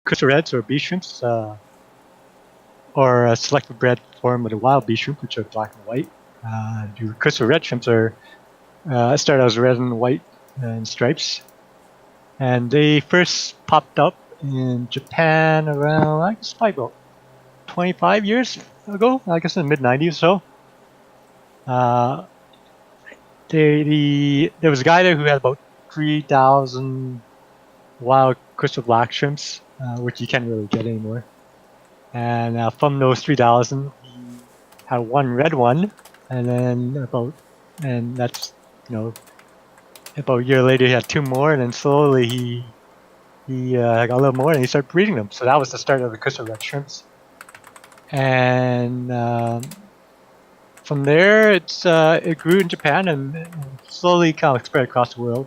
crystal reds or bee shrimps, or a selective bred form of the wild bee shrimp, which are black and white. The crystal red shrimps are started as red and white and stripes, and they first popped up in Japan around, I guess, probably about 25 years ago. I guess in the mid 90s or so. There was a guy there who had about 3,000 wild crystal black shrimps, which you can't really get anymore. And from those 3,000, he had one red one, and that's about a year later he had two more, and then slowly he got a little more, and he started breeding them. So that was the start of the crystal red shrimps. And from there, it grew in Japan and slowly kind of spread across the world.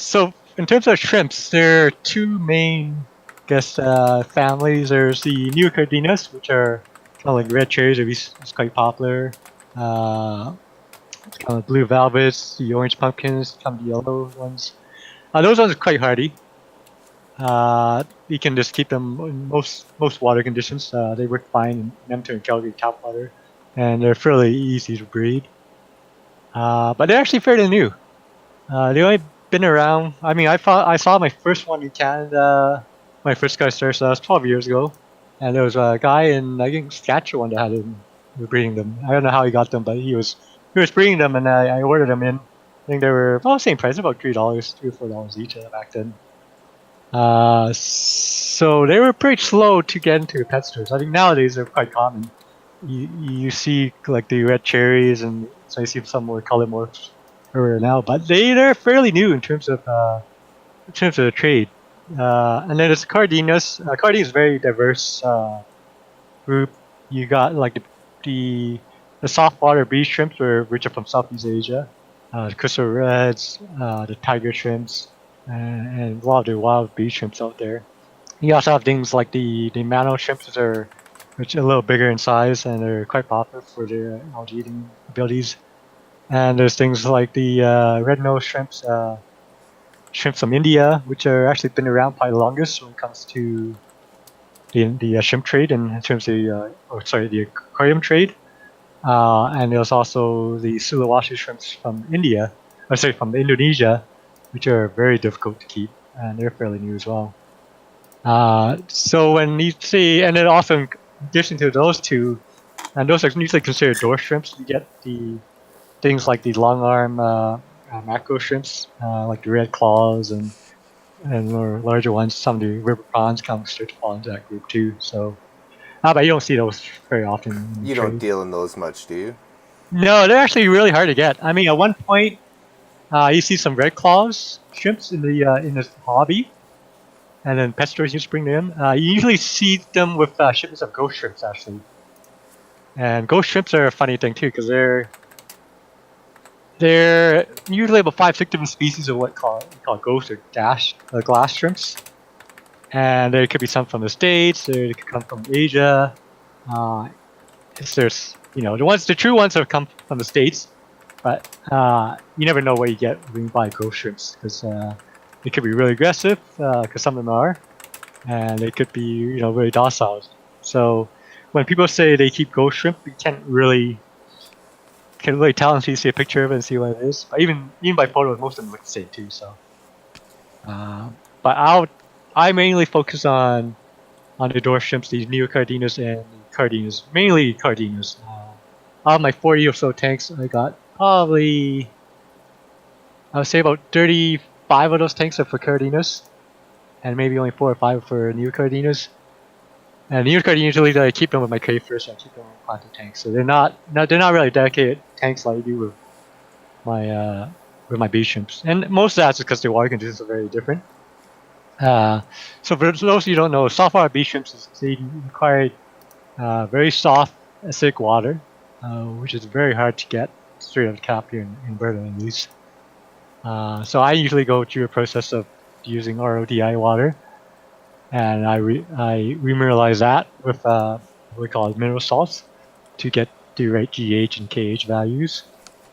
So in terms of shrimps, there are two main, families. There's the Neocardinas, which are kind of like red cherries. It's quite popular. Kind of blue velvets, the orange pumpkins, kind of the yellow ones. Those ones are quite hardy. You can just keep them in most water conditions. They work fine in Edmonton and Calgary tap water, and they're fairly easy to breed. But they're actually fairly new. They only been around. I mean, I saw my first one in Canada. My first guy started, so that was 12 years ago, and there was a guy in, I think, Saskatchewan that had him breeding them. I don't know how he got them, but he was breeding them, and I ordered them in. I think they were about the same price, about $3, $3 or $4 each back then. So they were pretty slow to get into pet stores. I think nowadays they're quite common. You see like the red cherries, and so you see some more color morphs everywhere now. But they're fairly new in terms of the trade. And then there's Cardinas. Cardinas is a very diverse group. You got like the softwater bee shrimps, which are from Southeast Asia. The crystal reds, the tiger shrimps, and a lot of the wild bee shrimps out there. You also have things like the mano shrimps, which are a little bigger in size, and they're quite popular for their algae eating abilities. And there's things like the red nose shrimps, shrimps from India, which are actually been around probably the longest when it comes to the shrimp trade, and in terms of the aquarium trade. And there's also the Sulawesi shrimps from from Indonesia, which are very difficult to keep, and they're fairly new as well. So when you see, and then also in addition to those two, and those are usually considered dwarf shrimps, you get the things like the long arm macro shrimps, like the red claws and larger ones. Some of the river prawns start to fall into that group too. So, but you don't see those very often. You don't deal in those much, do you? No, they're actually really hard to get. I mean, at one point, you see some red claws shrimps in the hobby, and then pet stores used to bring them in. You usually see them with shipments of ghost shrimps actually, and ghost shrimps are a funny thing too because they're usually about 5-6 different species of what we call ghost or glass shrimps, and there could be some from the States. They could come from Asia. There's the true ones have come from the States, but you never know what you get when you buy ghost shrimps because they could be really aggressive because some of them are, and they could be very docile. So when people say they keep ghost shrimp, you can't really tell until you see a picture of it and see what it is. But even by photos, most of them look the same too. So, but I mainly focus on the dwarf shrimps, these Neocardinas and Cardinas, mainly Cardinas. Out of my 40 or so tanks, I got probably, I would say about 35 of those tanks are for Cardinas, and maybe only 4 or 5 for Neocardinas. And the Neocardinas usually I keep them with my crayfish. I keep them in planted tanks, so they're not really dedicated tanks like I do with my bee shrimps. And most of that's because the water conditions are very different. So for those who don't know, saltwater bee shrimps they require very soft acidic water, which is very hard to get straight out of the cap here in Alberta at least. So I usually go through a process of using RODI water, and I remineralize that with what we call mineral salts to get the right GH and KH values.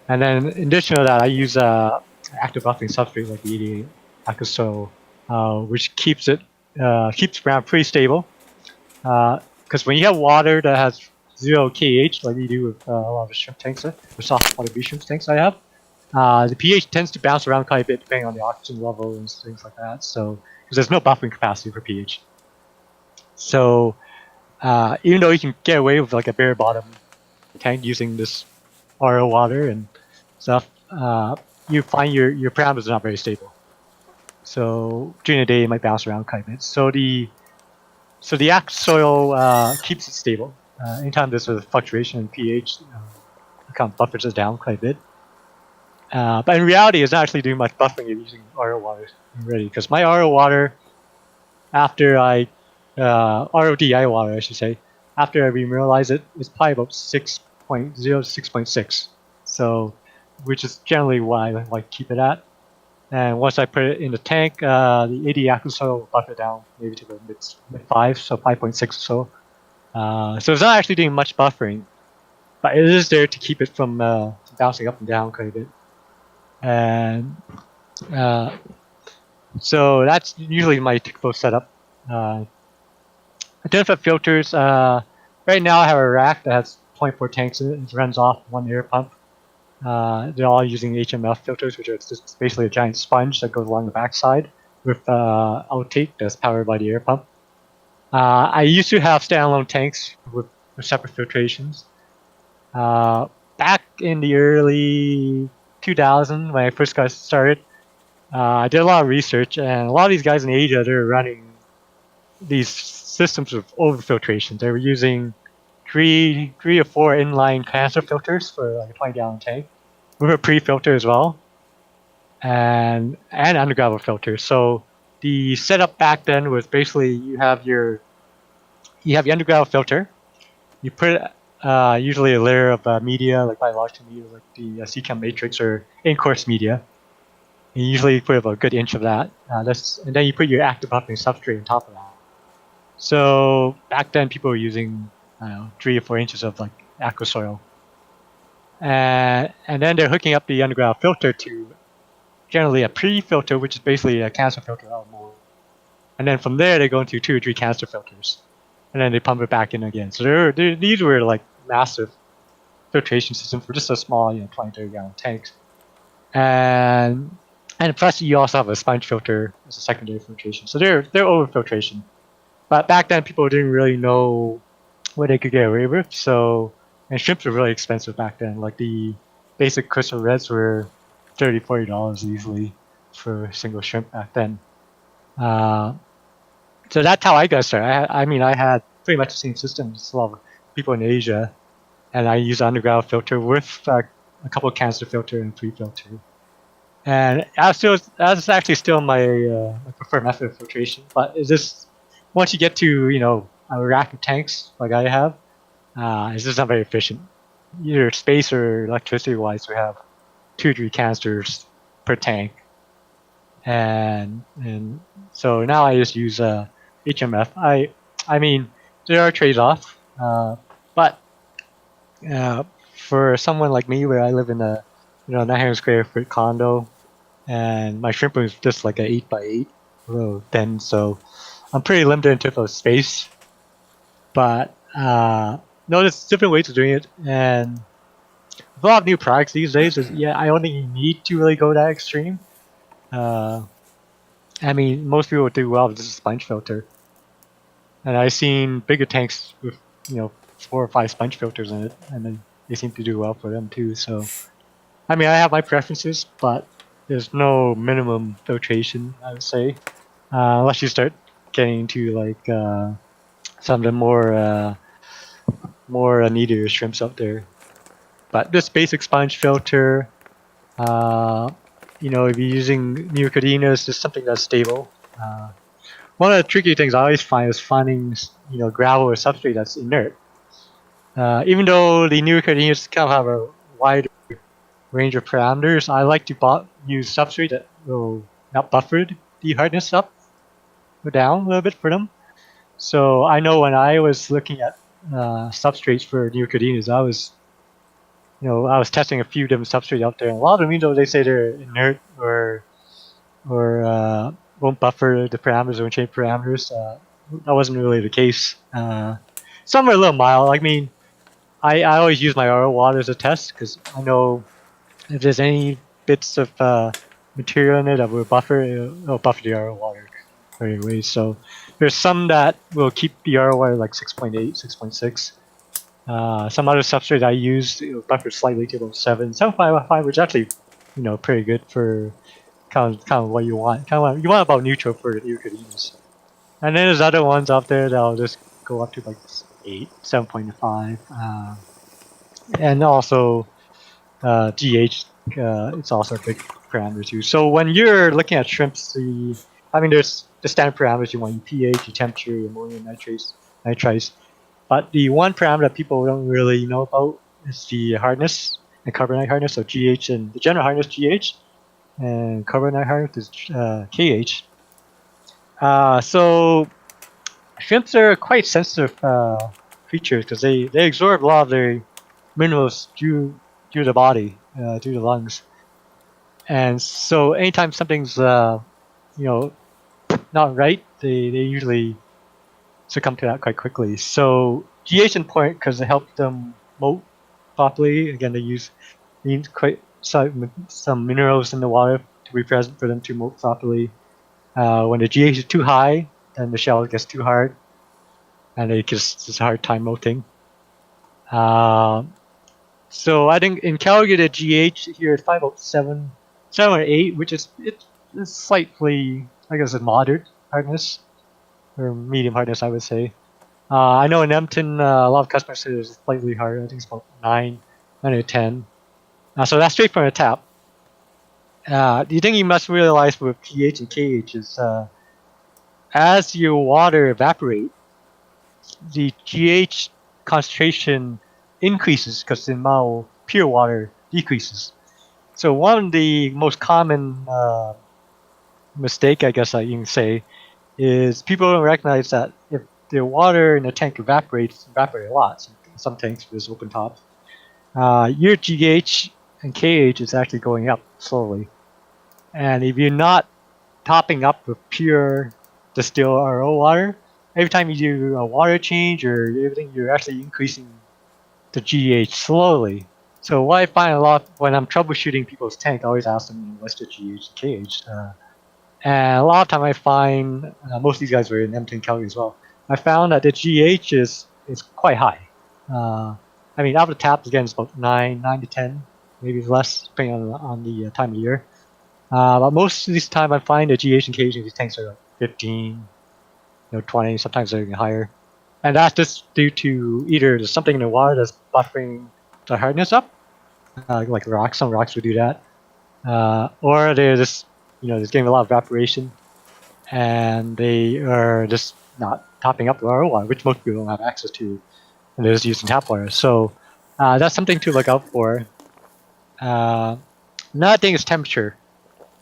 And then in addition to that, I use active buffering substrate like the 88 Acosol, which keeps it keeps the ground pretty stable. Because when you have water that has 0 kH, like you do with a lot of shrimp tanks, or soft water shrimp tanks I have, the pH tends to bounce around quite a bit depending on the oxygen level and things like that. So, because there's no buffering capacity for pH. So, even though you can get away with like a bare bottom tank using this RO water and stuff, you find your parameters are not very stable. So during the day it might bounce around quite a bit. So the act soil keeps it stable. Anytime there's a fluctuation in pH, it kind of buffers it down quite a bit. But in reality, it's not actually doing much buffering using RO water already. Because my RO water, after I RODI water, I should say, after I remineralize it, it's probably about 6.0 to 6.6. So, which is generally what I like to keep it at. And once I put it in the tank, the AD active soil will buff it down maybe to the mid 5, so 5.6 or so. So it's not actually doing much buffering, but it is there to keep it from bouncing up and down quite a bit. And so that's usually my typical setup. In terms of filters, right now I have a rack that has 24 tanks in it. It runs off one air pump. They're all using HMF filters, which are just basically a giant sponge that goes along the backside with outtake that's powered by the air pump. I used to have standalone tanks with separate filtrations. Back in the early 2000s, when I first got started, I did a lot of research, and a lot of these guys in Asia, they're running these systems of overfiltration. They were using three or four inline canister filters for like a 20-gallon tank, with a pre-filter as well, and underground filter. So the setup back then was basically you have your underground filter. You put usually a layer of media, like biological media, like the Seachem matrix or in-course media. And you usually put about a good inch of that. And then you put your active buffering substrate on top of that. So back then, people were using 3 or 4 inches of like aqua soil, and then they're hooking up the underground filter to generally a pre-filter, which is basically a canister filter out more. And then from there, they go into 2 or 3 canister filters, and then they pump it back in again. So these were like massive filtration systems for just a small, 20, 30 gallon tanks. And plus, you also have a sponge filter as a secondary filtration. So they're over filtration. But back then, people didn't really know what they could get away with. So, and shrimps were really expensive back then. Like the basic crystal reds were $30, $40 easily for a single shrimp back then. So that's how I got started. I had pretty much the same system as a lot of people in Asia, and I used an underground filter with a couple of canister filter and pre-filter. And that's actually still my preferred method of filtration. But it's just once you get to a rack of tanks like I have, it's just not very efficient. Either space or electricity wise, we have 2 or 3 canisters per tank, and so now I just use HMF. I mean there are trade-offs, but for someone like me, where I live in a 900 square foot condo, and my shrimp room is just like an 8x8 row then, so I'm pretty limited in terms of space. But there's different ways of doing it, and with a lot of new products these days, I don't think you need to really go that extreme. Most people would do well with just a sponge filter, and I've seen bigger tanks with 4 or 5 sponge filters in it, and then they seem to do well for them too. So, I have my preferences, but there's no minimum filtration, I would say, unless you start getting into like some of the more needier shrimps out there. But this basic sponge filter, if you're using Neocordinas, just something that's stable. One of the tricky things I always find is finding gravel or substrate that's inert. Even though the Neocordinas kind of have a wide range of parameters, I like to use substrate that will not buffer the hardness up or down a little bit for them. So I know when I was looking at substrates for Neocordinas, I was testing a few different substrates out there, and a lot of them, they say they're inert or won't buffer the parameters, won't change parameters. That wasn't really the case. Some are a little mild. I mean, I always use my RO water as a test because I know if there's any bits of material in it that will buffer, it'll buffer the RO water anyway. So there's some that will keep the RO water like 6.8, 6.6. Some other substrate I used, it will buffer slightly to about 7. 7.5, which is actually, pretty good for kind of what you want. You want about neutral for Euclideans. And then there's other ones out there that'll just go up to like 8, 7.5. And also GH, it's also a big parameter too. So when you're looking at shrimps, there's the standard parameters you want: your pH, your temperature, your ammonium nitrites. But the one parameter that people don't really know about is the hardness and carbonate hardness. So GH and the general hardness GH, and carbonate hardness is KH. So shrimps are quite sensitive creatures because they absorb a lot of their minerals through the body, through the lungs. And so anytime something's not right, they usually succumb to that quite quickly. So GH is important because it helps them molt properly. Again, they need quite some minerals in the water to be present for them to molt properly. When the GH is too high, then the shell gets too hard, and it's a hard time molting. So I think in Calgary the GH here is probably about 7 or 8, which is it's slightly, I guess, a moderate hardness or medium hardness, I would say. I know in Edmonton a lot of customers say it's slightly harder. I think it's about 9 or 10. So that's straight from the tap. The thing you must realize with pH and KH is as your water evaporates, the GH concentration increases because the amount of pure water decreases. So one of the most common mistake, I guess you can say, is people don't recognize that if the water in the tank evaporates a lot. So some tanks with open tops. Your GH and KH is actually going up slowly, and if you're not topping up with pure distilled RO water, every time you do a water change or everything, you're actually increasing the GH slowly. So what I find a lot when I'm troubleshooting people's tank, I always ask them what's the GH, KH. And a lot of time I find, most of these guys were in Edmonton, Calgary as well, I found that the GH is quite high. Out of the taps, again, it's about 9 to 10, maybe less, depending on the time of year. But most of this time I find the GH and KH in these tanks are like 15, 20, sometimes they're even higher. And that's just due to either there's something in the water that's buffering the hardness up, like rocks. Some rocks would do that, or they're just there's getting a lot of evaporation, and they are just not topping up the RO water, which most people don't have access to, and they're just using tap water. So that's something to look out for. Another thing is temperature.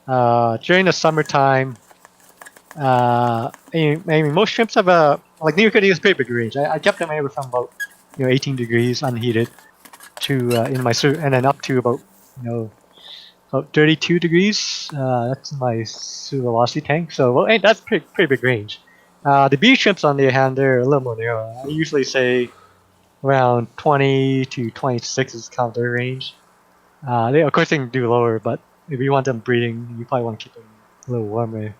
During the summertime, most shrimps have like New York is a pretty big range. I kept them anywhere from about 18 degrees unheated to in my and then up to about about 32 degrees. That's my Sulawesi tank. So that's pretty big range. The bee shrimps on the other hand, they're a little more narrow. I usually say around 20 to 26 is kind of their range. Of course they can do lower, but if you want them breeding, you probably want to keep them a little warmer.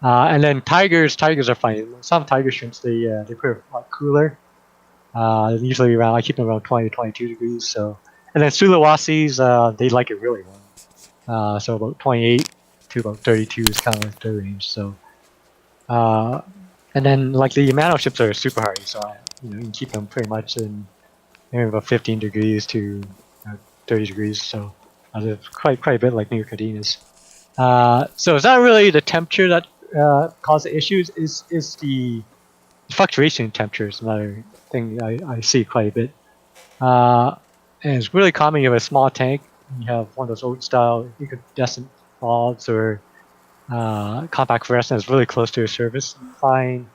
And then tigers are fine. Some tiger shrimps they pretty a lot cooler. Usually around I keep them around 20 to 22 degrees. So and then Sulawasis they like it really warm. So about 28 to about 32 is kind of like their range. So and then like the Yamano ships are super hardy, so you can keep them pretty much in maybe about 15 degrees to 30 degrees. So they're quite a bit like New Cardenas. So it's not really the temperature that causes issues. Is the fluctuation in temperature is another thing I see quite a bit. And it's really common. You have a small tank. You have one of those old style incandescent bulbs or compact fluorescent is really close to your surface. You find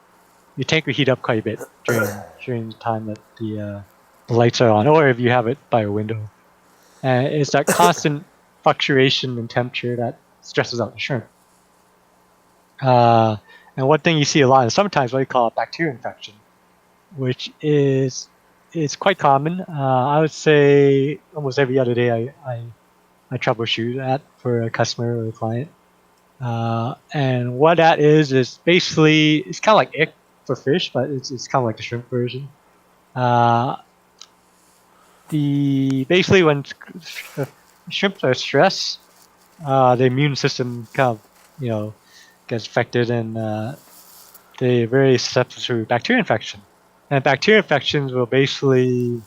your tank will heat up quite a bit during the time that the lights are on, or if you have it by a window. And it's that constant fluctuation in temperature that stresses out the shrimp. Uh, and one thing you see a lot is sometimes what we call bacteria infection, which is quite common. I would say almost every other day I troubleshoot that for a customer or a client. And what that is basically it's kind of like ick for fish, but it's kind of like the shrimp version. Uh, the basically when shrimp are stressed, the immune system kind of gets affected, and they're very susceptible to bacteria infection. And bacteria infections will basically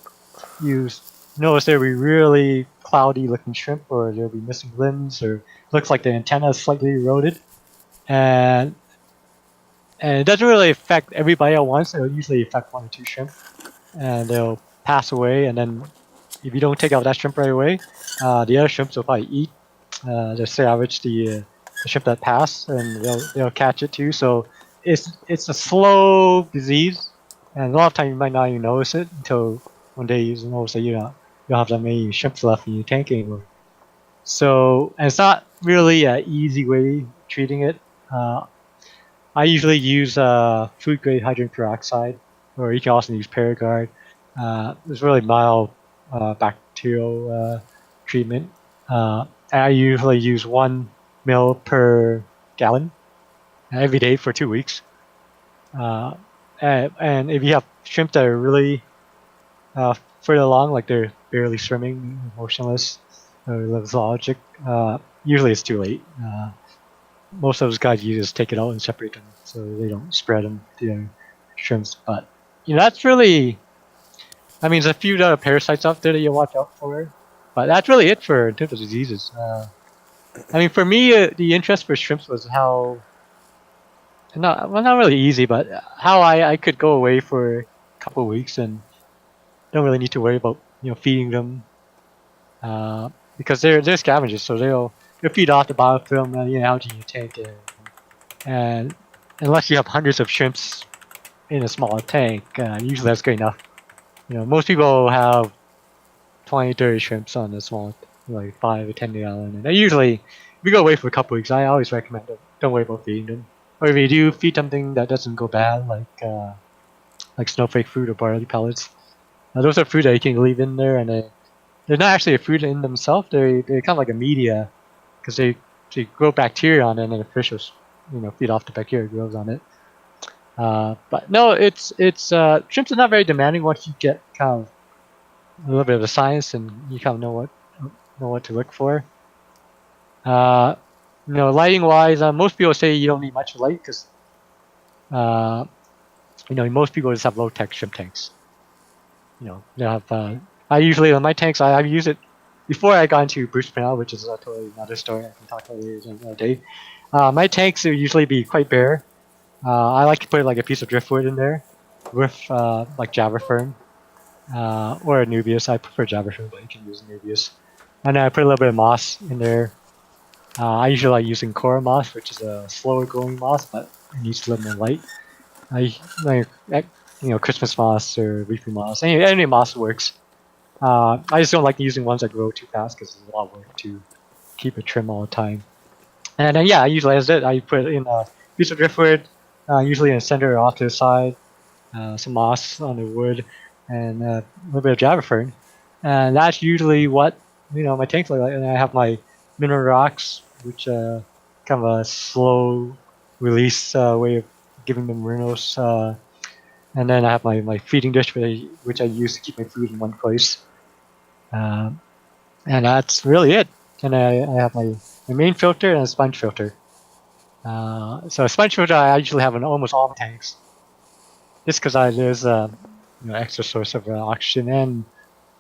use notice there'll be really cloudy looking shrimp, or there'll be missing limbs, or looks like the antenna is slightly eroded, and it doesn't really affect everybody at once. It'll usually affect one or two shrimp, and they'll pass away. And then if you don't take out that shrimp right away, the other shrimps will probably eat the salvage the shrimp that passed, and they'll catch it too. So it's a slow disease, and a lot of time you might not even notice it until one day you notice that you don't have that many shrimps left in your tank anymore. So and it's not really an easy way of treating it. Uh, I usually use food grade hydrogen peroxide, or you can also use Paragard. It's really mild bacterial treatment. I usually use 1 ml per gallon every day for 2 weeks. And if you have shrimp that are really further along, like they're barely swimming, motionless, or lethargic, usually it's too late. Most of those guys you just take it out and separate them so they don't spread them to the shrimps. But that's really, I mean, there's a few other parasites out there that you watch out for, but that's really it for in terms of diseases. I mean, for me, the interest for shrimps was how not really easy, but how I could go away for a couple of weeks and don't really need to worry about feeding them, because they're scavengers, so they'll feed off the biofilm algae in your tank, and unless you have hundreds of shrimps in a small tank, usually that's good enough. Most people have 20, 30 shrimps on a small, like 5 or 10 gallon, and usually if you go away for a couple weeks, I always recommend don't worry about feeding them. Or if you do feed something that doesn't go bad, like snowflake fruit or barley pellets, those are food that you can leave in there, and they're not actually a food in themselves. They're kind of like a media, because they grow bacteria on it, and then the fish will feed off the bacteria that grows on it. But no, it's shrimps are not very demanding once you get kind of a little bit of the science and you kind of know what to look for. Lighting wise, most people say you don't need much light because most people just have low tech shrimp tanks. They have. I usually on my tanks I use it before I got into Bruce Panel, which is a totally another story I can talk about later another day. My tanks will usually be quite bare. I like to put like a piece of driftwood in there with like Java fern or Anubias. I prefer Java fern, but you can use Anubias. And then I put a little bit of moss in there. I usually like using Cora moss, which is a slower growing moss, but it needs a little more light. I like Christmas moss or leafy moss. Any moss works. I just don't like using ones that grow too fast because it's a lot of work to keep it trim all the time. And then I usually as it I put in a piece of driftwood, usually in the center or off to the side, some moss on the wood, and a little bit of Java fern. And that's usually what my tanks look like. And I have my mineral rocks, which kind of a slow release way of giving them minerals. And then I have my feeding dish, which I use to keep my food in one place. And that's really it. And I have my main filter and a sponge filter. So a sponge filter I usually have in almost all my tanks, just because there's extra source of oxygen and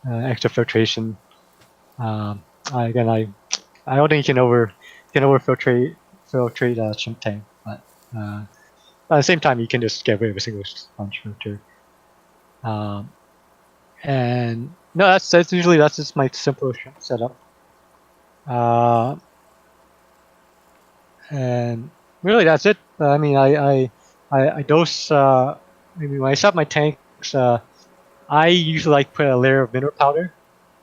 extra filtration. Again, I don't think you can over filtrate a shrimp tank, but at the same time you can just get rid of a single sponge filter. And no, that's usually that's just my simple shrimp setup. And really that's it. I mean, I dose. Maybe when I set up my tanks, I usually like put a layer of mineral powder.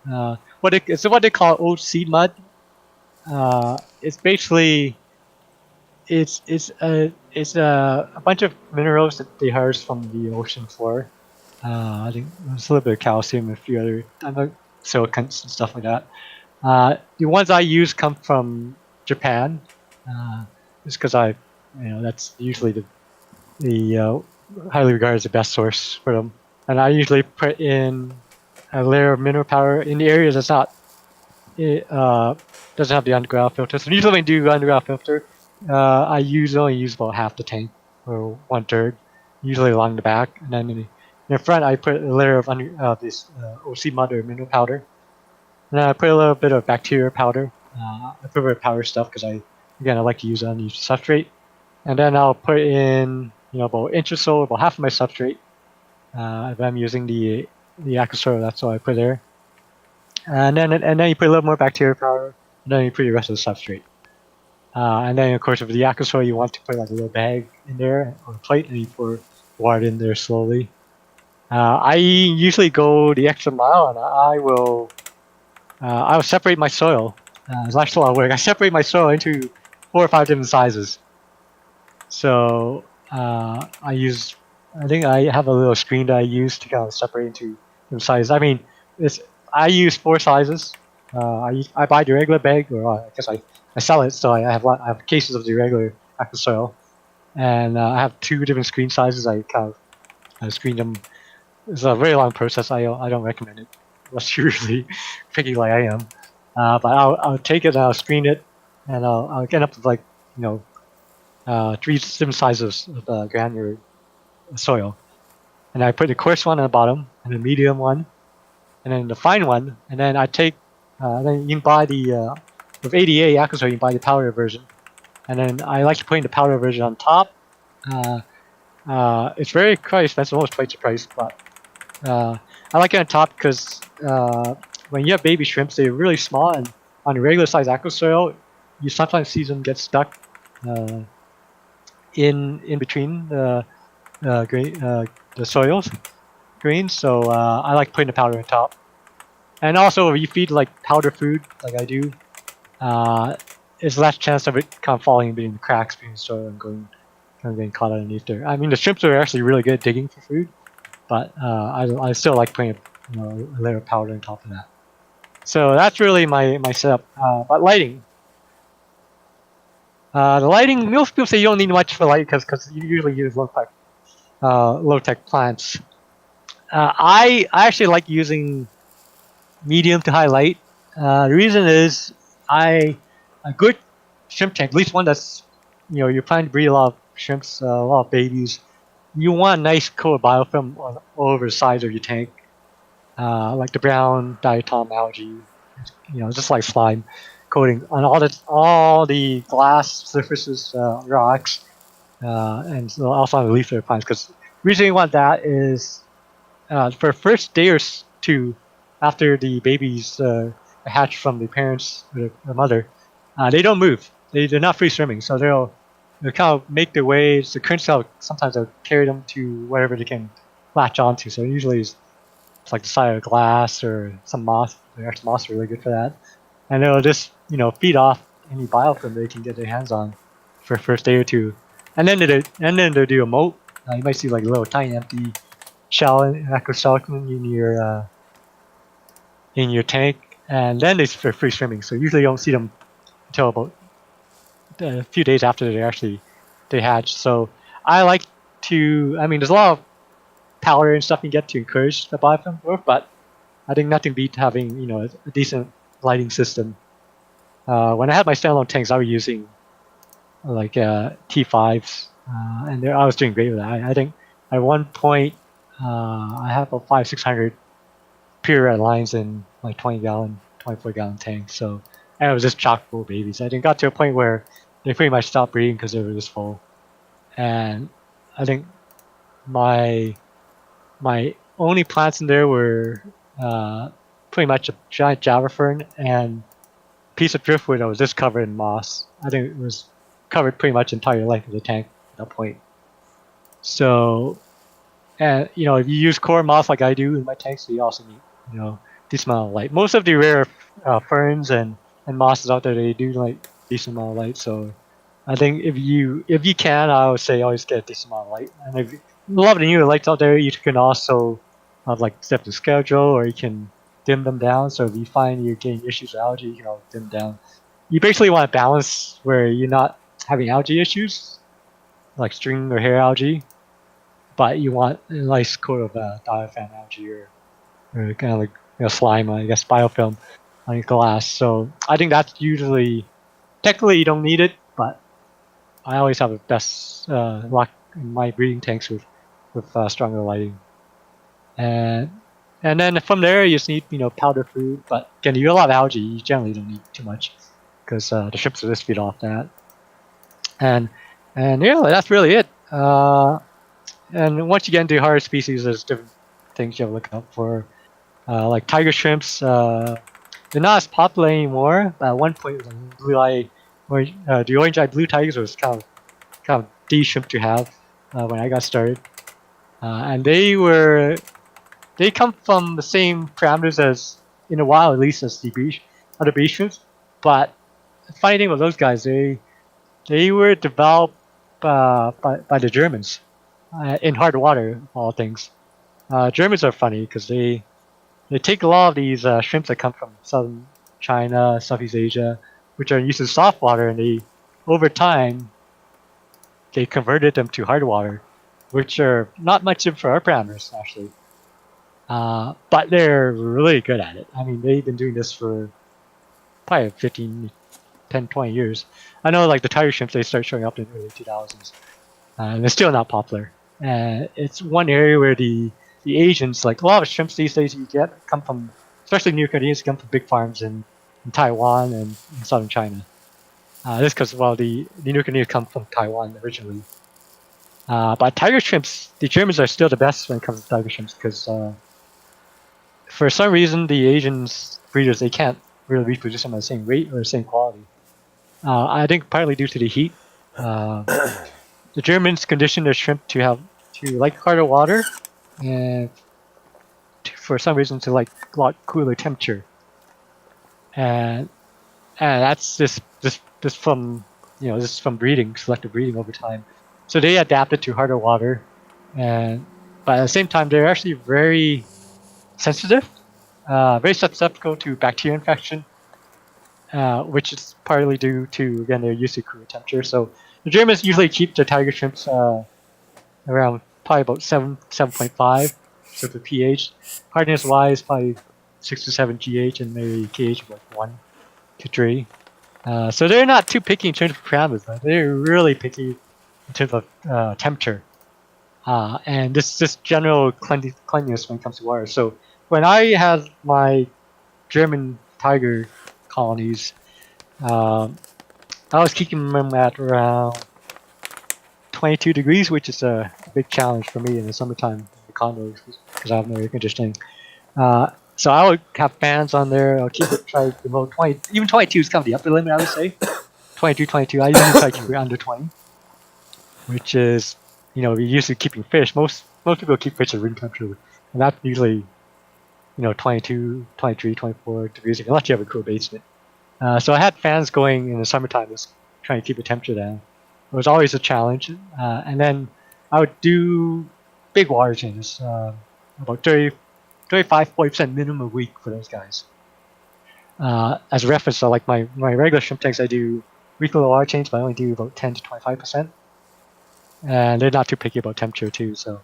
It's what they call old seed mud. It's basically it's a bunch of minerals that they harvest from the ocean floor. I think there's a little bit of calcium and a few other silicons and stuff like that. The ones I use come from Japan, just because that's usually the highly regarded as the best source for them. And I usually put in a layer of mineral powder in the areas that's not it doesn't have the underground filter. So usually when I do underground filter, I only use about half the tank or 1/3, usually along the back, and then in the front I put a layer of this OC mud or mineral powder, and then I put a little bit of bacteria powder. I prefer powder stuff because I like to use it on each substrate, and then I'll put in about an inch or so, about half of my substrate. If I'm using the Aqua that's all I put there. And then you put a little more bacteria powder, and then you put the rest of the substrate. And then of course with the Aqua you want to put like a little bag in there or a plate, and you pour water in there slowly. I usually go the extra mile, and I will separate my soil. It's actually a lot of work. I separate my soil into 4 or 5 different sizes. So I think I have a little screen that I use to kind of separate into different sizes. I mean, I use 4 sizes. I buy the regular bag, or I guess I sell it. So I have cases of the regular Aqua soil, and I have 2 different screen sizes. I screen them. It's a very long process. I don't recommend it unless you're really picky like I am. But I'll take it and I'll screen it, and I'll get up with like 3 different sizes of granular soil, and I put the coarse one on the bottom, and the medium one, and then the fine one, and then I take. Then you can buy with ADA Aqua soil, you can buy the powder version, and then I like to put in the powder version on top. It's quite expensive, almost twice the price, but I like it on top because when you have baby shrimps, they're really small, and on a regular size Aqua soil, you sometimes see them get stuck in between the soils grains. So I like putting the powder on top. And also, if you feed like powder food, like I do, there's less chance of it kind of falling between the cracks between the soil and getting caught underneath there. I mean, the shrimps are actually really good at digging for food, but I still like putting a layer of powder on top of that. So that's really my setup. But lighting, the lighting, most people say you don't need much for light because you usually use low tech plants. I actually like using medium to high light. The reason is a good shrimp tank, at least one that's you're planning to breed a lot of shrimps, a lot of babies. You want a nice coat of biofilm all over the sides of your tank, like the brown diatom algae, just like slime coating on all the glass surfaces, rocks, and also on the leaf litter plants. Because the reason you want that is for the first day or 2 after the babies hatch from the parents or the mother, they don't move. They're not free swimming, so they'll kind of make their way. The currents sometimes they'll carry them to wherever they can latch onto. So usually it's like the side of glass or some moss. The extra moss are really good for that, and they'll just feed off any biofilm they can get their hands on for the first day or 2, and then they'll do a moat. You might see like a little tiny empty shell in your tank, and then they're free swimming. So usually you don't see them until about a few days after they hatch. So I like to. I mean, there's a lot of powder and stuff you get to encourage the biofilm growth, but I think nothing beats having a decent lighting system. When I had my standalone tanks, I was using like T5s, and I was doing great with that. I think at one point I had about 500-600 pure red lines in like 20-gallon, 24-gallon tanks. So and it was just chock full of babies. I think got to a point where they pretty much stopped breeding because they were just full. And I think my only plants in there were pretty much a giant Java fern and a piece of driftwood that was just covered in moss. I think it was covered pretty much the entire length of the tank at that point. So, and if you use core moss like I do in my tanks, so you also need decent amount of light. Most of the rare ferns and mosses out there, they do like decent amount of light. So I think if you can, I would say always get a decent amount of light. And if you love the new lights out there, you can also have like set the schedule, or you can dim them down. So if you find you're getting issues with algae, you can always dim them down. You basically want a balance where you're not having algae issues, like string or hair algae, but you want a nice coat of diaphragm algae or kind of like slime, I guess, biofilm on your glass. So I think that's usually technically you don't need it, but I always have the best luck in my breeding tanks with stronger lighting, and and then from there you just need powder food. But again, you have a lot of algae, you generally don't need too much because the shrimps will just feed off that. And yeah, that's really it. And once you get into harder species, there's different things you have to look out for. Like tiger shrimps, they're not as popular anymore. But at one point, blue eye, or the orange eye blue tigers was kind of the shrimp to have when I got started. And they come from the same parameters as in a while at least as the other beach shrimps. But the funny thing about those guys, they were developed by the Germans in hard water, of all things. Germans are funny because they take a lot of these shrimps that come from southern China, Southeast Asia, which are used in soft water, and over time, they converted them to hard water, which are not much for our parameters, actually. But they're really good at it. I mean, they've been doing this for probably 15, 10, 20 years. I know, like, the tiger shrimps, they start showing up in the early 2000s, and they're still not popular. It's one area where the Asians, like a lot of shrimps these days you get, come from, especially New Guineans, come from big farms in Taiwan and in southern China. This because, well, the New Guineans come from Taiwan originally. But tiger shrimps, the Germans are still the best when it comes to tiger shrimps because for some reason the Asian breeders, they can't really reproduce them at the same rate or the same quality. I think partly due to the heat. The Germans conditioned their shrimp to like harder water, and for some reason to like a lot cooler temperature. And that's this from this is from breeding, selective breeding over time. So they adapted to harder water, but at the same time they're actually very sensitive, very susceptible to bacteria infection, which is partly due to, again, their used to cooler temperature. So the Germans usually keep the tiger shrimps around probably about 7.5, so the pH. Hardness wise, probably 6 to 7 GH, and maybe KH of like 1 to 3. So they're not too picky in terms of parameters, but they're really picky in terms of temperature. And this general cleanliness when it comes to water. So when I had my German tiger colonies, I was keeping them at around 22 degrees, which is a big challenge for me in the summertime in the condos because I have no air conditioning. So I would have fans on there. I'll keep it try below 20. Even 22 is kind of the upper limit, I would say. 22, 22. I usually try to keep it under 20, which is, you're usually keeping fish. Most people keep fish at room temperature, and that's usually 22, 23, 24 degrees, unless you have a cool basement. So I had fans going in the summertime, just trying to keep the temperature down. It was always a challenge. And then I would do big water changes, about 35, 40% minimum a week for those guys. As a reference, so like my regular shrimp tanks, I do weekly water change, but I only do about 10 to 25%. And they're not too picky about temperature too. So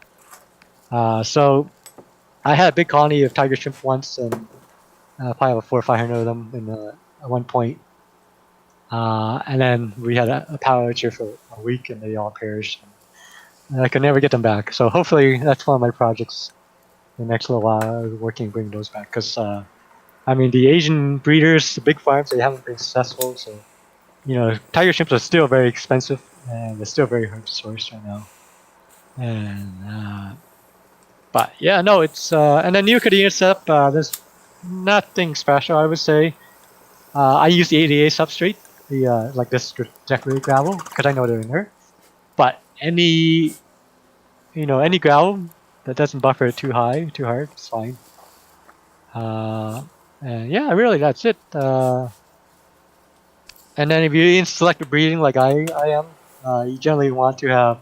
I had a big colony of tiger shrimp once, and probably about 400 or 500 of them at one point. And then we had a power outage for a week, and they all perished. And I could never get them back. So hopefully that's one of my projects in the next little while, working to bring those back. Because I mean, the Asian breeders, the big farms, they haven't been successful. So tiger shrimps are still very expensive, and they're still very hard to source right now. And but yeah, no, it's and then new Cadena setup. There's nothing special, I would say. I use the ADA substrate, the like this decorated gravel, because I know they're in there. But any gravel that doesn't buffer it too hard, it's fine. And yeah, really, that's it. And then if you're in selective breeding like I am, you generally want to have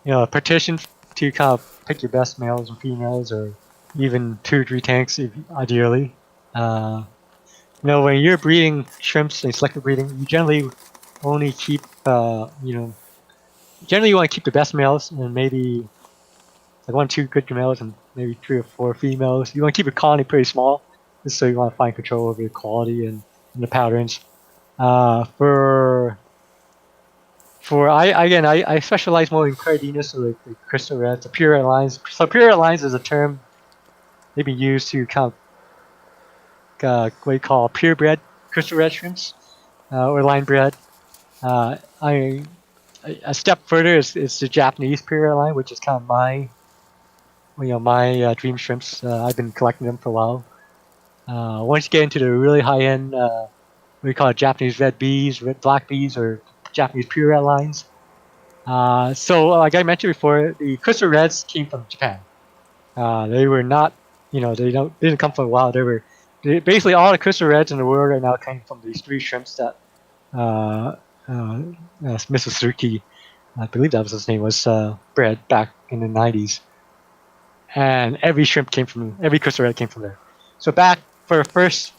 a partition to kind of pick your best males and females, or even 2 or 3 tanks if ideally. Uh, when you're breeding shrimps and selective breeding, you generally only keep generally you want to keep the best males and maybe like 1, 2 good males and maybe 3 or 4 females. You want to keep your colony pretty small, just so you want to find control over the quality and the patterns. For I specialize more in Cardinus, so the crystal reds, the pure red lines. So pure red lines is a term they've been used to kind of what you call purebred crystal red shrimps or line bred. I a step further is the Japanese pure red line, which is kind of my dream shrimps. I've been collecting them for a while. Once you get into the really high end, we call it Japanese red bees, red black bees, or Japanese pure red lines. So like I mentioned before, the crystal reds came from Japan. They were not, they didn't come from wild. Basically all the crystal reds in the world right now came from these 3 shrimps that uh, Mrs. Suzuki, I believe that was his name, was bred back in the 90s. And every crystal red came from there. So back for the first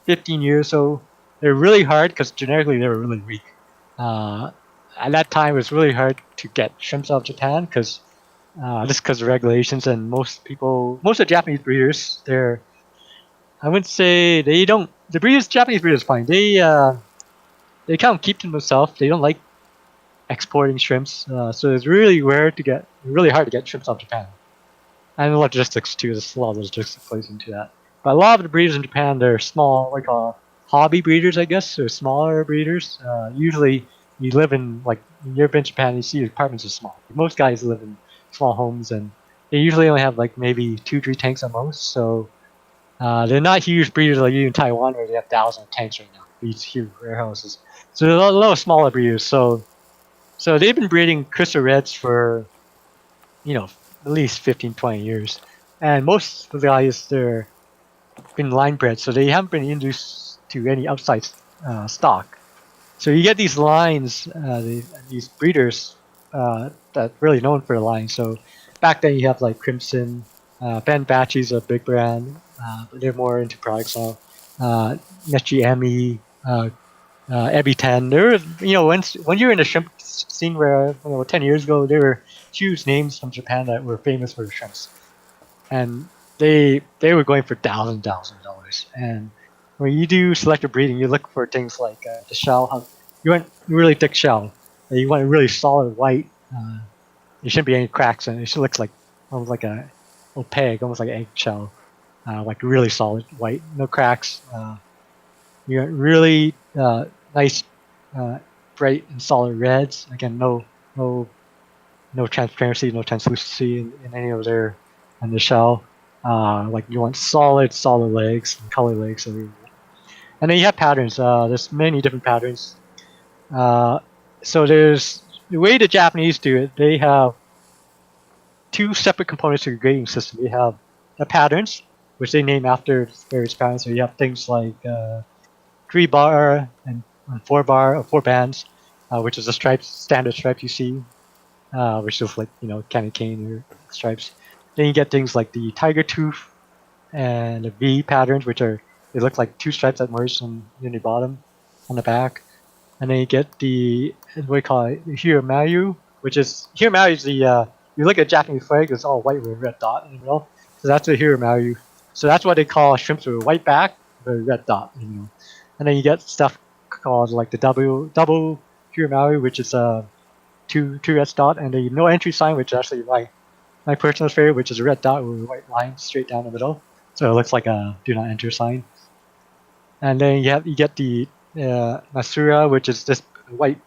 15 years, so they're really hard because genetically they were really weak. Uh, at that time, it was really hard to get shrimps out of Japan because just because of regulations, and most of the Japanese breeders, I wouldn't say they don't. Japanese breeders, fine. They kind of keep to themselves. They don't like exporting shrimps, so it's really hard to get shrimps out of Japan. And logistics too. There's a lot of logistics plays into that. But a lot of the breeders in Japan, they're small, like hobby breeders, I guess. They're smaller breeders. Usually, you live in like when you've been to Japan, you see the apartments are small. Most guys live in small homes, and they usually only have like maybe 2, 3 tanks at most. So they're not huge breeders like you in Taiwan, where they have thousands of tanks right now. These huge warehouses. So they're a lot of smaller breeders. So they've been breeding crystal reds for at least 15, 20 years. And most of the guys, they're been line bred, so they haven't been introduced to any outside stock. So you get these lines, these breeders that really known for the line. So back then you have like Crimson, Ben Batchy's a big brand, but they're more into products now. Nechi Emmy, Ebby 10. There was, when you're in the shrimp scene where 10 years ago, there were huge names from Japan that were famous for shrimps, and they were going for thousands of dollars. And when you do selective breeding, you look for things like the shell. You want really thick shell. You want a really solid white. There shouldn't be any cracks in it. It should look like almost like a opaque, almost like an eggshell, like really solid white, no cracks. You got really nice, uh, bright and solid reds. Again, no transparency, no translucency in any of their in the shell. Like you want solid legs and color legs. And then you have patterns. There's many different patterns. Uh, so there's the way the Japanese do it. They have 2 separate components to the grading system. They have the patterns, which they name after various patterns. So you have things like 3 bar and 4 bar or 4 bands, which is a standard stripe you see, which is like candy cane or stripes. Then you get things like the tiger tooth and the V patterns, which they look like 2 stripes that merge in the bottom on the back. And then you get the what we call it, the Hiramayu, which is Hiramayu is the you look at Japanese flag, it's all white with a red dot in the middle. So that's the Hiramayu. So that's what they call shrimps with a white back with a red dot in the middle. And then you get stuff called like the double Hiramayu, which is two red dot, and the no entry sign, which is actually my personal favorite, which is a red dot with a white line straight down the middle. So it looks like a do not enter sign. And then you get the Masura, which is just a white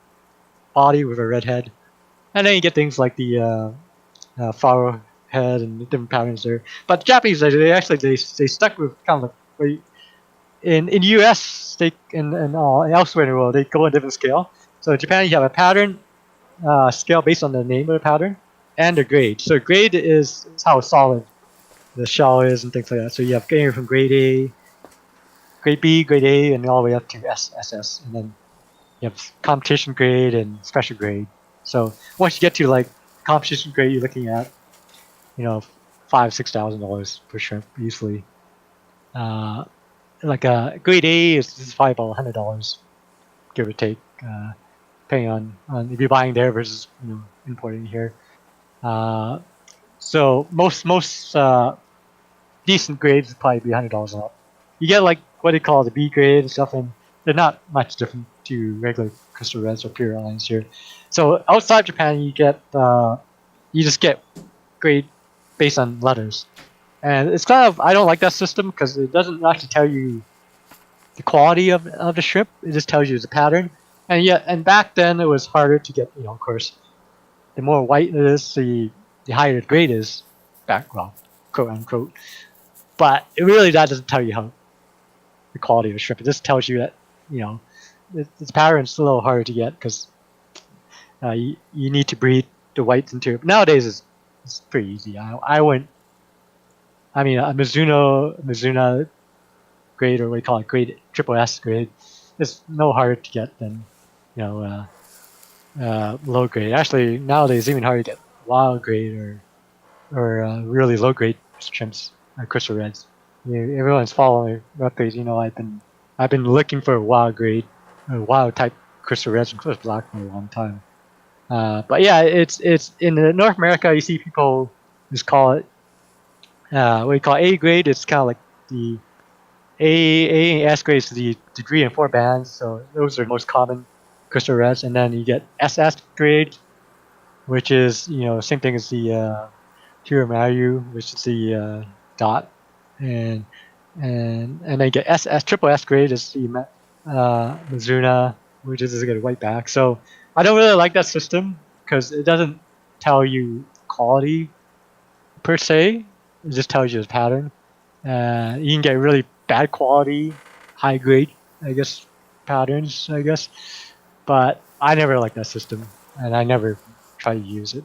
body with a red head. And then you get things like the flower head and the different patterns there. But the Japanese, they stuck with kind of like in US and elsewhere in the world, they go on different scale. So in Japan, you have a pattern scale based on the name of the pattern and the grade. So grade is how solid the shell is and things like that. So you have from grade A, grade B, grade A, and all the way up to SS. And then you have competition grade and special grade. So once you get to like competition grade, you're looking at, $5,000-6,000 per shrimp easily. Like a grade A is probably about $100, give or take, depending on if you're buying there versus importing here. So most decent grades would probably be $100 up. You get like what they call the B grade and stuff, and they're not much different to regular crystal reds or pure lines here. So outside Japan, you just get grade based on letters, and it's kind of, I don't like that system because it doesn't actually tell you the quality of the shrimp. It just tells you the pattern. And back then it was harder to get. Of course, the more white it is, the higher the grade is. Quote unquote. But it really that doesn't tell you how the quality of a shrimp. It just tells you that its pattern's a little harder to get because you need to breed the whites into. Nowadays it's pretty easy. I went. I mean, a Mizuno grade, or what do you call it, grade triple S grade, is no harder to get than low grade. Actually, nowadays it's even harder to get wild grade or really low grade shrimps, crystal reds. Everyone's following my page. I've been looking for a wild grade, wild type crystal reds and crystal black for a long time. But yeah, it's in North America. You see people just call it what you call A grade. It's kind of like the A and S grade is the 3 and 4 bands. So those are the most common crystal reds, and then you get SS grade, which is same thing as the Hiramayu, which is the dot, and then you get triple S grade is the Mizuna, which is a good white back. So I don't really like that system because it doesn't tell you quality per se. It just tells you the pattern. You can get really bad quality, high grade, I guess, patterns, I guess. But I never liked that system, and I never try to use it.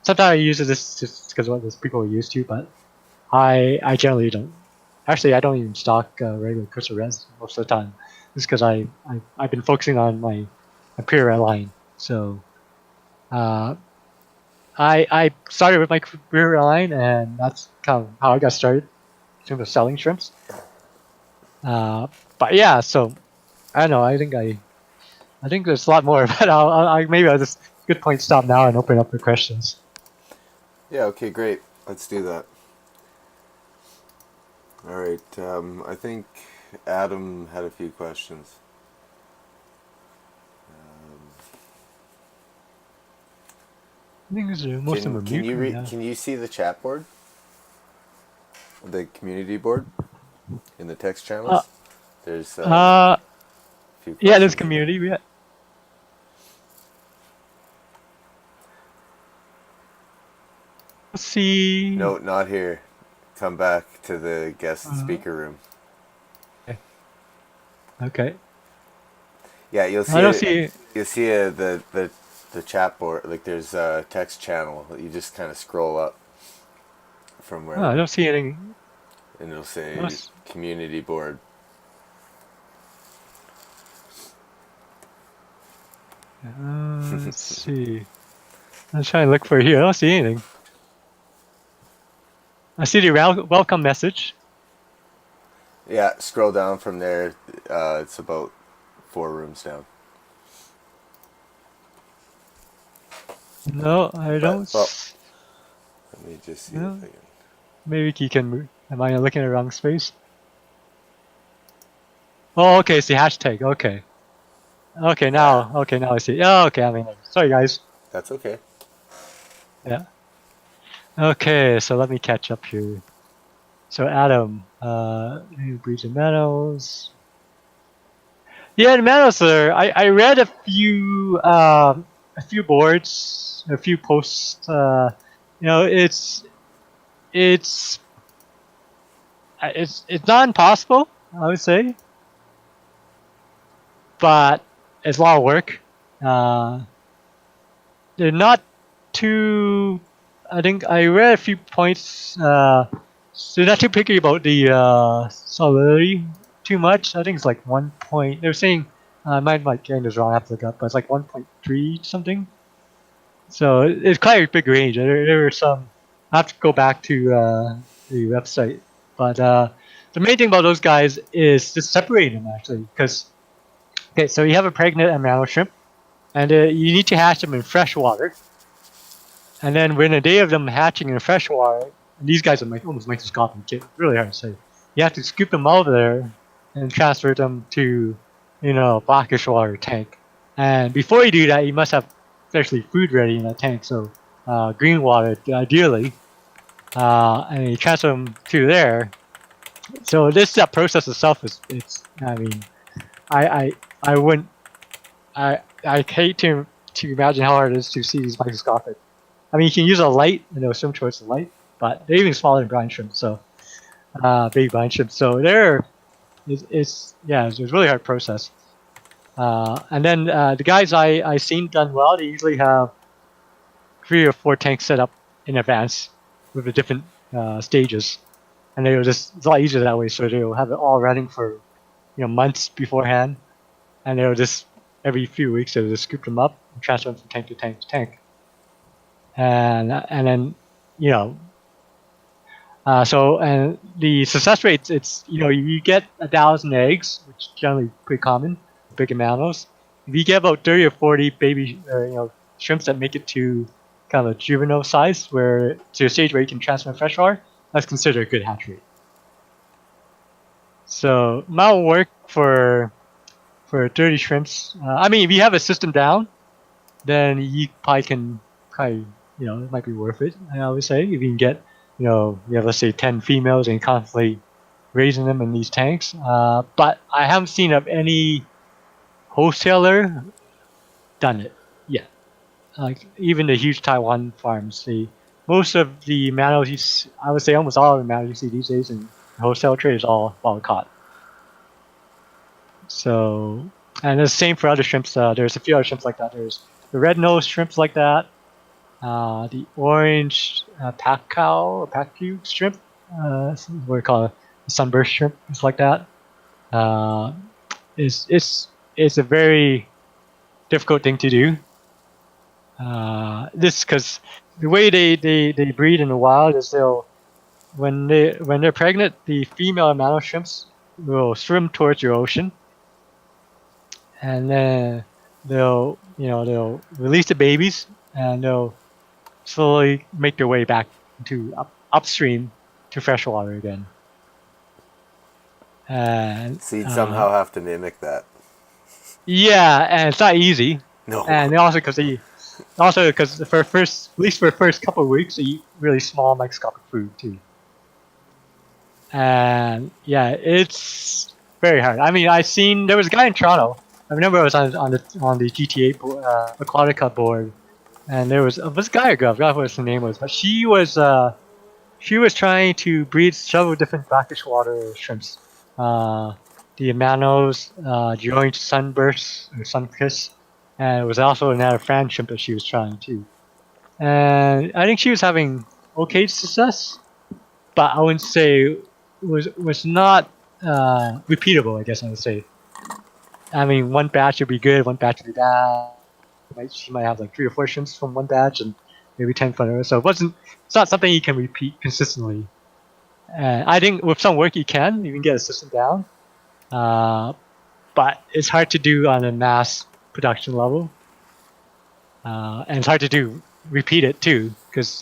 Sometimes I use it just because what those people are used to, but I generally don't. Actually, I don't even stock regular crystal reds most of the time, just because I've been focusing on my pure red line. So I started with my pure red line, and that's kind of how I got started in terms of selling shrimps. But yeah, so I don't know. I think there's a lot more, but maybe I'll just good point stop now and open up for questions. Yeah, okay, great. Let's do that. Alright, I think Adam had a few questions. I think most of them are mute right now. Can you see the chat board? The community board? In the text channels? There's a few questions. Yeah, there's community, yeah. Let's see. No, not here. Come back to the guest speaker room. Okay. Yeah, you'll see. You'll see the chat board. Like there's a text channel. You just kind of scroll up from where. Oh, I don't see anything. And it'll say community board. Let's see. I'm trying to look for it here. I don't see anything. I see the welcome message. Yeah, scroll down from there. It's about 4 rooms down. No, I don't. Let me just see if I can. Maybe you can move. Am I looking at the wrong space? Oh, okay, it's the hashtag. Okay. Okay, now I see. Oh, okay, sorry guys. That's okay. Yeah. Okay, so let me catch up here. So Adam, breeds and meadows. Yeah, the meadows are. I read a few boards, a few posts. It's not impossible, I would say, but it's a lot of work. They're not too. I think I read a few points. They're not too picky about the solidity too much. I think it's like 1 point. They're saying I might getting this wrong. I have to look up, but it's like 1.3 something. So it's quite a big range. There are some. I have to go back to the website, but the main thing about those guys is just separating them actually, because okay, so you have a pregnant amano shrimp, and you need to hatch them in fresh water, and then when a day of them hatching in fresh water, and these guys are like almost microscopic, it's really hard to say. You have to scoop them out of there and transfer them to, blackish water tank. And before you do that, you must have especially food ready in that tank. So green water ideally, and you transfer them to there. So that process itself is it's. I mean, I I I wouldn't. I hate to imagine how hard it is to see these microscopic. I mean, you can use a light, swim towards the light, but they're even smaller than brine shrimp. So big brine shrimp. So it's a really hard process. And then the guys I seen done well, they usually have 3 or 4 tanks set up in advance with the different stages, and it's a lot easier that way. So they'll have it all running for months beforehand, and they'll just every few weeks they'll just scoop them up and transfer them from tank to tank to tank, and then you know. And the success rates, it's you get 1,000 eggs, which is generally pretty common, big aminos. If you get about 30 or 40 baby, shrimps that make it to kind of a juvenile size, where to a stage where you can transfer freshwater, that's considered a good hatch rate. So amount of work for 30 shrimps. I mean, if you have a system down, then you probably it might be worth it. I would say if you can get you have, let's say, 10 females and constantly raising them in these tanks. But I haven't seen of any wholesaler done it yet. Like even the huge Taiwan farms, most of the manos, I would say almost all of the manos you see these days in wholesale trade is all wild caught. So, and the same for other shrimps. There's a few other shrimps like that. There's the red nose shrimps like that. The orange Specail shrimp, what we call a sunburst shrimp, it's like that. It's a very difficult thing to do. This because the way they breed in the wild is when they're pregnant, the female amano shrimps will swim towards your ocean, and then they'll release the babies, and they'll slowly make their way back to upstream to freshwater again. And so you'd somehow have to mimic that. Yeah, and it's not easy. No. And also because at least for the first couple of weeks, they eat really small microscopic food too. And yeah, it's very hard. I mean, there was a guy in Toronto. I remember I was on the GTA Aquatica board, and there was a guy or girl, I forgot what his name was, but she was trying to breed several different brackish water shrimps. The amanos, the orange sunburst or sunkiss, and it was also another fan shrimp that she was trying too. And I think she was having okay success, but I wouldn't say was not repeatable. I guess I would say. I mean, one batch would be good, one batch would be bad. She might have like 3 or 4 shrimps from one batch and maybe 10 from another. So it's not something you can repeat consistently. I think with some work you can get a system down, but it's hard to do on a mass production level, and it's hard to repeat it too, because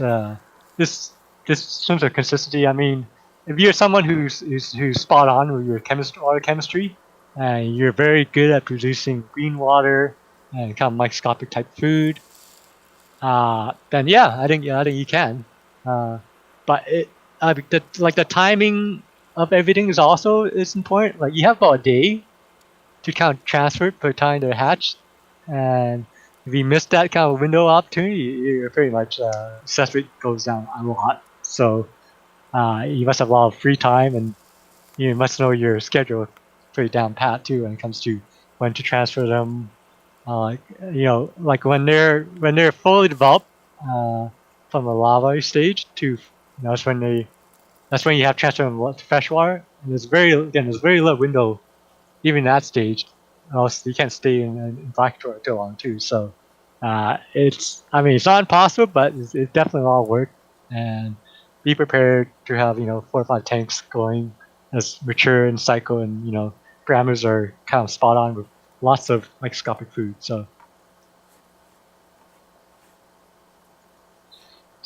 this terms of consistency. I mean, if you're someone who's spot on with your water chemistry, and you're very good at producing green water and kind of microscopic type food, then yeah, I think you can. But the timing of everything is important. Like you have about a day to kind of transfer per time they're hatched, and if you miss that kind of window of opportunity, you're pretty much success rate goes down a lot. So you must have a lot of free time, and you must know your schedule pretty down pat too when it comes to when to transfer them. Like when they're fully developed from the larvae stage to that's when you have transfer them to freshwater. And there's very little window even that stage else you can't stay in black drawer too long too. So it's not impossible, but it's definitely a lot of work, and be prepared to have 4 or 5 tanks going as mature and cycle, and parameters are kind of spot on with lots of microscopic food. So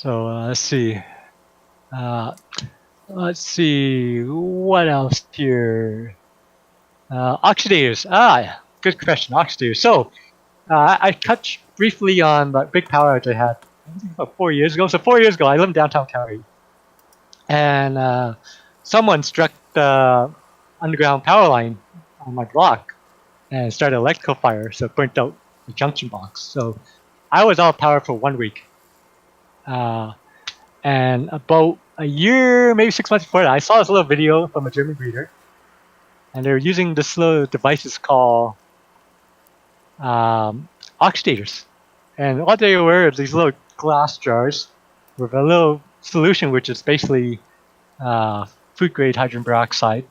let's see. Uh, let's see what else here. Oxidators. Good question. Oxidators. So I touched briefly on the big power outage I had, I think about 4 years ago. So 4 years ago, I live in downtown Calgary, and someone struck the underground power line on my block and started an electrical fire, so it burnt out the junction box. So I was out of power for 1 week. And about a year, maybe 6 months before that, I saw this little video from a German breeder, and they were using this little devices called oxidators. And what they were is these little glass jars with a little solution, which is basically food grade hydrogen peroxide,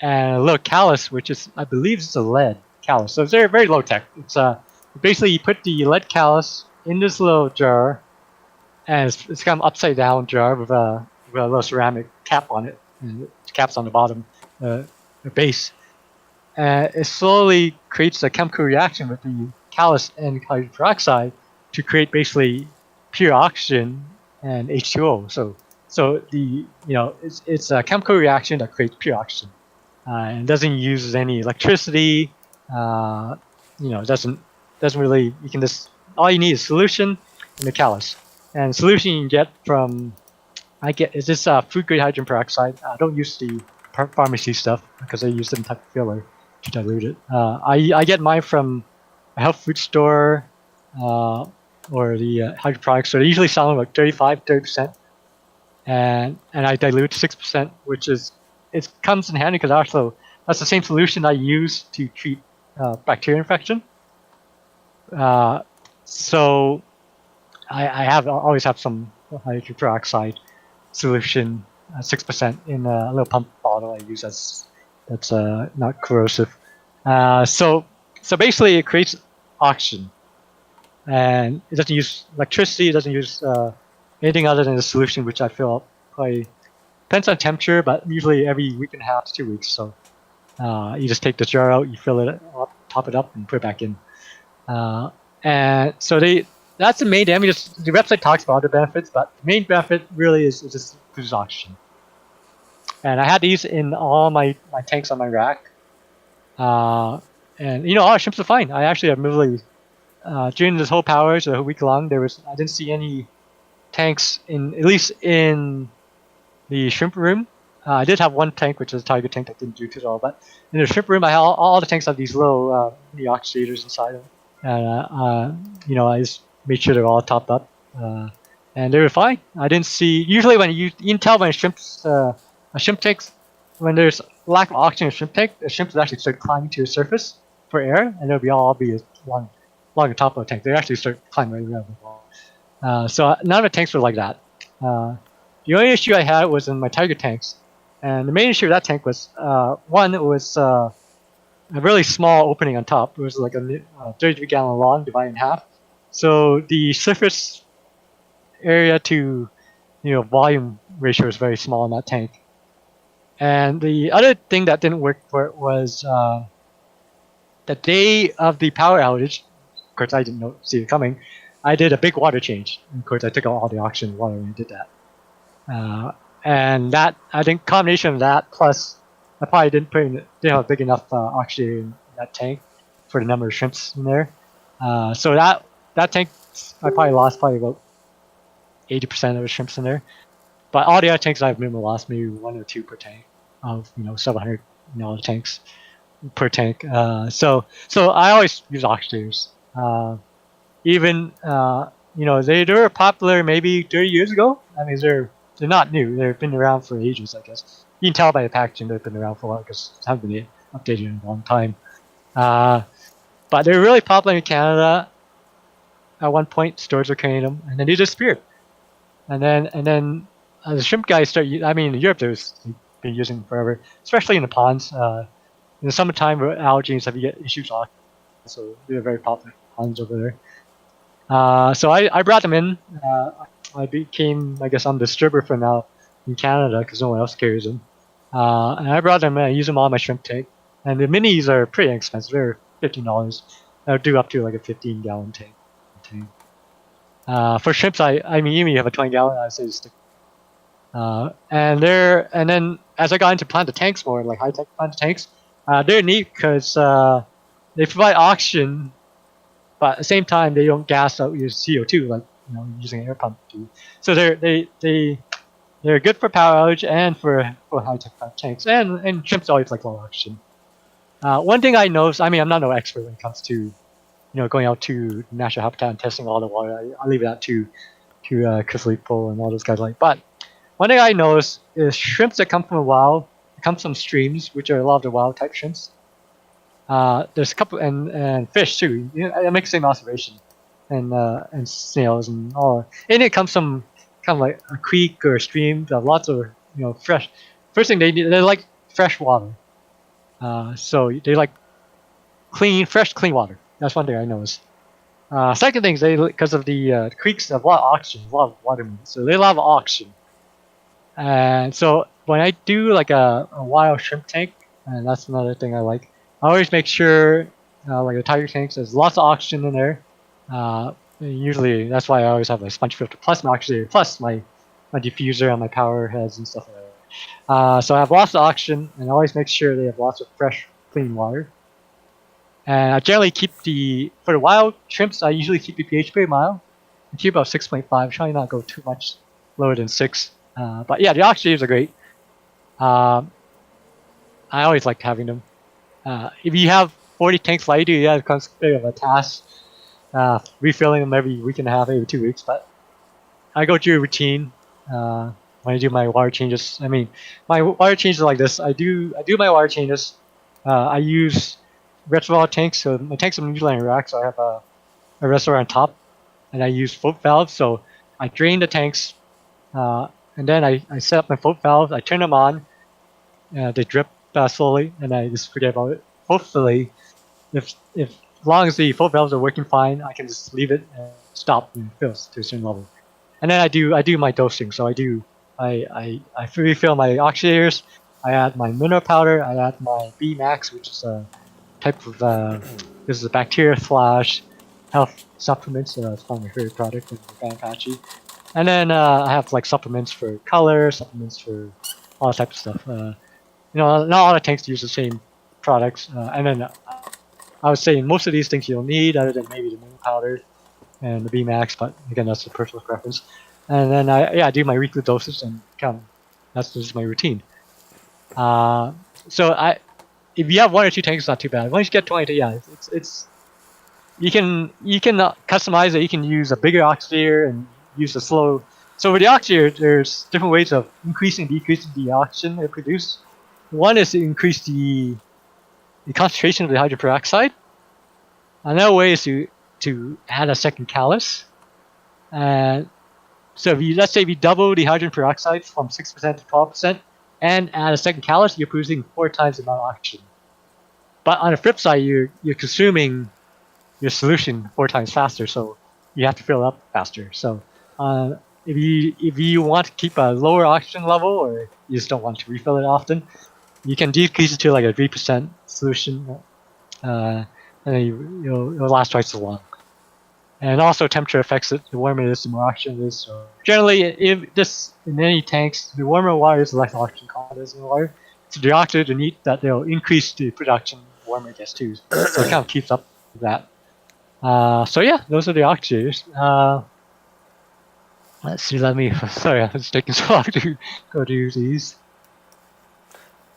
and a little callus, which is, I believe, it's a lead callus. So it's very, very low tech. It's basically you put the lead callus in this little jar, and it's kind of upside down jar with a little ceramic cap on it, and the cap's on the bottom, the base. It slowly creates a chemical reaction with the callus and hydrogen peroxide to create basically pure oxygen and H2O. So it's a chemical reaction that creates pure oxygen, and doesn't use any electricity. It doesn't really. You can just, all you need is solution and the callus. And solution you can get from, is this food grade hydrogen peroxide. I don't use the pharmacy stuff because I use some type of filler to dilute it. I get mine from a health food store or the hydrogen products. So they usually sell them like 30%, and I dilute 6%, which is, it comes in handy because also that's the same solution I use to treat bacteria infection. So I always have some hydrogen peroxide solution, 6% in a little pump bottle I use that's not corrosive. So basically it creates oxygen, and it doesn't use electricity. It doesn't use anything other than the solution, which I fill up probably, depends on temperature, but usually every week and a half to 2 weeks. So you just take the jar out, you fill it up, top it up, and put it back in. And so that's the main. The website talks about other benefits, but the main benefit really is just produce oxygen. And I had these in all my tanks on my rack. And all shrimps are fine. I actually admittedly, during this whole power, so a week long, I didn't see any tanks at least in the shrimp room. I did have one tank, which was a tiger tank that didn't do too well, but in the shrimp room, all the tanks have these little mini oxidators inside them. And I just made sure they're all topped up, and they were fine. I didn't see. Usually, when you can tell when a shrimp tank, when there's lack of oxygen in a shrimp tank, the shrimps will actually start climbing to the surface for air, and they'll all be along the top of the tank. They actually start climbing right around the wall. So none of the tanks were like that. The only issue I had was in my tiger tanks, and the main issue with that tank was one, it was a really small opening on top. It was like a 33-gallon long divided in half. So the surface area to volume ratio is very small in that tank. And the other thing that didn't work for it was the day of the power outage. Of course, I didn't see it coming. I did a big water change. And of course, I took out all the oxygen and water when I did that. And that, I think, combination of that plus I probably didn't have a big enough oxygen in that tank for the number of shrimps in there. So that tank, I probably lost about 80% of the shrimps in there. But all the other tanks I've minimal lost, maybe 1 or 2 per tank of several hundred tanks per tank. So I always use oxidators. Even they were popular maybe 30 years ago. I mean, they're not new. They've been around for ages, I guess. You can tell by the packaging they've been around for a while because they haven't been updated in a long time. But they're really popular in Canada. At one point, stores were carrying them, and then they disappeared. And then the shrimp guys started. I mean, in Europe, they've been using them forever, especially in the ponds. in the summertime, algae and stuff, you get issues off. So they're very popular ponds over there. So I brought them in. I became, I guess, I'm the distributor for now in Canada because no one else carries them. And I brought them in. I use them on my shrimp tank. And the minis are pretty inexpensive. They're $15. They'll do up to like a 15-gallon tank. For shrimps, I mean, even if you have a 20-gallon, I say stick. And then as I got into planted tanks more, like high-tech planted tanks, they're neat because they provide oxygen, but at the same time they don't gas out your CO2 like using an air pump do. So they're good for power outage and for high-tech planted tanks. And shrimps always like low oxygen. One thing I noticed, I mean, I'm not no expert when it comes to going out to natural habitat and testing all the water. I leave that to Chris Leopold and all those guys like. But one thing I noticed is shrimps that come from the wild, come from streams, which are a lot of the wild type shrimps. There's a couple and fish too. I make the same observation, and snails and all. And it comes from kind of like a creek or a stream. That have lots of fresh. First thing they like fresh water. So they like fresh, clean water. That's one thing I noticed. Second thing is because of the creeks have a lot of oxygen, a lot of water movement, so they love oxygen. And so when I do like a wild shrimp tank, and that's another thing I like, I always make sure like the tiger tanks, there's lots of oxygen in there. Usually that's why I always have a sponge filter plus my oxygenator plus my diffuser and my power heads and stuff like that. So I have lots of oxygen, and I always make sure they have lots of fresh, clean water. And I generally keep for the wild shrimps, I usually keep the pH pretty mild. I keep about 6.5, try not to go too much lower than 6. But yeah, the oxygenators are great. I always like having them. If you have 40 tanks like I do, yeah, it becomes a bit of a task. Refilling them every week and a half, every 2 weeks. But I go through a routine when I do my water changes. I mean, my water changes are like this. I do my water changes. I use reservoir tanks. So my tanks are usually in a rack. So I have a reservoir on top, and I use float valves. So I drain the tanks, and then I set up my float valves. I turn them on. They drip slowly, and I just forget about it. Hopefully, if as long as the float valves are working fine, I can just leave it and stop and fill to a certain level. And then I do my dosing. So I refill my oxygenators. I add my mineral powder. I add my B Max, which is a type of this is a bacteria slash health supplements. It's probably my favorite product in Organic Patchy. And then I have like supplements for color, supplements for all types of stuff. Not all the tanks use the same products. And then I would say most of these things you don't need, other than maybe the mineral powder and the B Max. But again, that's a personal preference. And then I do my weekly doses and that's just my routine. So if you have 1 or 2 tanks, it's not too bad. Once you get 20, yeah, it's you can customize it. You can use a bigger oxidator and use a slow. So with the oxidator, there's different ways of increasing and decreasing the oxygen it produces. One is to increase the concentration of the hydrogen peroxide. Another way is to add a second callus. And so let's say if you double the hydrogen peroxide from 6% to 12%, and add a second callus, you're producing 4 times the amount of oxygen. But on the flip side, you're consuming your solution 4 times faster, so you have to fill it up faster. So if you want to keep a lower oxygen level, or you just don't want to refill it often, you can decrease it to like a 3% solution, and then it'll last twice as long. And also temperature affects it. The warmer it is, the more oxygen it is. So generally, if this in any tanks, the warmer water is, the less oxygen content is in the water. So the oxidator need that they'll increase the production the warmer it gets too. So it kind of keeps up with that. So yeah, those are the oxidators. Let's see. Sorry, it's taking so long to go through these.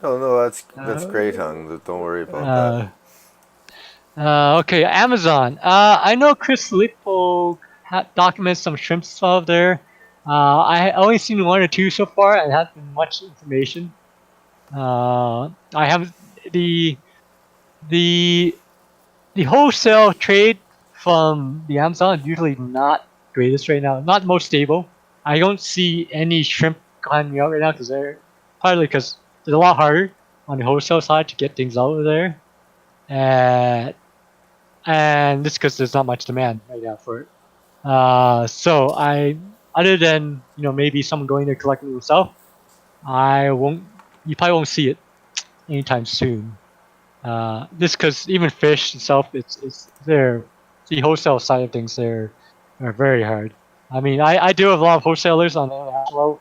No, that's great, Hung. Don't worry about that. Okay, Amazon. I know Chris Lippo documents some shrimp stuff there. I only seen 1 or 2 so far, and hasn't been much information. I have the wholesale trade from the Amazon is usually not greatest right now. Not most stable. I don't see any shrimp climbing out right now because they're partly because it's a lot harder. on the wholesale side to get things out of there, and this because there's not much demand right now for it. So other than maybe someone going there collecting themselves, I won't. You probably won't see it anytime soon. This because even fish itself, it's the wholesale side of things there are very hard. I mean, I do have a lot of wholesalers on the international,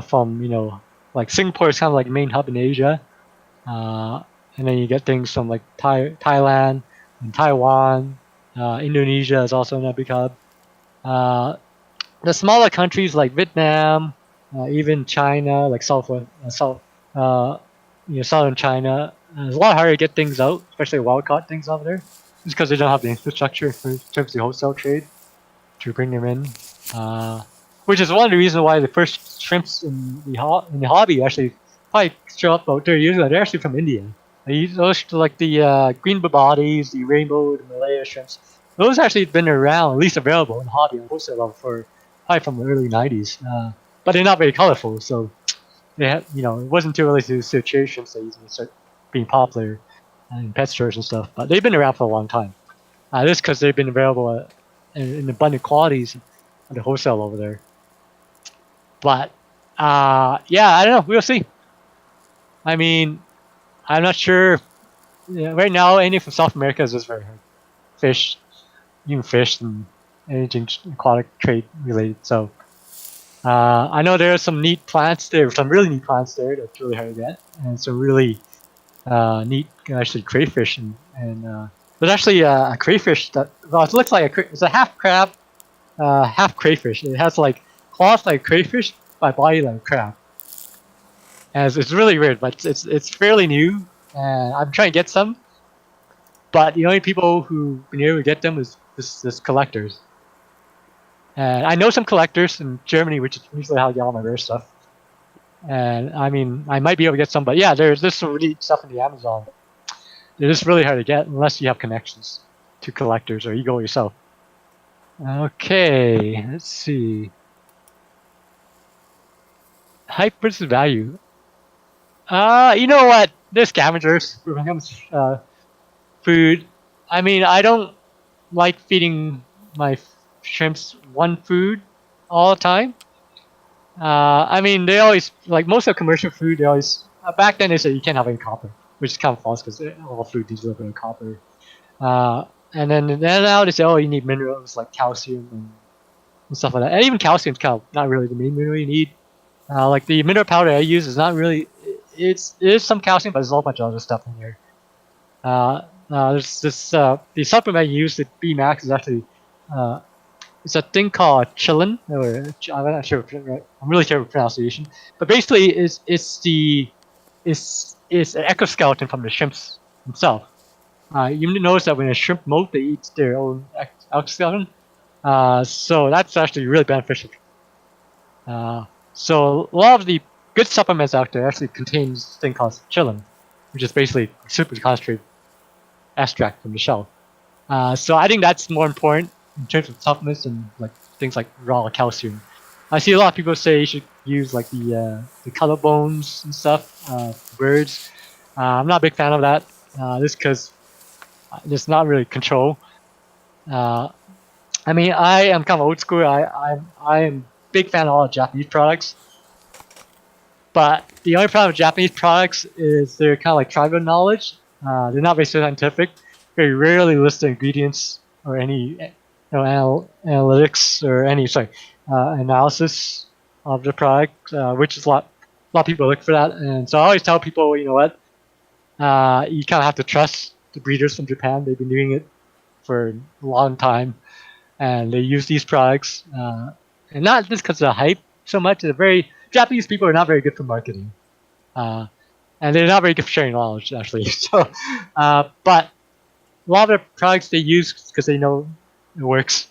from like Singapore is kind of like main hub in Asia, uh, and then you get things from like Thailand and Taiwan. Indonesia is also another big hub. Uh, the smaller countries like Vietnam, even China, like uh, southern China, it's a lot harder to get things out, especially wild caught things over there, just because they don't have the infrastructure in terms of the wholesale trade to bring them in. Uh, which is one of the reasons why the first shrimps in the hobby actually probably show up about 30 years ago. They're actually from India. Those like the green babadis, the rainbow, the Malaya shrimps. Those actually been around, at least available in the hobby on wholesale level for probably from the early 90s. But they're not very colorful, so they have, it wasn't too early to situations that usually start being popular in pet stores and stuff. But they've been around for a long time. This because they've been available in abundant quantities at the wholesale over there. But yeah, I don't know. We'll see. I mean, I'm not sure. Right now, anything from South America is just very hard. Fish, even fish and anything aquatic trade related. So I know there are some neat plants there, some really neat plants there that's really hard to get, and some really neat actually crayfish and there's actually a crayfish that it looks like it's a half crab, half crayfish. It has like claws like crayfish, but body like crab. And it's really weird, but it's fairly new. And I'm trying to get some, but the only people who've been able to get them is this collectors. And I know some collectors in Germany, which is usually how I get all my rare stuff. And I mean, I might be able to get some, but yeah, there's some really stuff in the Amazon. It is really hard to get unless you have connections to collectors or you go yourself. Okay, let's see. Hype versus value. You know what? They're scavengers when it comes to food. I mean, I don't like feeding my shrimps one food all the time. I mean, they always like most of commercial food. They always back then they said you can't have any copper, which is kind of false because all food needs a little bit of copper. Uh, and then now they say, oh, you need minerals like calcium and stuff like that. And even calcium's kind of not really the main mineral you need. Like the mineral powder I use is not really. It is some calcium, but there's a whole bunch of other stuff in there. There's this the supplement I use, the B Max, is actually it's a thing called chilin, or I'm not sure. I'm really terrible with pronunciation, but basically, it's an exoskeleton from the shrimps themselves. You notice that when a shrimp molt, they eat their own exoskeleton. So that's actually really beneficial. So a lot of the good supplements out there actually contains this thing called chilin, which is basically super concentrated extract from the shell. So I think that's more important in terms of toughness and like things like raw calcium. I see a lot of people say you should use like the collarbones and stuff for birds. I'm not a big fan of that. Just because there's not really control. Uh, I mean, I am kind of old school. I am big fan of all Japanese products. But the only problem with Japanese products is they're kind of like tribal knowledge. They're not very scientific. Very rarely list the ingredients or any analytics or any analysis of the product, which is a lot of people look for that. And so I always tell people, you know what, you kind of have to trust the breeders from Japan. They've been doing it for a long time, and they use these products, and not just because of the hype so much. They're very Japanese people are not very good for marketing, uh, and they're not very good for sharing knowledge actually. So, but a lot of the products they use because they know it works,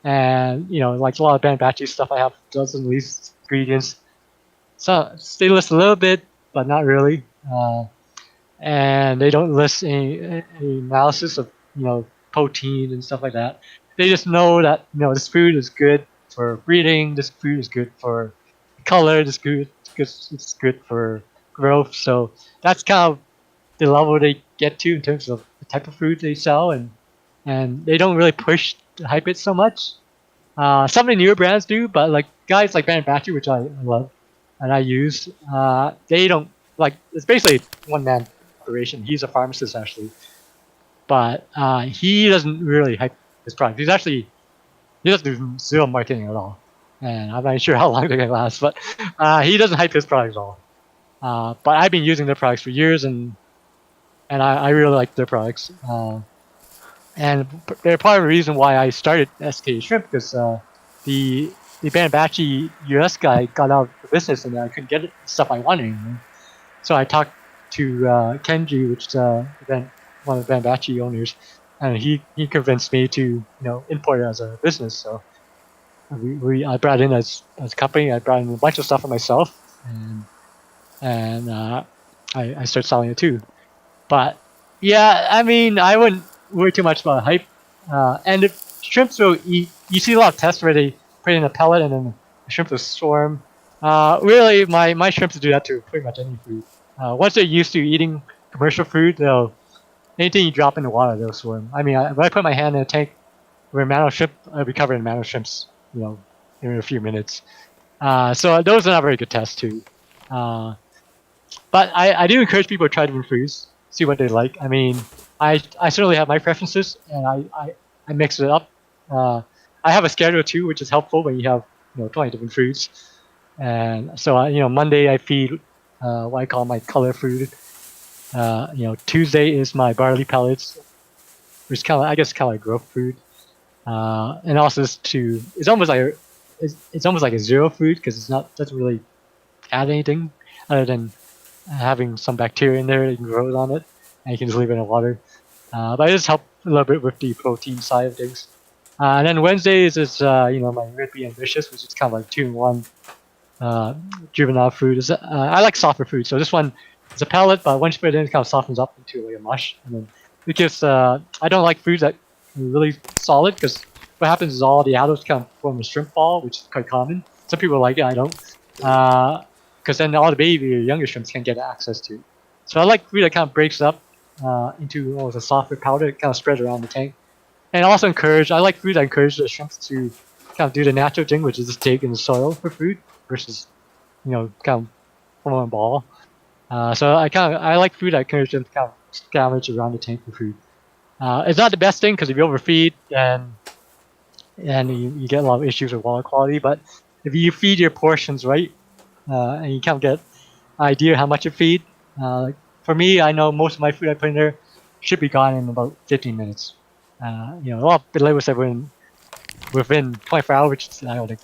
and like a lot of Ben Batchy stuff, I have dozens of these ingredients. So they list a little bit, but not really, and they don't list any analysis of protein and stuff like that. They just know that this food is good for breeding. This food is good for color. This food it's good for growth. So that's kind of the level they get to in terms of the type of food they sell, and they don't really push to hype it so much. Some of the newer brands do, but like guys like Ben Batcher, which I love and I use, they don't like. It's basically one man operation. He's a pharmacist actually, but he doesn't really hype his product. He doesn't do zero marketing at all, and I'm not sure how long they can last. But he doesn't hype his products at all. But I've been using their products for years, and I really like their products. And they're part of the reason why I started SK Shrimp because the Banbachi US guy got out of the business and I couldn't get the stuff I wanted anymore. So I talked to Kenji, which is one of the Banbachi owners, and he convinced me to import it as a business. So I brought in as a company. I brought in a bunch of stuff for myself, and I started selling it too. But yeah, I mean, I wouldn't worry too much about hype. And if shrimps will eat, you see a lot of tests where they put in a pellet and then the shrimp will swarm. Really, my shrimps do that to pretty much any food. Once they're used to eating commercial food, anything you drop in the water, they'll swarm. I mean, if I put my hand in a tank with a mano shrimp, I'll be covered in mano shrimps, in a few minutes. So those are not very good tests too. But I do encourage people to try different foods, see what they like. I mean, I certainly have my preferences, and I mix it up. I have a schedule too, which is helpful when you have 20 different foods. And so Monday I feed what I call my color food. Tuesday is my barley pellets, which is I guess kind of like growth food. And also it's almost like a zero food because doesn't really add anything other than having some bacteria in there that you can grow on it, and you can just leave it in water. But it just help a little bit with the protein side of things. And then Wednesdays is my Ribby and Vicious, which is kind of like 2-in-1 juvenile food. I like softer food, so this one is a pellet, but once you put it in, it kind of softens up into like a mush. And then it gives. I don't like foods that are really solid because what happens is all the adults kind of form a shrimp ball, which is quite common. Some people like it, I don't. Because then all the baby or younger shrimps can get access to. So I like food that kind of breaks up into almost a softer powder, kind of spread around the tank. And also I like food that encourages the shrimps to kind of do the natural thing, which is just dig in the soil for food versus, kind of form a ball. So I like food that encourages them to kind of scavenge around the tank for food. It's not the best thing because if you overfeed, and you get a lot of issues with water quality. But if you feed your portions right, and you kind of get an idea how much you feed. For me, I know most of my food I put in there should be gone in about 15 minutes. A lot of believers said within 24 hours, which I don't think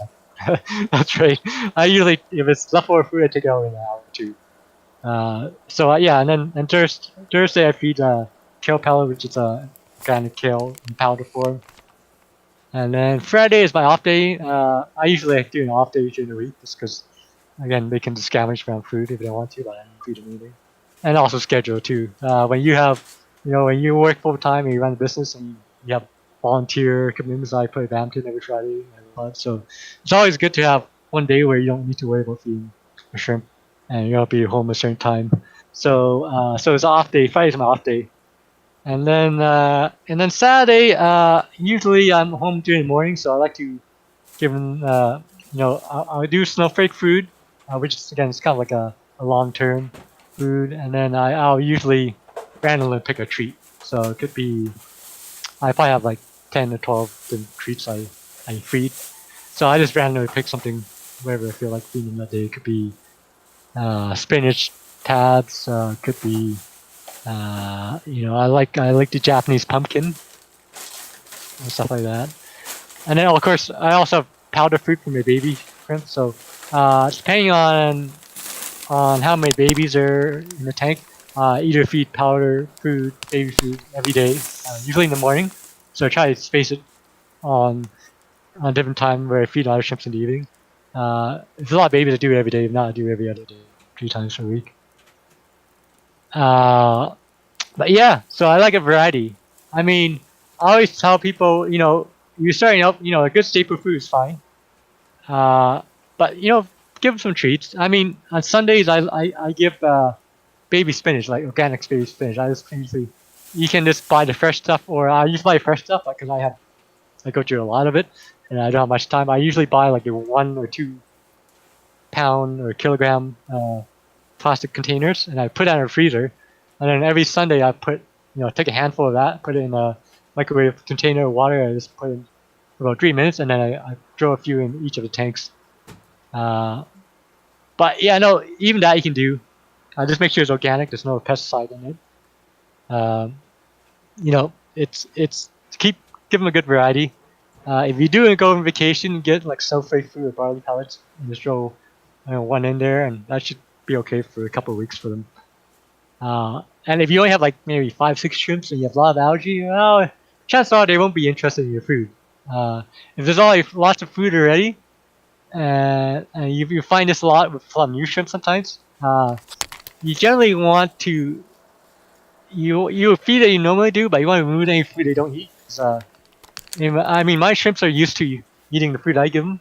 that's right. I usually, if it's leftover food, I take it out in an hour or two. And then Thursday I feed kale pellet, which is a organic kale in powder form. And then Friday is my off day. I usually do an off day during the week just because, again, they can just scavenge around food if they want to, but I don't feed them anything. And also schedule too. When you work full time and you run a business and you have volunteer commitments, I play badminton every Friday. So it's always good to have one day where you don't need to worry about feeding a shrimp and you don't be home at a certain time. So it's an off day. Friday's my off day. And then Saturday, usually I'm home during the morning, so I like to give them, I'll do snowflake food, which is again it's kind of like a long-term food, and then I'll usually randomly pick a treat. So it could be, I probably have like 10 or 12 different treats I feed. So I just randomly pick something wherever I feel like feeding that day. It could be spinach tabs, could be. I like the Japanese pumpkin and stuff like that. And then of course I also have powder food for my baby shrimp. So depending on how many babies are in the tank, either feed powder food, baby food every day, usually in the morning. So I try to space it on a different time where I feed other shrimps in the evening. There's a lot of babies that do it every day, if not I do it every other day, 3 times per week. But yeah, so I like a variety. I mean, I always tell people, you're starting out, a good staple food is fine. But give them some treats. I mean, on Sundays I give baby spinach, like organic baby spinach. I just usually you can just buy the fresh stuff, or I usually buy fresh stuff because I go through a lot of it, and I don't have much time. I usually buy like the 1 or 2 pound or kilogram plastic containers, and I put that in a freezer. And then every Sunday I put, take a handful of that, put it in a microwave container of water. I just put in about 3 minutes, and then I throw a few in each of the tanks. But yeah, no, even that you can do. Just make sure it's organic. There's no pesticide in it. It's give them a good variety. If you do go on vacation, get like self-raised food or barley pellets, and just throw one in there, and that should be okay for a couple of weeks for them. And if you only have like maybe 5-6 shrimps and you have a lot of algae, well, chances are they won't be interested in your food. If there's already lots of food already, and you find this a lot with some new shrimp sometimes, you generally want to you feed it you normally do, but you want to remove any food they don't eat. I mean, my shrimps are used to eating the food I give them,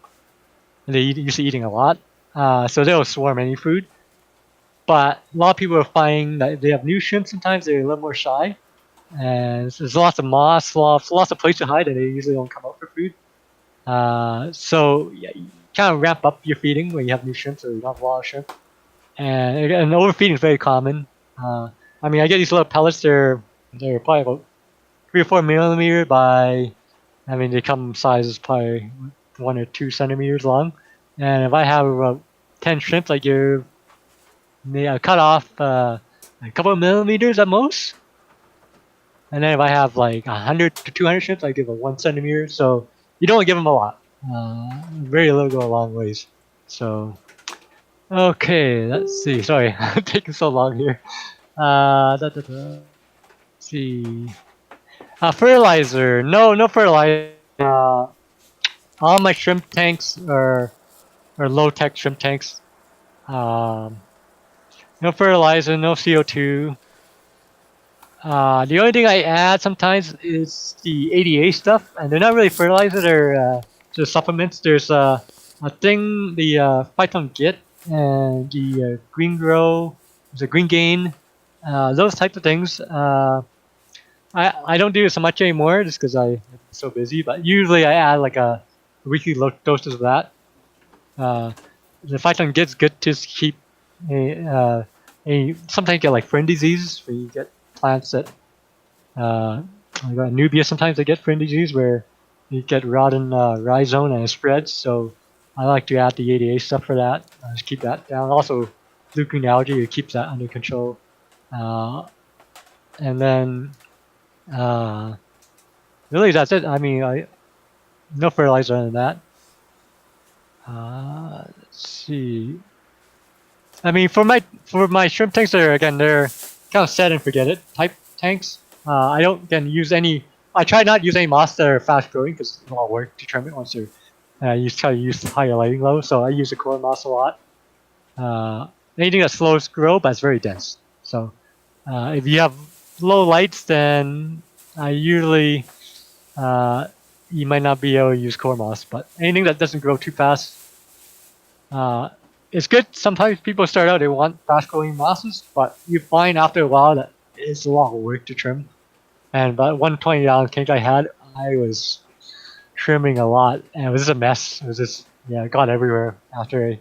and they're used to eating a lot, so they'll swarm any food. But a lot of people are finding that they have new shrimp. Sometimes they're a little more shy, and there's lots of moss, lots of places to hide, and they usually don't come out for food. So yeah, you kind of ramp up your feeding when you have new shrimp, or you don't have a lot of shrimp. And overfeeding is very common. I mean, I get these little pellets. They're probably about 3 or 4 millimeter by. I mean, they come sizes probably 1 or 2 centimeters long. And if I have about 10 shrimps, I give cut off a couple of millimeters at most. And then if I have like 100 to 200 shrimps, I give a 1 centimeter. So you don't give them a lot. Very little go a long ways. So okay, let's see. Sorry, I'm taking so long here. Let's see. Fertilizer. No fertilizer. All my shrimp tanks are low tech shrimp tanks. No fertilizer, no CO2. The only thing I add sometimes is the ADA stuff, and they're not really fertilizer. They're just supplements. There's a thing the Python get and the Green Grow, there's a Green Gain, those types of things. I don't do it so much anymore just because I'm so busy. But usually I add like a weekly doses of that. The Python gets good to keep sometimes you get like friend disease where you get plants that like Nubia, sometimes they get friend disease where you get rotten rhizome and it spreads. So I like to add the ADA stuff for that. Just keep that down. Also, blue green algae, it keeps that under control. And then really that's it. I mean, no fertilizer in that. Let's see. I mean, for my shrimp tanks, they're kind of set and forget it type tanks. I don't use any. I try not to use any moss that are fast growing because it's a lot of work to trim it once you're try to use higher lighting low. So I use the core moss a lot. Anything that slows grow, but it's very dense. So if you have low lights, then I usually you might not be able to use core moss. But anything that doesn't grow too fast. It's good. Sometimes people start out, they want fast growing mosses, but you find after a while that it's a lot of work to trim. And that $120 tank I had, I was trimming a lot, and it was just a mess. It was just, it got everywhere after,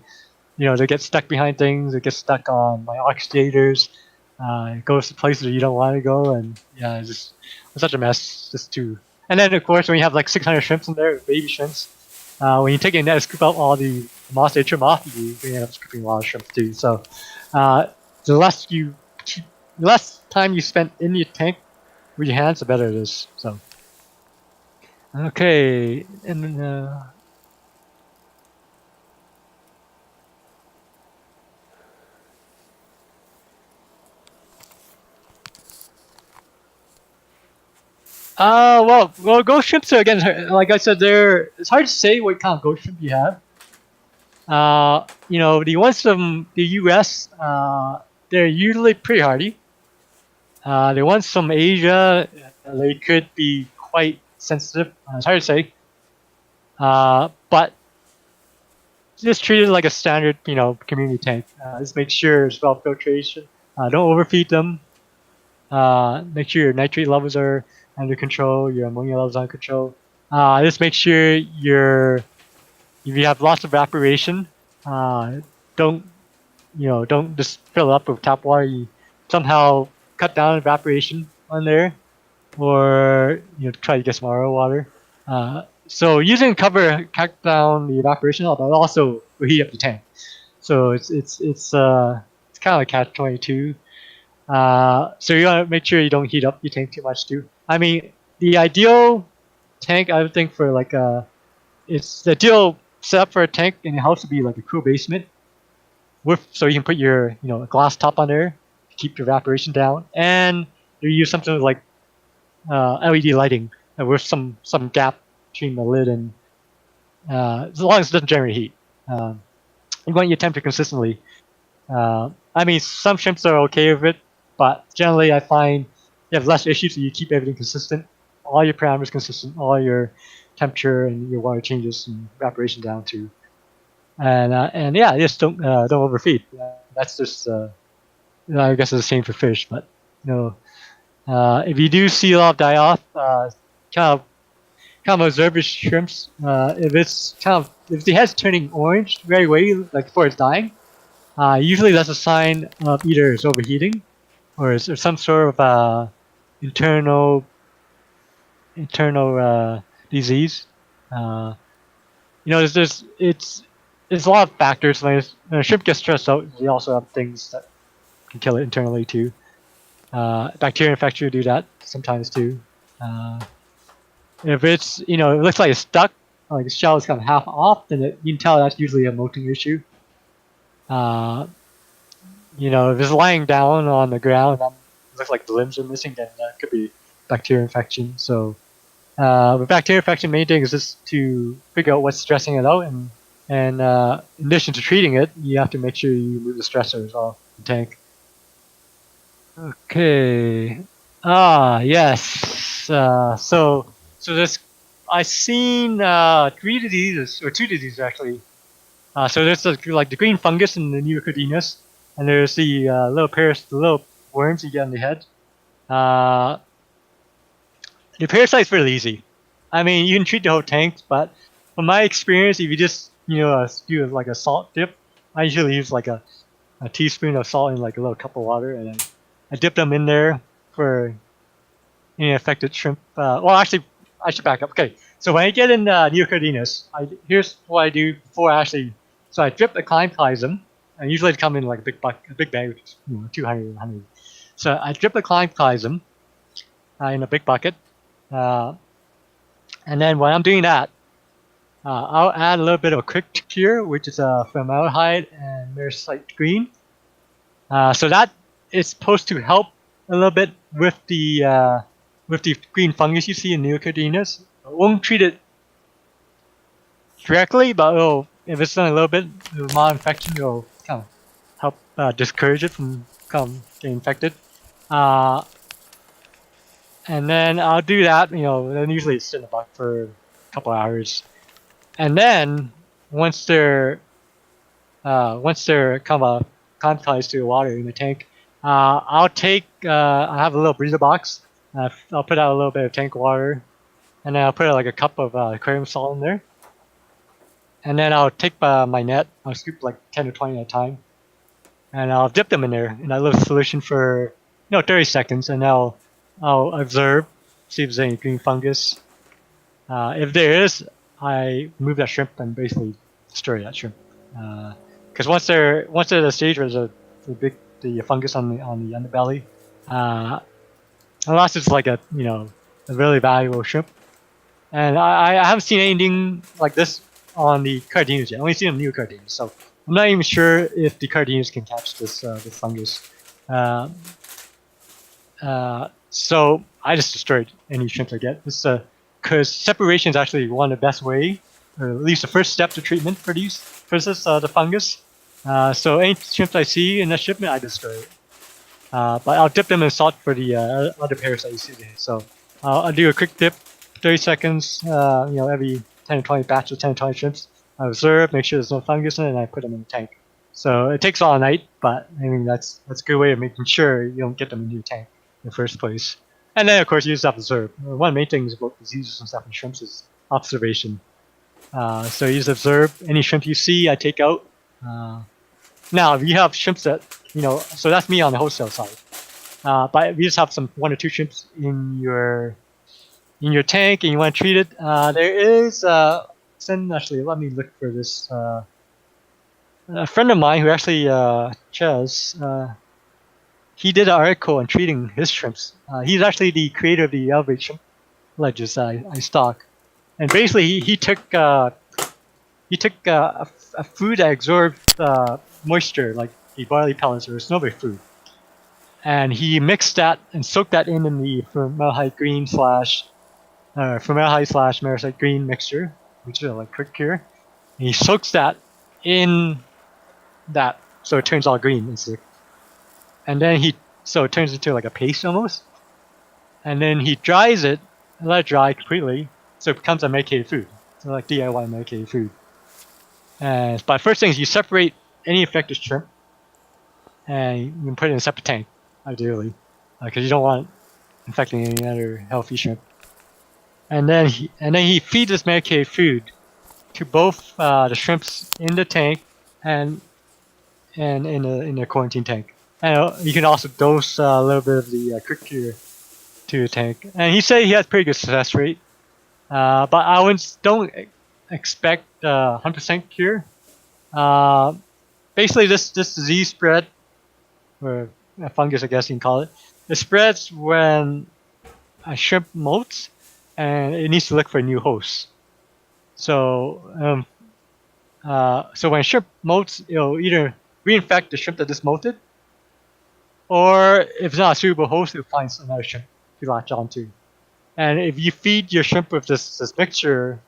they get stuck behind things, it gets stuck on my oxidators, it goes to places you don't want to go, and it's such a mess just to. And then of course when you have like 600 shrimps in there, baby shrimps, when you take a net and scoop out all the moss they trim off, you end up scooping a lot of shrimp too. So the less time you spend in your tank with your hands, the better it is. So okay, and then well, ghost shrimps are again, like I said, it's hard to say what kind of ghost shrimp you have. The ones from the U.S., they're usually pretty hardy. The ones from Asia, they could be quite sensitive. It's hard to say. But just treat it like a standard, community tank. Just make sure there's well filtration. Don't overfeed them. Make sure your nitrate levels are under control. Your ammonia levels are under control. Just make sure if you have lots of evaporation, don't don't just fill it up with tap water. You somehow cut down evaporation on there, or try to get some RO water. So using cover cut down the evaporation, but also will heat up the tank. So it's kind of like catch-22. So you gotta make sure you don't heat up your tank too much too. I mean, the ideal tank I would think for like it's the ideal setup for a tank in a house would be like a cool basement so you can put your a glass top on there to keep your evaporation down, and you use something like LED lighting with some gap between the lid and as long as it doesn't generate heat. You want your temperature consistently. I mean, some shrimps are okay with it, but generally I find you have less issues if you keep everything consistent, all your parameters consistent, all your temperature and your water changes and evaporation down too. And yeah, just don't overfeed. That's just I guess it's the same for fish, but if you do see a lot of die off, kind of observe your shrimps. If the head's turning orange right away, like before it's dying, usually that's a sign of either it's overheating or it's some sort of internal disease. There's a lot of factors. When a shrimp gets stressed out, they also have things that can kill it internally too. Bacteria infection will do that sometimes too. If it's it looks like it's stuck, like the shell is kind of half off, then you can tell that's usually a molting issue. If it's lying down on the ground, and it looks like the limbs are missing, then that could be bacteria infection. So with bacteria infection, main thing is just to figure out what's stressing it out, and in addition to treating it, you have to make sure you remove the stressors off the tank. Okay. Yes. So this I've seen 3 diseases or 2 diseases actually. So there's like the green fungus and the neocordynes, and there's the the little worms you get on the head. The parasite's really easy. I mean, you can treat the whole tank, but from my experience, if you just do like a salt dip, I usually use like a teaspoon of salt in like a little cup of water, and then I dip them in there for any affected shrimp. Well, actually, I should back up. Okay, so when I get in neocordynes, here's what I do before I actually. So I drip acclimatizum, and usually they come in like a big bag, which is 200, 100. So I drip acclimatizum in a big bucket, and then when I'm doing that, I'll add a little bit of a quick cure, which is formaldehyde and maricite green. So that is supposed to help a little bit with the green fungus you see in neocordynes. It won't treat it directly, but if it's done a little bit with mild infection, it'll kind of help discourage it from getting infected. And then I'll do that. Then usually it's in the bucket for a couple hours, and then once they're kind of acclimatized to the water in the tank, I have a little breather box. I'll put out a little bit of tank water, and then I'll put like a cup of aquarium salt in there. And then I'll take my net, I'll scoop like 10 or 20 at a time, and I'll dip them in there in that little solution for 30 seconds, and I'll observe, see if there's any green fungus. If there is, I remove that shrimp and basically destroy that shrimp. Because once they're at a stage where there's the fungus on the underbelly, unless it's like a really valuable shrimp, and I haven't seen anything like this on the cardinas yet. I've only seen the new cardinas, so I'm not even sure if the cardinas can catch this fungus. So I just destroyed any shrimp I get. Because separation is actually one of the best way, or at least the first step to treatment for the fungus. So any shrimp I see in that shipment, I destroy it. But I'll dip them in salt for the other parasites you see there. So I'll do a quick dip, 30 seconds, every 10 or 20 batches of 10 or 20 shrimps. I observe, make sure there's no fungus in it, and I put them in the tank. So it takes all night, but I mean that's a good way of making sure you don't get them into your tank in the first place. And then of course you just have to observe. One of the main things about diseases and stuff in shrimps is observation. So you just observe any shrimp you see, I take out. Now if you have shrimps that so that's me on the wholesale side. But if you just have some 1 or 2 shrimps in your tank and you want to treat it, there is actually let me look for this. A friend of mine who actually Ches, he did an article on treating his shrimps. He's actually the creator of the Elevate shrimp ledges I stock, and basically he took a food that absorbed moisture like the barley pellets or snowberry food, and he mixed that and soaked that in the formaldehyde green formaldehyde / marasite green mixture, which is like quick cure. And he soaks that in that so it turns all green and stuff. And then so it turns into like a paste almost. And then he dries it and let it dry completely, so it becomes a medicated food. So like DIY medicated food. But first thing is you separate any infected shrimp, and you can put it in a separate tank, ideally, because you don't want infecting any other healthy shrimp. And then he feeds this medicated food to both the shrimps in the tank and in the quarantine tank. And you can also dose a little bit of the quick cure to the tank. And he said he has pretty good success rate. But I don't expect 100% cure. Basically, this disease spread, or a fungus, I guess you can call it. It spreads when a shrimp molts, and it needs to look for a new host. So when shrimp molts, it'll either reinfect the shrimp that just molted, or if it's not a suitable host, it'll find another shrimp to latch onto. And if you feed your shrimp with this mixture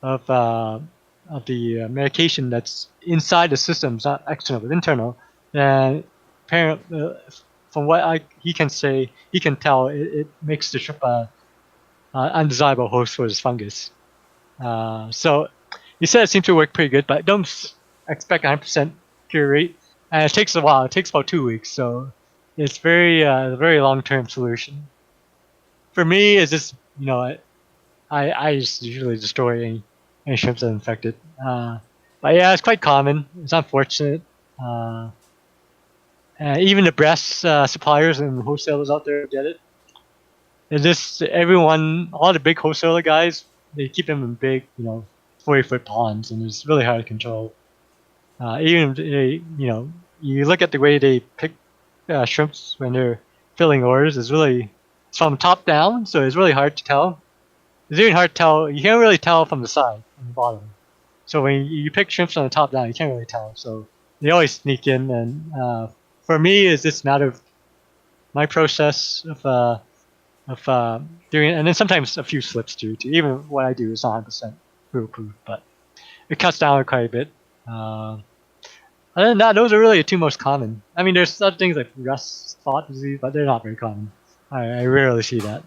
of the medication that's inside the system, it's not external but internal, then apparently, from what he can tell, it makes the shrimp a undesirable host for this fungus. So he said it seemed to work pretty good, but don't expect 100% cure rate. And it takes a while. It takes about 2 weeks, so it's a very long-term solution. For me, it's just I just usually destroy any shrimps that are infected. But yeah, it's quite common. It's unfortunate. Even the breast suppliers and wholesalers out there get it. It's just all the big wholesaler guys, they keep them in big, 40-foot ponds, and it's really hard to control. Even you look at the way they pick shrimps when they're filling orders. It's from top down, so it's really hard to tell. It's even hard to tell. You can't really tell from the side, from the bottom. So when you pick shrimps from the top down, you can't really tell. So they always sneak in, and for me, it's just a matter of my process of doing it, and then sometimes a few slips too. Even what I do is not 100% foolproof, but it cuts down quite a bit. Other than that, those are really the 2 most common. I mean, there's other things like rust spot disease, but they're not very common. I rarely see that.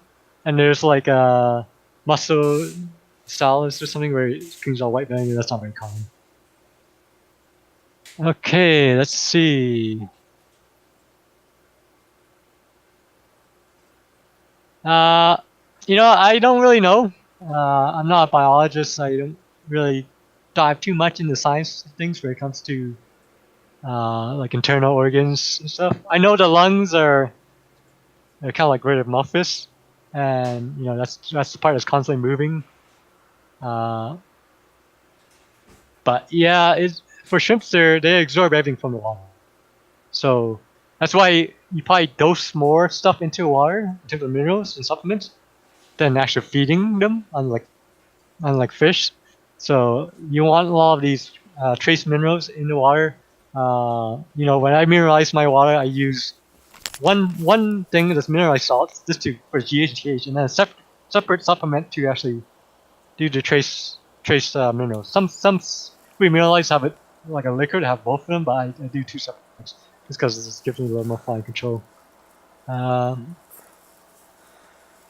And there's like muscle stylus or something where it screams all white vinegar. That's not very common. Okay, let's see. I don't really know. I'm not a biologist. I don't really dive too much into science things when it comes to like internal organs and stuff. I know the lungs they're kind of like amorphous, and that's the part that's constantly moving. But yeah, for shrimps they absorb everything from the water, so that's why you probably dose more stuff into water in terms of minerals and supplements than actually feeding them, unlike fish. So you want a lot of these trace minerals in the water. When I mineralize my water, I use one thing that's mineralized salts just for GHTH, and then a separate supplement to actually do the trace minerals. Some remineralize have it like a liquid to have both of them, but I do 2 supplements just because this gives me a little more fine control.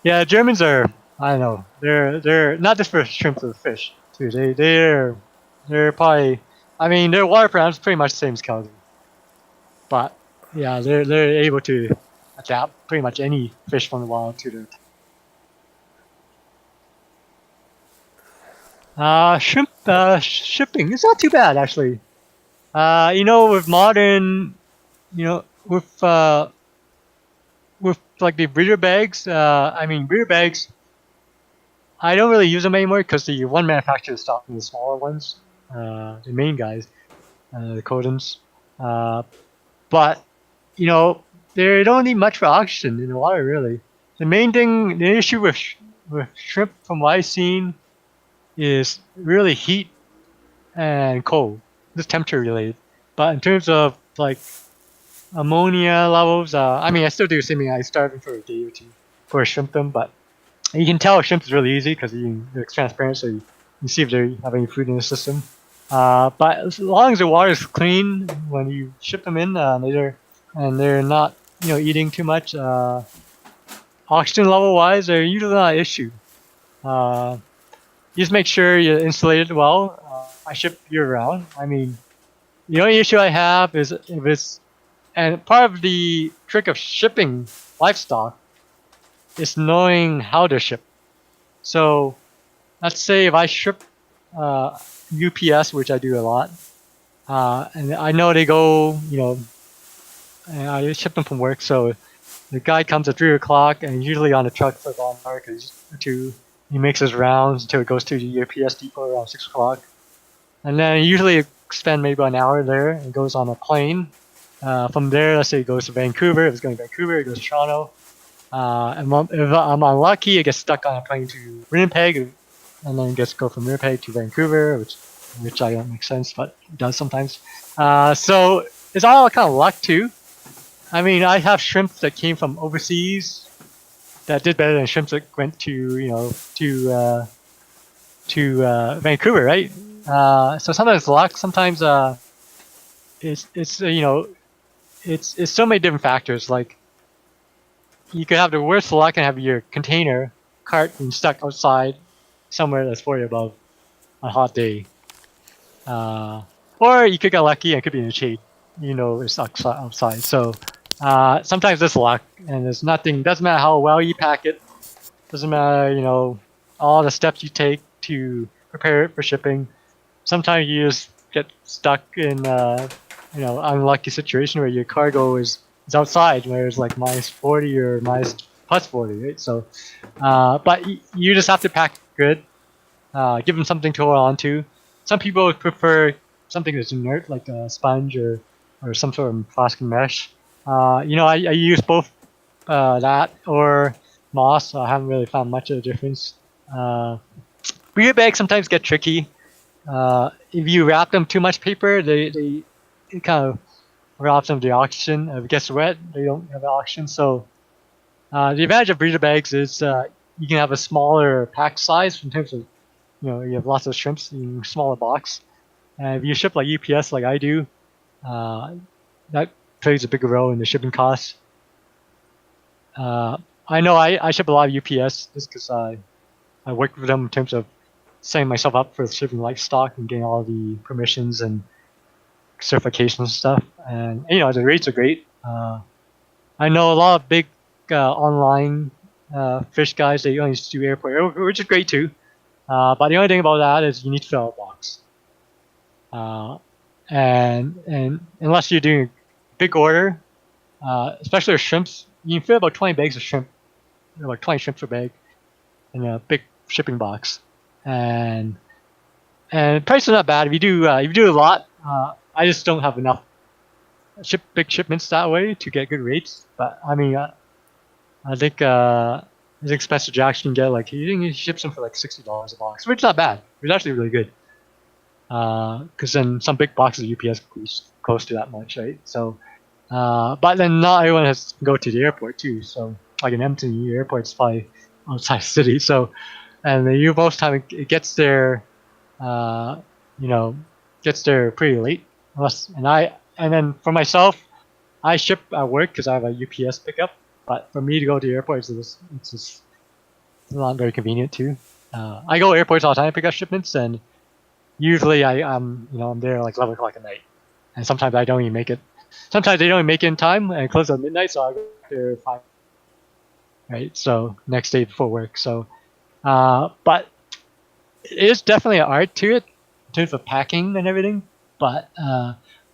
Yeah, Germans are, I don't know, they're not just for shrimp or fish too. They're probably, I mean, their water parameters pretty much the same as Calgary, but yeah, they're able to adapt pretty much any fish from the wild to their. Shrimp shipping, it's not too bad actually. With modern, with like the breeder bags. I mean, breeder bags. I don't really use them anymore because the one manufacturer is stocking the smaller ones, the main guys, the Codens. Uh, but they don't need much for oxygen in the water really. The main thing, the issue with shrimp from what I've seen is really heat and cold. This temperature related. But in terms of like ammonia levels, I mean, I still do the same thing. I starve them for a day or two before I shrimp them, but you can tell shrimp is really easy because it's transparent, so you see if they have any food in the system. But as long as the water is clean when you ship them in, and they're not eating too much, oxygen level wise, they're usually not an issue. Uh, you just make sure you insulate it well. I ship year round. I mean, the only issue I have is if it's and part of the trick of shipping livestock is knowing how to ship. So let's say if I ship UPS, which I do a lot, and I know they go, and I ship them from work. So the guy comes at 3 o'clock, and he's usually on the truck for about an hour or two. He makes his rounds until it goes to the UPS depot around 6 o'clock, and then usually spend maybe an hour there and goes on a plane. From there, let's say it goes to Vancouver. If it's going to Vancouver, it goes to Toronto. And if I'm unlucky, it gets stuck on a plane to Winnipeg, and then gets to go from Winnipeg to Vancouver, which I don't make sense, but it does sometimes. So it's all kind of luck too. I mean, I have shrimp that came from overseas that did better than shrimp that went to Vancouver, right? So sometimes it's luck, sometimes it's so many different factors. Like you could have the worst luck and have your container cart being stuck outside somewhere that's 40 above on a hot day. Or you could get lucky and it could be in the shade. It's outside. So sometimes it's luck, and there's nothing. Doesn't matter how well you pack it. Doesn't matter, all the steps you take to prepare it for shipping. Sometimes you just get stuck in unlucky situation where your cargo is outside, where it's like minus 40 or minus plus 40, right? So, but you just have to pack good. Give them something to hold on to. Some people would prefer something that's inert, like a sponge or some sort of plastic mesh. I use both that or moss. So I haven't really found much of a difference. Breeder bags sometimes get tricky. If you wrap them too much paper, they it kind of robs them of the oxygen. If it gets wet, they don't have the oxygen. So the advantage of breeder bags is you can have a smaller pack size in terms of you have lots of shrimps in a smaller box. And if you ship like UPS, like I do, that plays a bigger role in the shipping costs. I know I ship a lot of UPS just because I work with them in terms of setting myself up for shipping livestock and getting all the permissions and certifications and stuff. And the rates are great. I know a lot of big online fish guys. They only do airport, which is great too. But the only thing about that is you need to fill out a box. And unless you're doing a big order, especially with shrimps, you can fill about 20 bags of shrimp, like 20 shrimp per bag, in a big shipping box. And price is not bad if you do a lot. I just don't have enough big shipments that way to get good rates. But I mean, I think his expensive jacks can get like he ships them for like $60 a box, which is not bad. It's actually really good. Because then some big boxes of UPS close to that much, right? So, but then not everyone has to go to the airport too. So, like in Edmonton, the airport's probably outside the city. So, and most time it gets there, gets there pretty late. And then for myself, I ship at work because I have a UPS pickup. But for me to go to the airport, it's not very convenient too. I go to airports all the time to pick up shipments, and usually I'm there like 11 o'clock at night, and sometimes I don't even make it. Sometimes they don't even make it in time and close at midnight, so I go there 5, right? So next day before work. So, but it is definitely an art to it in terms of packing and everything. But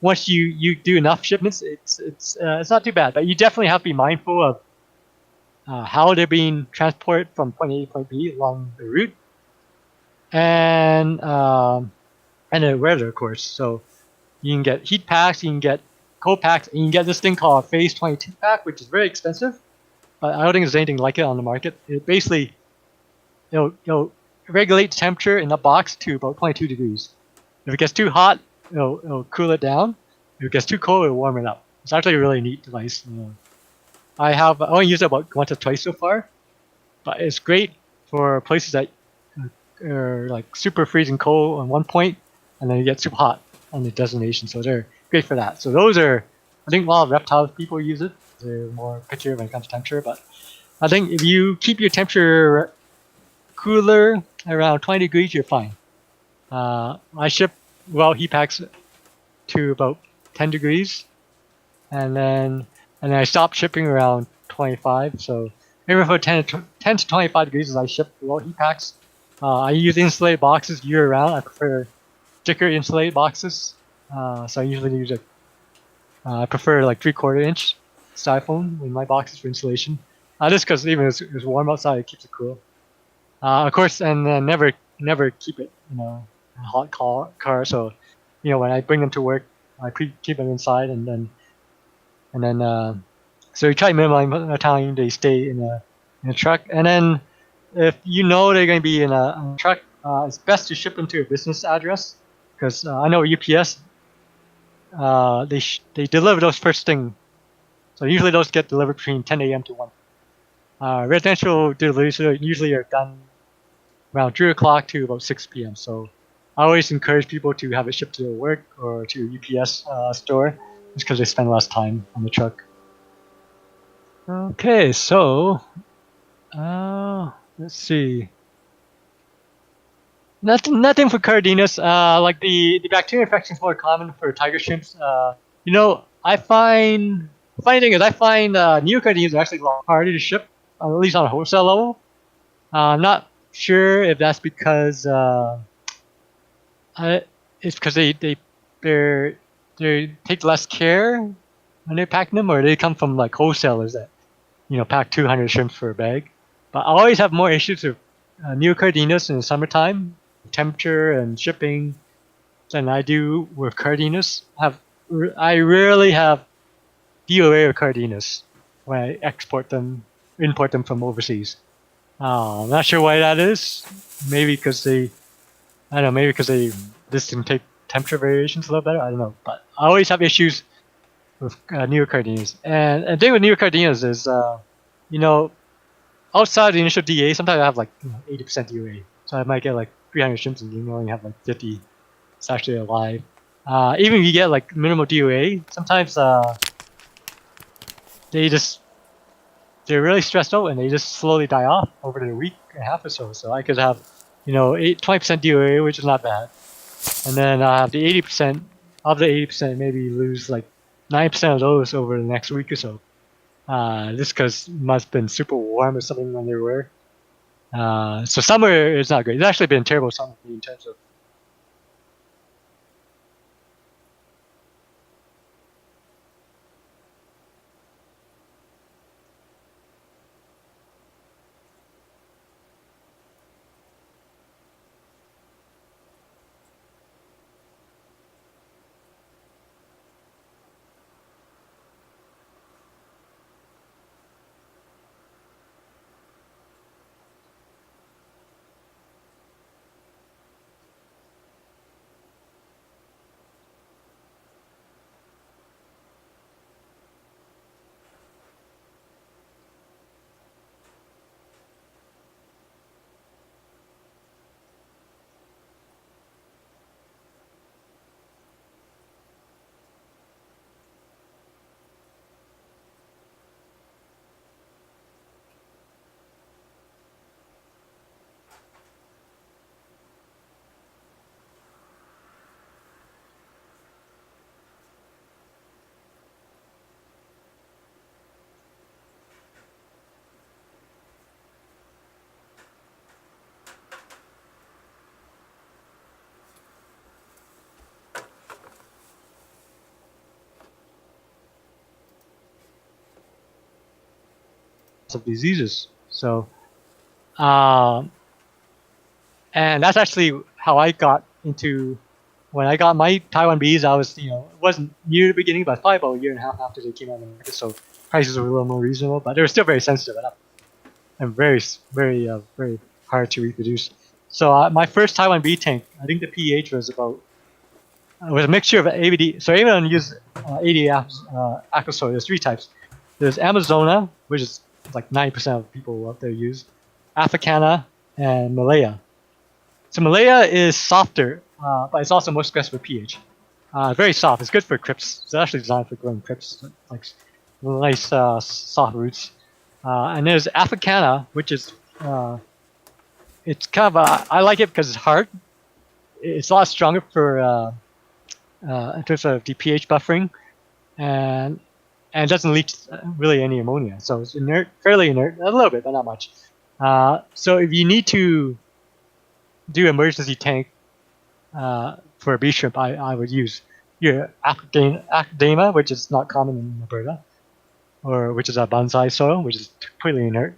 once you do enough shipments, it's not too bad. But you definitely have to be mindful of how they're being transported from point A to point B along the route, and the weather, of course. So you can get heat packs, you can get cold packs, and you can get this thing called a Phase 22 pack, which is very expensive. But I don't think there's anything like it on the market. It basically it'll regulate the temperature in the box to about 22 degrees. If it gets too hot, it'll cool it down. If it gets too cold, it'll warm it up. It's actually a really neat device. I only used it about once or twice so far, but it's great for places that are like super freezing cold on one point, and then you get super hot on the destination. So they're great for that. So those are, I think a lot of reptile people use it. They're more picky when it comes to temperature, but I think if you keep your temperature cooler around 20 degrees, you're fine. I ship heat packs to about 10 degrees, and then I stopped shipping around 25. So maybe for 10 to 25 degrees as I ship heat packs. I use insulated boxes year round. I prefer thicker insulated boxes. So I usually use I prefer like 3/4 inch styrofoam in my boxes for insulation. Just because even if it's warm outside, it keeps it cool. Of course, and never keep it in a hot car. So when I bring them to work, I keep them inside, and then so you try to minimize the time they stay in a truck. And then if you know they're going to be in a truck, it's best to ship them to a business address because I know UPS they deliver those first thing. So usually those get delivered between 10 a.m. to 1. Residential deliveries usually are done around 3 o'clock to about 6 p.m. So I always encourage people to have it shipped to their work or to a UPS store just because they spend less time on the truck. Okay, so let's see. Nothing for Cardinas. Like the bacteria infection is more common for tiger shrimps. I find funny thing is I find neocardinas are actually a lot harder to ship, at least on a wholesale level. I'm not sure if that's because it's because they take less care when they're packing them, or they come from like wholesalers that pack 200 shrimps for a bag. But I always have more issues with neocardinas in the summertime, temperature and shipping, than I do with cardinas. I rarely have DOA or cardinas when I import them from overseas. I'm not sure why that is. Maybe because I don't know, maybe because this can take temperature variations a little better. I don't know, but I always have issues with neocardinas. And the thing with neocardinas is, outside the initial DA, sometimes I have like 80% DOA. So I might get like 300 shrimps and you only have like 50. It's actually alive. Even if you get like minimal DOA, sometimes they just they're really stressed out and they just slowly die off over the week and a half or so. So I could have 20% DOA, which is not bad, and then I have the 80%. Of the 80%, maybe lose like 9% of those over the next week or so. Just because it must have been super warm or something when they were. So summer is not great. It's actually been terrible summer in terms of. of diseases. So, um, and that's actually how I got into. When I got my Taiwan bees, I was, it wasn't near the beginning, but probably about a year and a half after they came out on the market, so prices were a little more reasonable, but they were still very sensitive and very, very, very hard to reproduce. So my first Taiwan bee tank, I think the pH was about, it was a mixture of ABD. So everyone used AD aquasoil. There's three types. There's Amazona, which is like 90% of people out there use, Africana, and Malaya. So Malaya is softer, but it's also most aggressive for pH. Very soft. It's good for crypts. It's actually designed for growing crypts, like nice soft roots. And there's Africana, which is it's kind of I like it because it's hard. It's a lot stronger for in terms of the pH buffering, and and doesn't leach really any ammonia. So it's inert, fairly inert, a little bit, but not much. So if you need to do emergency tank for a bee shrimp, I would use your Academa, which is not common in Alberta, or which is a bonsai soil, which is completely inert.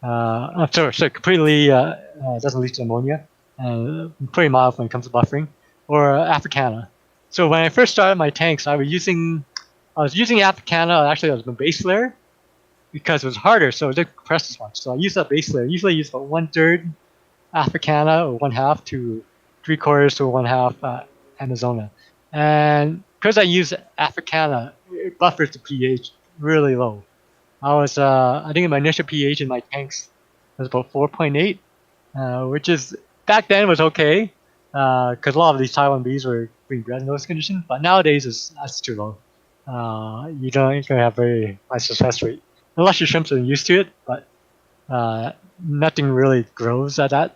Sorry, completely doesn't leach ammonia, and pretty mild when it comes to buffering, or Africana. So when I first started my tanks, I was using Africana. Actually, I was my base layer because it was harder, so it didn't compress as much. So I used that base layer. Usually, I use about 1/3 Africana or 1/2 to 3/4 to 1/2 Amazona. And because I use Africana, it buffers the pH really low. I think my initial pH in my tanks was about 4.8, which is back then was okay, because a lot of these Taiwan bees were being bred in those conditions. But nowadays, that's too low. You don't gonna have very high success rate unless your shrimps are used to it. But nothing really grows at that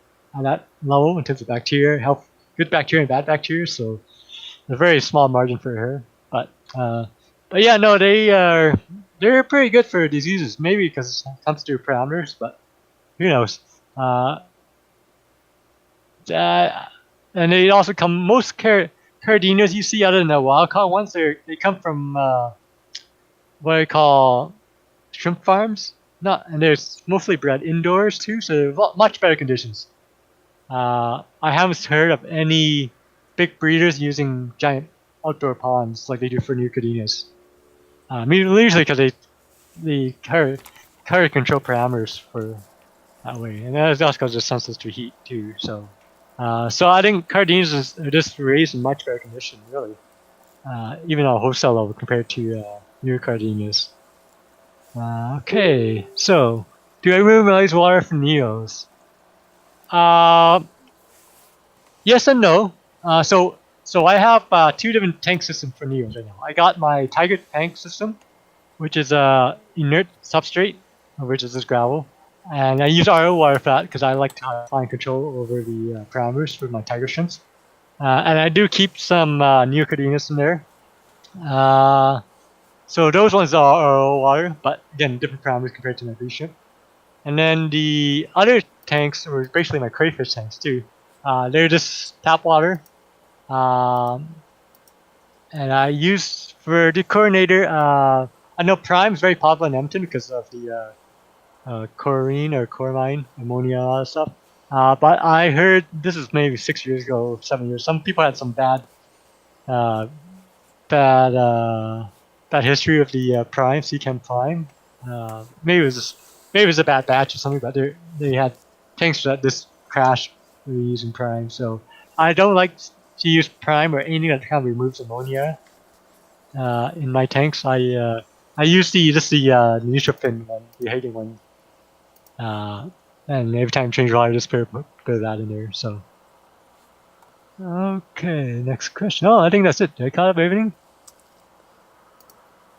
level in terms of bacteria, good bacteria and bad bacteria. So a very small margin for her. But yeah, no, they're pretty good for diseases. Maybe because it comes to parameters, but who knows? And they also come most cardinas you see other than the wild caught ones. They come from what I call shrimp farms. And they're mostly bred indoors too, so they're much better conditions. I haven't heard of any big breeders using giant outdoor ponds like they do for new cardinas. Usually because they carry control parameters for that way, and that's because they're sensitive to heat too. So I think cardinas are just raised in much better condition, really, even on a wholesale level compared to new cardinas. Okay, so do I minimize water for neos? Yes and no. So I have two different tank systems for neos right now. I got my Tiger tank system, which is a inert substrate, which is this gravel, and I use RO water for that because I like to find control over the parameters for my tiger shrimps. And I do keep some neocardinas in there. So those ones are RO water, but again, different parameters compared to my bee shrimp. And then the other tanks, or basically my crayfish tanks too, they're just tap water. And I use for the chlorinator. I know Prime is very popular in Edmonton because of the chlorine or chloramine, ammonia stuff. But I heard this is maybe 6 years ago, 7 years. Some people had some bad history of the Prime, Chem Prime. Maybe it was a bad batch or something, but they had tanks that just crashed using Prime. So I don't like to use Prime or anything that kind of removes ammonia in my tanks. I use the neutrophil one, the Hagen one, and every time I change water, I just put that in there. So okay, next question. Oh, I think that's it. Did I caught up everything?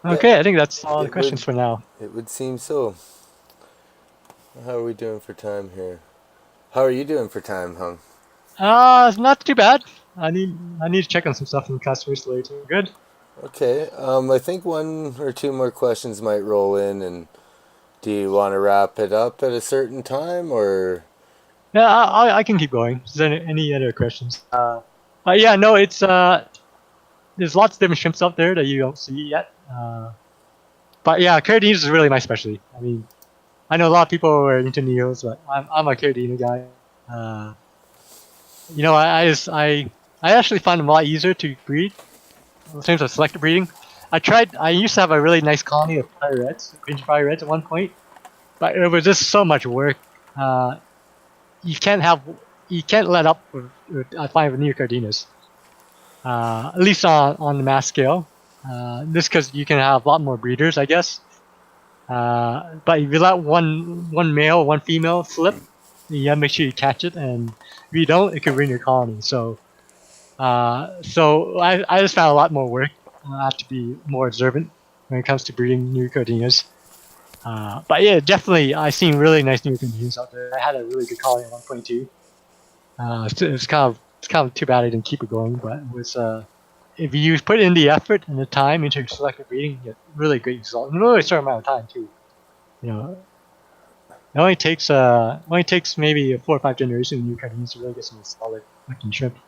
Okay, I think that's all the questions for now. It would seem so. How are we doing for time here? How are you doing for time, Hung? It's not too bad. I need to check on some stuff from customers later. Good. Okay. I think one or two more questions might roll in, and do you want to wrap it up at a certain time, or? Yeah, I can keep going. Is there any other questions? Yeah, no, it's there's lots of different shrimps out there that you don't see yet. But yeah, carotene is really my specialty. I mean, I know a lot of people are into Neos, but I'm a Caradina guy. Uh, you know, I actually find them a lot easier to breed in terms of selective breeding. I used to have a really nice colony of fire reds, cringe fire reds at one point, but it was just so much work. Uh, you can't have, you can't let up with I find with Neocardinas. At least on the mass scale. Just because you can have a lot more breeders, I guess. But if you let one male, one female slip, you gotta make sure you catch it, and if you don't, it could ruin your colony. So I just found a lot more work. I have to be more observant when it comes to breeding new cardinas. But yeah, definitely, I've seen really nice new cardinas out there. I had a really good colony at 1.2. It's kind of too bad I didn't keep it going, but it was if you put in the effort and the time into selective breeding, you get really great results in a really short amount of time too. You know, it only takes maybe 4 or 5 generations of new cartoons to really get some solid looking shrimp.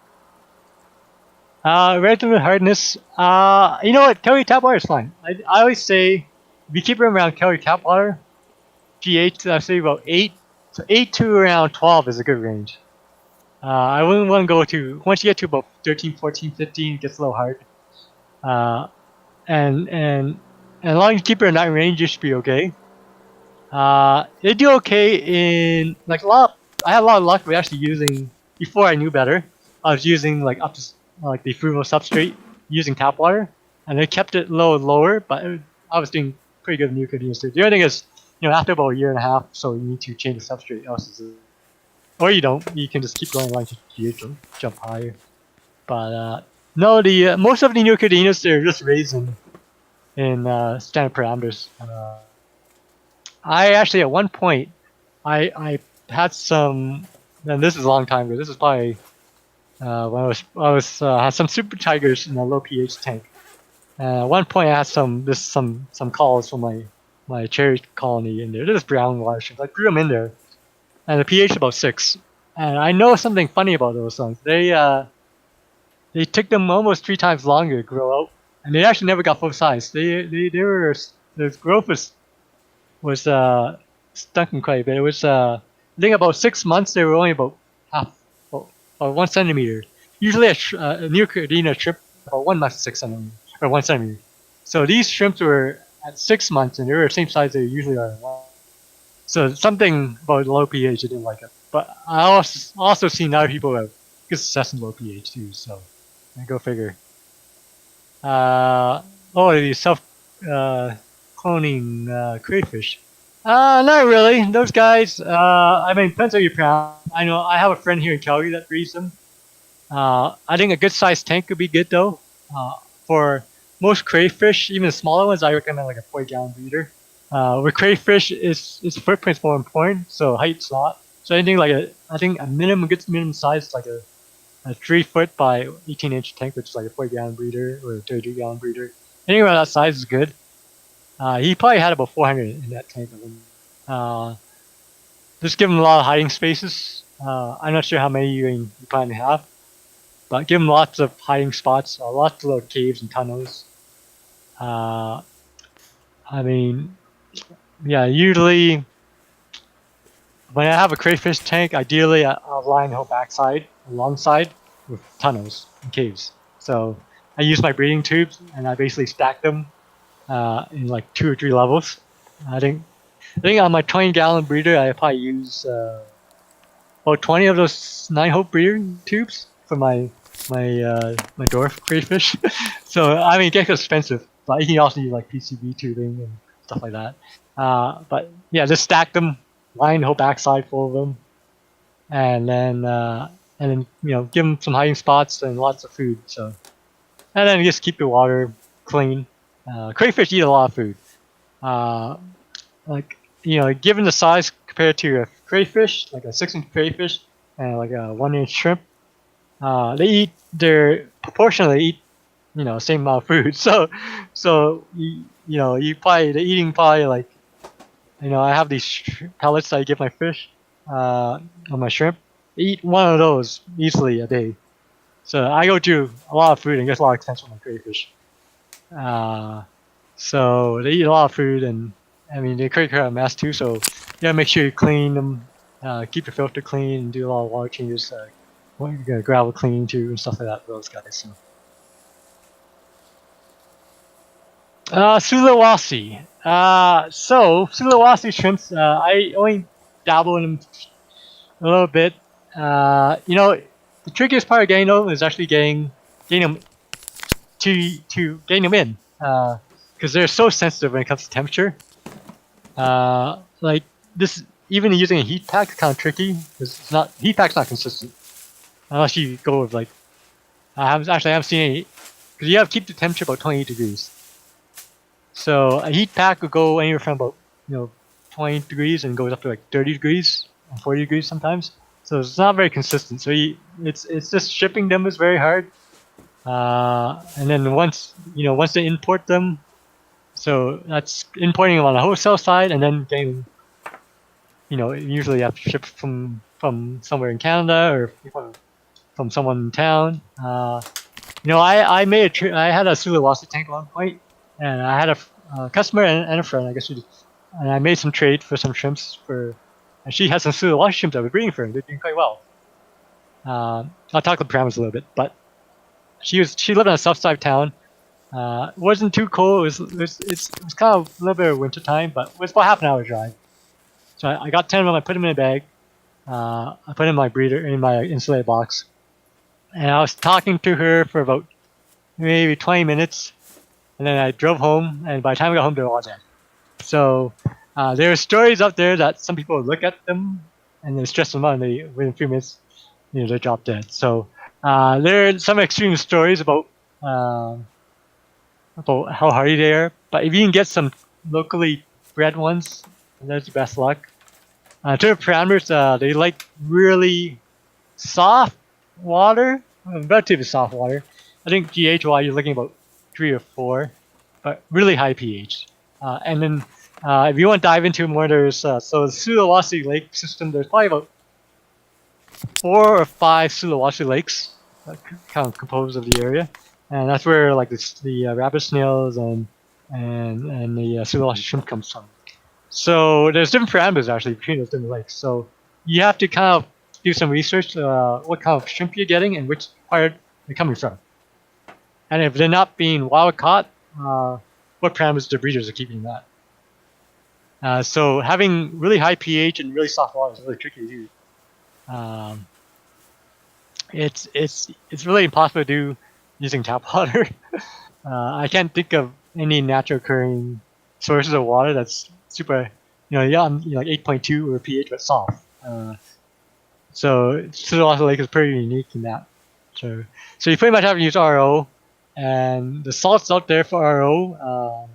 Relative hardness. You know what? Kelly tap water is fine. I always say if you keep it around Kelly tap water, pH I say about 8. So 8 to around 12 is a good range. I wouldn't want to go to once you get to about 13, 14, 15, it gets a little hard. Uh, and as long as you keep it in that range, you should be okay. They do okay in like a lot. I had a lot of luck with actually using before I knew better. I was using like up to like the frugal substrate using tap water, and they kept it lower. But I was doing pretty good new continuous too. The only thing is, after about a year and a half, so you need to change the substrate, else it's, or you don't. You can just keep going along to GH or jump higher. But no, the most of the new cardinas they're just raised in standard parameters. I actually at one point I had some, and this is a long time ago. This is probably when I had some super tigers in a low pH tank. At one point I had some calls from my cherry colony in there. They're just brown water shrimps. I threw them in there, and the pH is about 6. And I know something funny about those ones. They took them almost 3 times longer to grow out, and they actually never got full size. They were their growth was stunting quite a bit. It was I think about 6 months they were only about half, about 1 centimeter. Usually a Neocardina shrimp about 1 month 6 centimeters or 1 centimeter. So these shrimps were at 6 months and they were the same size they usually are. So something about low pH I didn't like it. But I also seen other people have good success in low pH too. So go figure. The self cloning crayfish. Not really. Those guys, I mean, depends on your pound. I know I have a friend here in Calgary that breeds them. I think a good sized tank could be good though. For most crayfish, even the smaller ones, I recommend like a 40-gallon breeder. With crayfish, its footprint's more important, so height's not. So anything like I think a good minimum size is like a 3 foot by 18-inch tank, which is like a 40-gallon breeder or a 32-gallon breeder. Anything around that size is good. He probably had about 400 in that tank. Uh, just give him a lot of hiding spaces. I'm not sure how many you plan to have, but give him lots of hiding spots, lots of little caves and tunnels. I mean, yeah, usually when I have a crayfish tank, ideally I'll line the whole backside alongside with tunnels and caves. So I use my breeding tubes and I basically stack them in like 2 or 3 levels. I think on my 20-gallon breeder, I probably use about 20 of those 9-hole breeding tubes for my dwarf crayfish. So I mean, it gets expensive, but you can also use like PCB tubing and stuff like that. But yeah, just stack them, line the whole backside full of them, and then give them some hiding spots and lots of food. So and then just keep the water clean. Crayfish eat a lot of food. Uh, like given the size compared to a crayfish, like a 6-inch crayfish and like a 1-inch shrimp, they're proportionally eat same amount of food. So they're eating probably like I have these pellets that I give my fish on my shrimp. They eat one of those easily a day. So I go through a lot of food and get a lot of attention on my crayfish. So they eat a lot of food, and I mean, they create a mess too, so yeah, make sure you clean them, keep your filter clean, and do a lot of water changes, gravel cleaning too, and stuff like that for those guys. So. Sulawesi. So Sulawesi shrimps. I only dabble in them a little bit. The trickiest part of getting them is actually getting them getting them in, because they're so sensitive when it comes to temperature. Like this, even using a heat pack is kind of tricky because heat pack's not consistent unless you go with like I haven't seen any because you have to keep the temperature about 28 degrees. So a heat pack will go anywhere from about 20 degrees and goes up to like 30 degrees and 40 degrees sometimes. So it's not very consistent. So it's just shipping them is very hard. And then once they import them, so that's importing them on the wholesale side, and then getting usually you have to ship from somewhere in Canada or from someone in town. I I had a Sulawesi tank at one point, and I had a customer and a friend, I guess, and I made some trade for some shrimps and she has some Sulawesi shrimps that were breeding for her. They're doing quite well. I'll talk the parameters a little bit, but she lived in a south side of town. It wasn't too cold. It was kind of a little bit of winter time, but it was about half an hour drive. So I got 10 of them. I put them in a bag. I put them in my breeder in my insulated box, and I was talking to her for about maybe 20 minutes, and then I drove home. And by the time I got home, they were all dead. So there are stories out there that some people look at them and they stress them out, and within a few minutes, they drop dead. So there are some extreme stories about how hardy they are. But if you can get some locally bred ones, that's your best luck. In terms of parameters, they like really soft water, relatively soft water. I think pH-wise, you're looking about 3 or 4, but really high pH. And then if you want to dive into more, there's so the Sulawesi Lake system. There's probably about 4 or 5 Sulawesi lakes kind of composed of the area, and that's where like the rabbit snails and the Sulawesi shrimp comes from. So there's different parameters actually between those different lakes. So you have to kind of do some research what kind of shrimp you're getting and which part they're coming from. And if they're not being wild caught, what parameters the breeders are keeping that. So having really high pH and really soft water is really tricky to do. It's really impossible to do using tap water. I can't think of any natural occurring sources of water that's super, like 8.2 or pH, but soft. So Sulawesi Lake is pretty unique in that. So you pretty much have to use RO, and the salts out there for RO,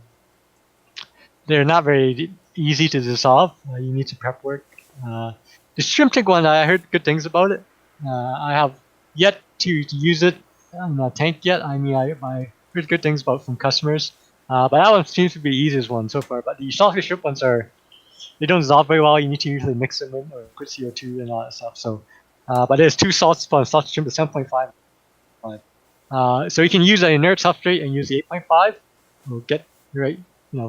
they're not very easy to dissolve. You need some prep work. The shrimp tank one, I heard good things about it. I have yet to use it in a tank yet. I mean, I heard good things about from customers. But that one seems to be the easiest one so far. But the saltfish shrimp ones they don't dissolve very well. You need to usually mix them in or put CO2 and all that stuff. So, but there's 2 salts for saltfish shrimp, the 7.5. So you can use an inert substrate and use the 8.5. We'll get right,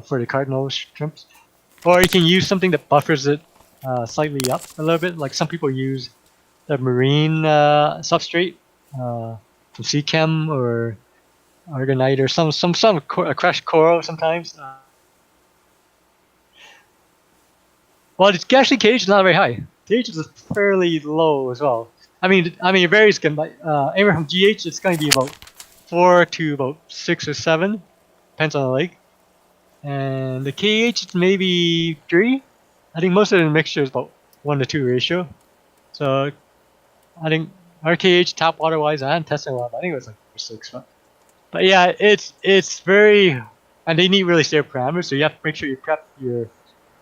for the cardinal shrimps. Or you can use something that buffers it slightly up a little bit. Like some people use the marine substrate, from Specail or Argonite or some crushed coral sometimes. Well, it's actually KH is not very high. KH is fairly low as well. I mean it varies. Anywhere from GH, it's going to be about 4 to about 6 or 7, depends on the lake. And the KH is maybe 3. I think most of the mixture is about 1 to 2 ratio. So I think our KH tap water wise, I haven't tested a lot, but I think it was like 6. But yeah, it's very, and they need really stable parameters. So you have to make sure you prep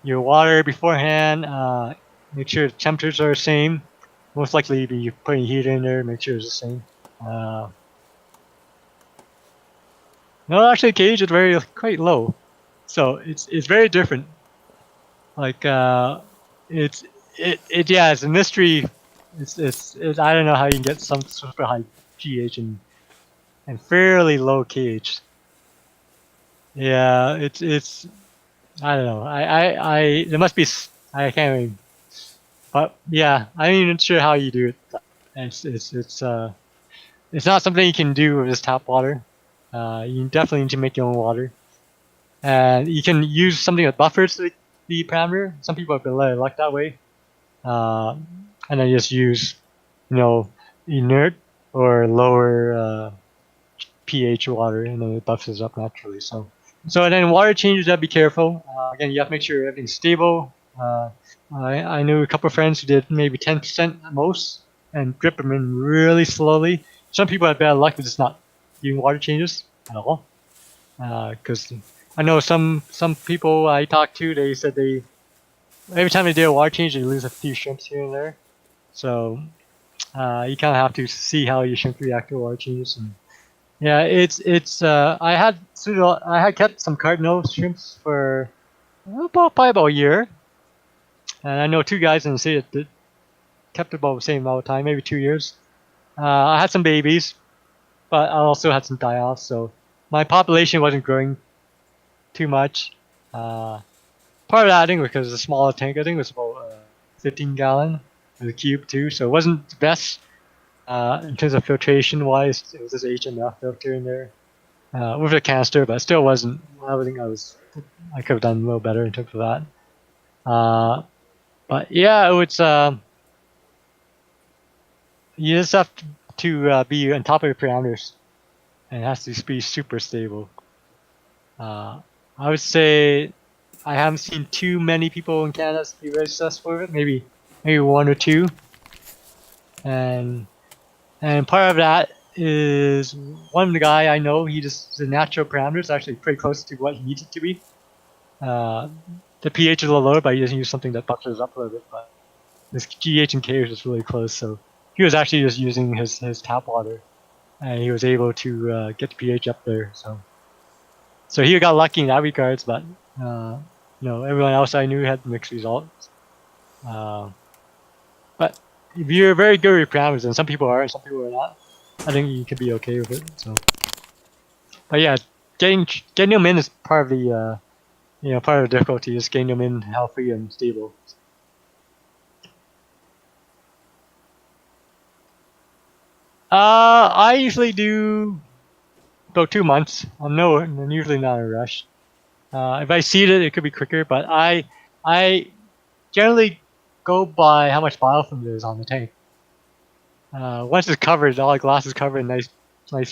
your water beforehand. Make sure the temperatures are the same. Most likely, be putting heat in there. Make sure it's the same. No, actually, KH is quite low, so it's very different. Like it's a mystery. It's I don't know how you can get some super high pH and fairly low KH. Yeah, it's I don't know. There must be. I can't even. But yeah, I'm not even sure how you do it. It's not something you can do with just tap water. You definitely need to make your own water, and you can use something that buffers the parameter. Some people have been like that way, uh, and then just use, you know, inert or lower pH water, and then it buffers up naturally. So then water changes, you have to be careful. Again, you have to make sure everything's stable. I knew a couple of friends who did maybe 10% at most and drip them in really slowly. Some people had bad luck with just not doing water changes at all. Because I know some people I talked to, they said they every time they did a water change, they lose a few shrimps here and there. So you kind of have to see how your shrimp react to water changes. And yeah, it's I had kept some cardinal shrimps for probably about a year, and I know two guys in the city that kept about the same amount of time, maybe 2 years. I had some babies, but I also had some die-offs, so my population wasn't growing too much. Uh, Part of that I think because the smaller tank, I think it was about 15 gallon with a cube too, so it wasn't the best in terms of filtration wise. It was just HMF filter in there with a canister, but it still wasn't. I think I could have done a little better in terms of that. But yeah, it was. You just have to be on top of your parameters, and it has to be super stable. Uh, I would say I haven't seen too many people in Canada be very successful with it. Maybe one or two, and part of that is one guy I know. He just the natural parameters actually pretty close to what he needs it to be. Uh, the pH is a little lower, but he doesn't use something that buffers up a little bit. But his GH and K is just really close, so he was actually just using his tap water, and he was able to get the pH up there. So he got lucky in that regards, but everyone else I knew had mixed results. Uh, but if you're very good with parameters, and some people are and some people are not, I think you could be okay with it. So, but yeah, getting them in is part of the part of the difficulty is getting them in healthy and stable. I usually do about 2 months. I'm usually not in a rush. If I seed it, it could be quicker, but I generally go by how much biofilm there is on the tank. Once it's covered, all the glass is covered in nice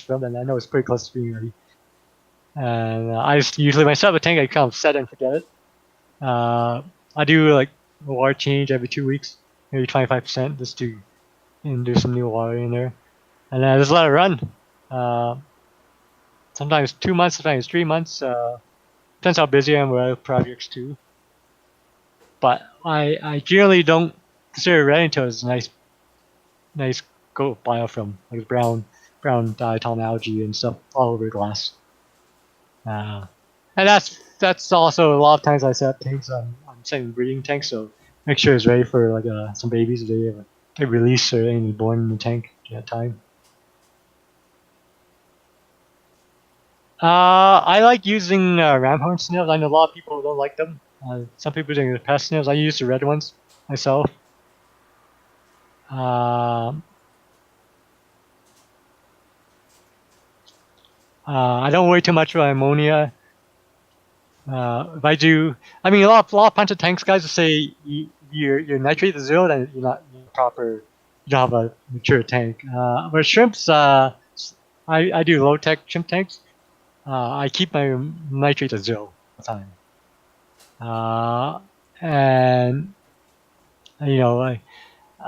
film, and I know it's pretty close to being ready. And I just usually when I set up a tank, I kind of set and forget it. I do like a water change every 2 weeks, maybe 25%, just to do some new water in there, and then I just let it run. Uh, Sometimes 2 months, sometimes 3 months. Depends how busy I am with other projects too. But I generally don't consider red until it's nice coat biofilm, like brown diatom algae and stuff all over glass. Uh, and that's also a lot of times I set up tanks on setting breeding tanks, so make sure it's ready for like some babies if they get released or any born in the tank at that time. I like using ramhorn snails. I know a lot of people don't like them. Some people think they're pest snails. I use the red ones myself. Um I don't worry too much about ammonia. If I do, I mean, a lot of punch tanks guys will say your nitrate is zero, then you're not proper. You don't have a mature tank. But shrimps, I do low tech shrimp tanks. I keep my nitrate at zero all the time. Uh, and I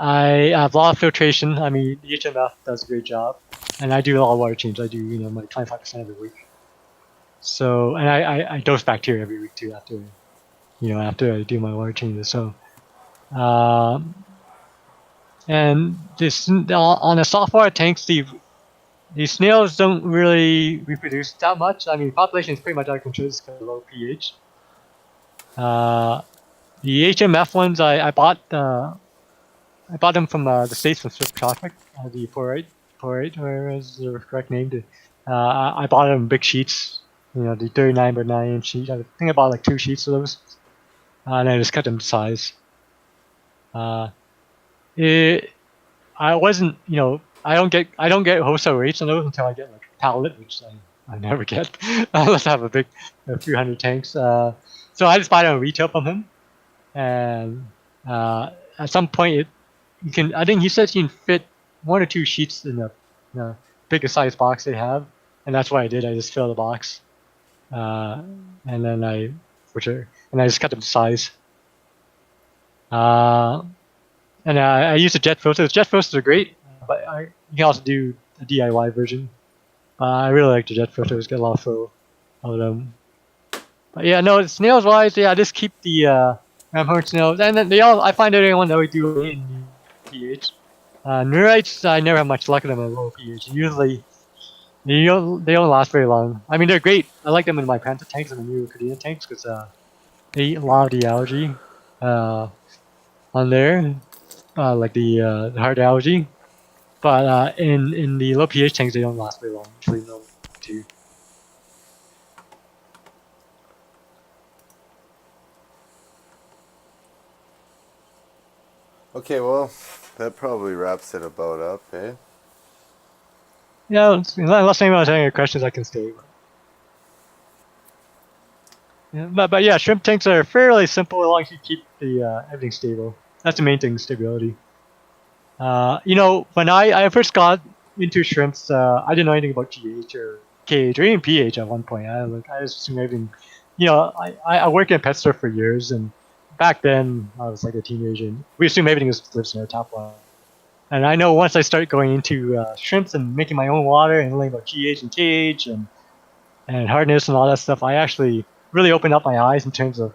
have a lot of filtration. I mean, the HMF does a great job, and I do a lot of water change. I do my 25% every week. So, and I dose bacteria every week too after I do my water changes. So, um, and this on the softwater tanks, the snails don't really reproduce that much. I mean, population is pretty much out of control because of low pH. The HMF ones I bought them from the states from Swift Tropic, the porite, where is the correct name? I bought them in big sheets. the 39 by 9 sheet. I think I bought like 2 sheets of those, and I just cut them to size. It I wasn't, I don't get wholesale rates on those until I get like a pallet, which I never get unless I have a few hundred tanks. So I just buy them retail from him, and at some point you can. I think he says you can fit 1 or 2 sheets in the biggest size box they have, and that's what I did. I just fill the box, and then I just cut them to size. And I use the jet filters. Jet filters are great, but you can also do a DIY version. I really like the jet filters. Get a lot of flow out of them. But yeah, no, snails wise, yeah, I just keep the ramhorn snails, and then I find everyone that we do in pH. Neurites, I never have much luck with them at low pH. Usually, they don't last very long. I mean, they're great. I like them in my Panther tanks and the new Canadian tanks because they eat a lot of the algae on there, like the hard algae. But in the low pH tanks, they don't last very long. Usually, no two. Okay, well, that probably wraps it about up, eh? Yeah, unless anyone has any questions, I can stay. Yeah, but yeah, shrimp tanks are fairly simple as long as you keep the everything stable. That's the main thing, stability. When I first got into shrimps, I didn't know anything about GH or KH or even pH at one point. I just assumed everything. I worked in a pet store for years, and back then I was like a teenager, and we assumed everything lives in our tap water. And I know once I started going into shrimps and making my own water and learning about GH and KH and hardness and all that stuff, I actually really opened up my eyes in terms of